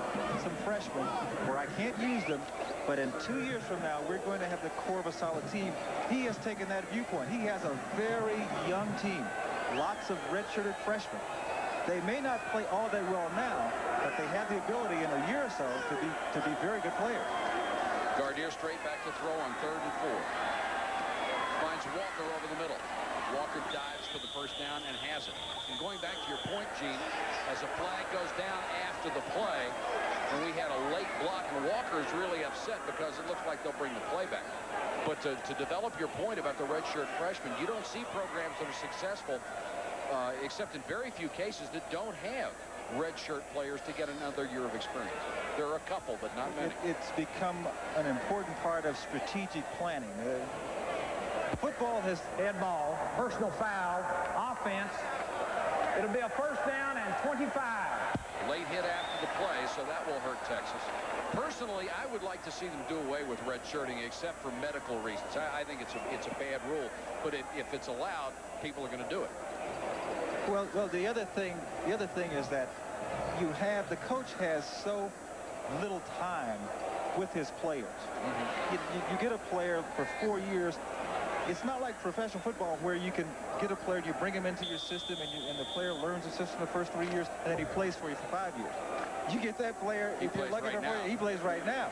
some freshmen where I can't use them, but in 2 years from now, we're going to have the core of a solid team. He has taken that viewpoint. He has a very young team, lots of redshirted freshmen. They may not play all that well now, but they have the ability in a year or so to be very good players. Gardere straight back to throw on 3rd and 4. Finds Walker over the middle. Walker dives for the first down and has it. And going back to your point, Gene, as a flag goes down after the play, and we had a late block, and Walker is really upset because it looks like they'll bring the play back. But to develop your point about the redshirt freshmen, you don't see programs that are successful, except in very few cases, that don't have redshirt players to get another year of experience. There are a couple, but not many. It's become an important part of strategic planning. Football has Dead ball, personal foul, offense. It'll be a first down and 25. Late hit after the play, so that will hurt Texas. Personally, I would like to see them do away with redshirting, except for medical reasons. I think it's a bad rule, but if it's allowed, people are going to do it. Well, the other thing is that the coach has so little time with his players. You get a player for 4 years. It's not like professional football where you can get a player, you bring him into your system, and the player learns the system the first 3 years, and then he plays for you for 5 years. You get that player, if you're lucky enough, he plays right now.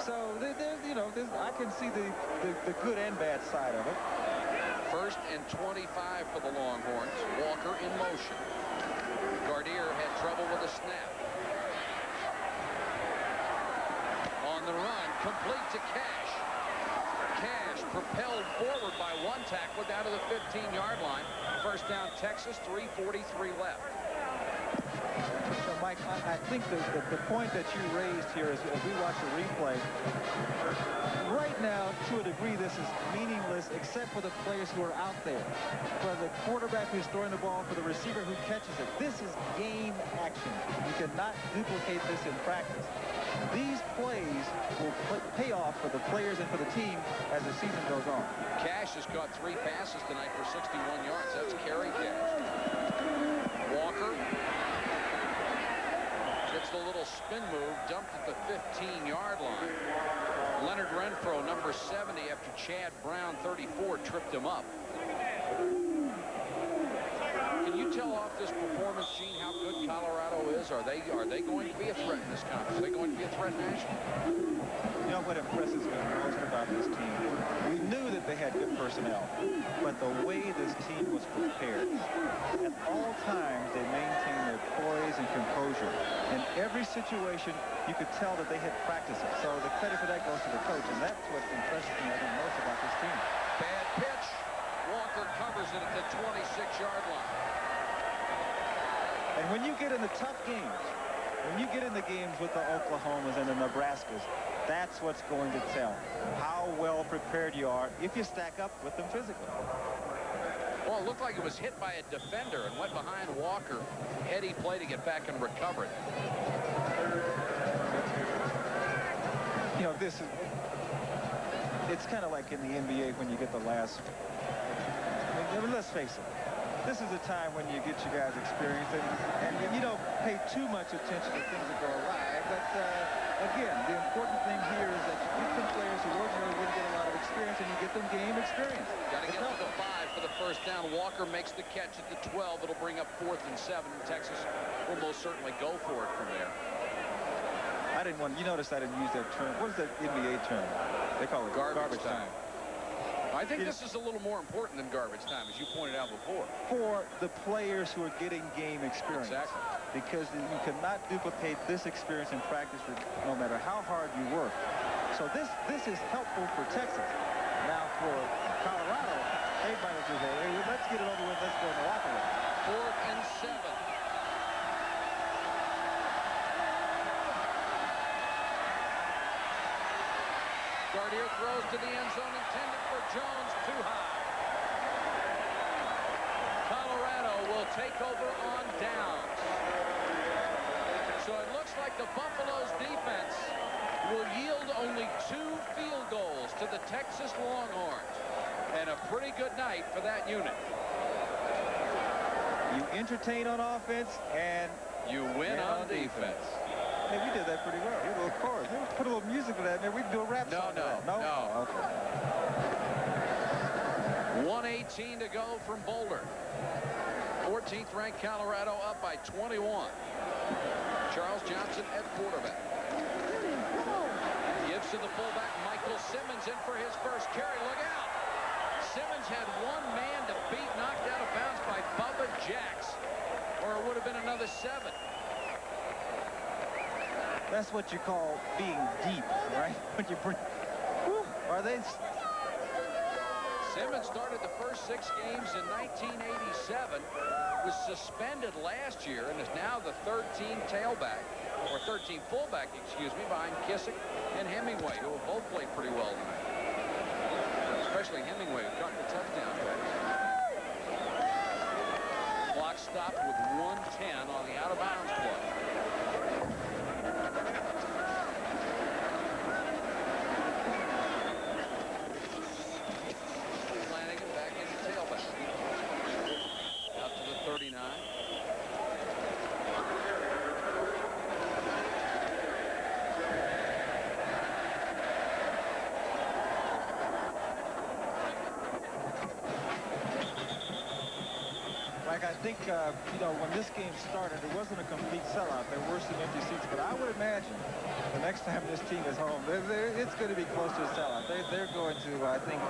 So I can see the good and bad side of it. 1st and 25 for the Longhorns. Walker in motion. Gardere had trouble with a snap. On the run, complete to Cash. Cash propelled forward by one tackler down to the 15-yard line. First down, Texas, 3:43 left. So, Mike, I think the point that you raised here as we watch the replay, right now, to a degree, this is meaningless except for the players who are out there. For the quarterback who's throwing the ball, for the receiver who catches it. This is game action. You cannot duplicate this in practice. These plays will pay off for the players and for the team as the season goes on. Cash has caught 3 passes tonight for 61 yards. That's carry Cash. Walker gets the little spin move, dumped at the 15-yard line. Leonard Renfro, number 70, after Chad Brown, 34, tripped him up. Can you tell off this performance, Gene, how good Colorado is? Are they going to be a threat in this conference? Are they going to be a threat nationally? You know what impresses me most about this team? We knew that they had good personnel, but the way this team was prepared, at all times they maintained their poise and composure. In every situation, you could tell that they had practiced it. So the credit for that goes to the coach, and that's what impresses me, I think, most about this team. Bad pitch. Walker covers it at the 26-yard line. And when you get in the tough games, when you get in the games with the Oklahomas and the Nebraskas, that's what's going to tell how well prepared you are if you stack up with them physically. Well, it looked like it was hit by a defender and went behind Walker. Heady play to get back and recover it. You know, it's kind of like in the NBA when you get the last, I mean, let's face it. This is a time when you get you guys experience and you don't pay too much attention to things that go awry. But again, the important thing here is that you get some players who ordinarily wouldn't get a lot of experience, and you get them game experience. Got to get to the 5 for the first down. Walker makes the catch at the 12. It'll bring up 4th and 7. Texas will most certainly go for it from there. I didn't want, you notice I didn't use that term. What is that NBA term? They call it garbage time. I think this is a little more important than garbage time, as you pointed out before. For the players who are getting game experience. Exactly. Because you cannot duplicate this experience in practice no matter how hard you work. So this is helpful for Texas. Now for Colorado, everybody says, hey, let's get it over with. Let's go in the locker room. 4th and 7. Gardere throws to the end zone, intended for Jones, too high. Colorado will take over on downs. So it looks like the Buffalo's defense will yield only 2 field goals to the Texas Longhorns. And a pretty good night for that unit. You entertain on offense and you win on defense. Hey, we did that pretty well. A little chorus. Put a little music to that, man. We can do a rap song. No. Okay. 1:18 to go from Boulder. 14th ranked Colorado up by 21. Charles Johnson at quarterback. Gives to the fullback Michael Simmons in for his first carry. Look out. Simmons had one man to beat, knocked out of bounds by Bubba Jacks, or it would have been another 7. That's what you call being deep, right? When you bring, are they? Simmons started the first 6 games in 1987, was suspended last year, and is now the 13 tailback, or 13 fullback, excuse me, behind Kissick and Hemingway, who have both played pretty well tonight. Especially Hemingway, who caught the touchdown pass. Clock stopped with 1:10 on the out-of-bounds play. Flanagan back in the tailback. Out to the 39. I think, you know, when this game started, it wasn't a complete sellout. There were some empty seats, but I would imagine the next time this team is home, it's going to be close to a sellout. They're going to, I think,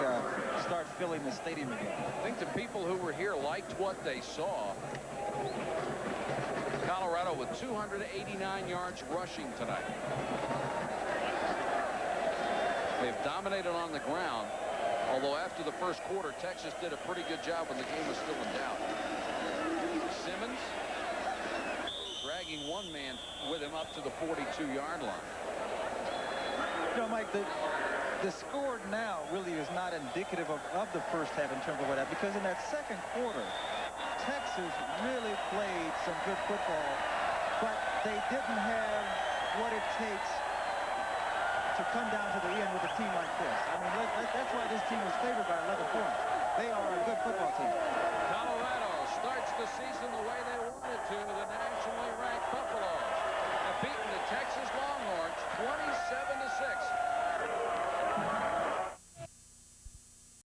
start filling the stadium again. I think the people who were here liked what they saw. Colorado with 289 yards rushing tonight. They've dominated on the ground, although after the first quarter, Texas did a pretty good job when the game was still in doubt. Simmons dragging one man with him up to the 42-yard line. You know, Mike, the score now really is not indicative of the first half in terms of what happened, because in that second quarter, Texas really played some good football, but they didn't have what it takes to come down to the end with a team like this. I mean, that's why this team was favored by 11 points. They are a good football team. Colorado starts the season the way they wanted to. The nationally ranked Buffaloes have beaten the Texas Longhorns 27-6.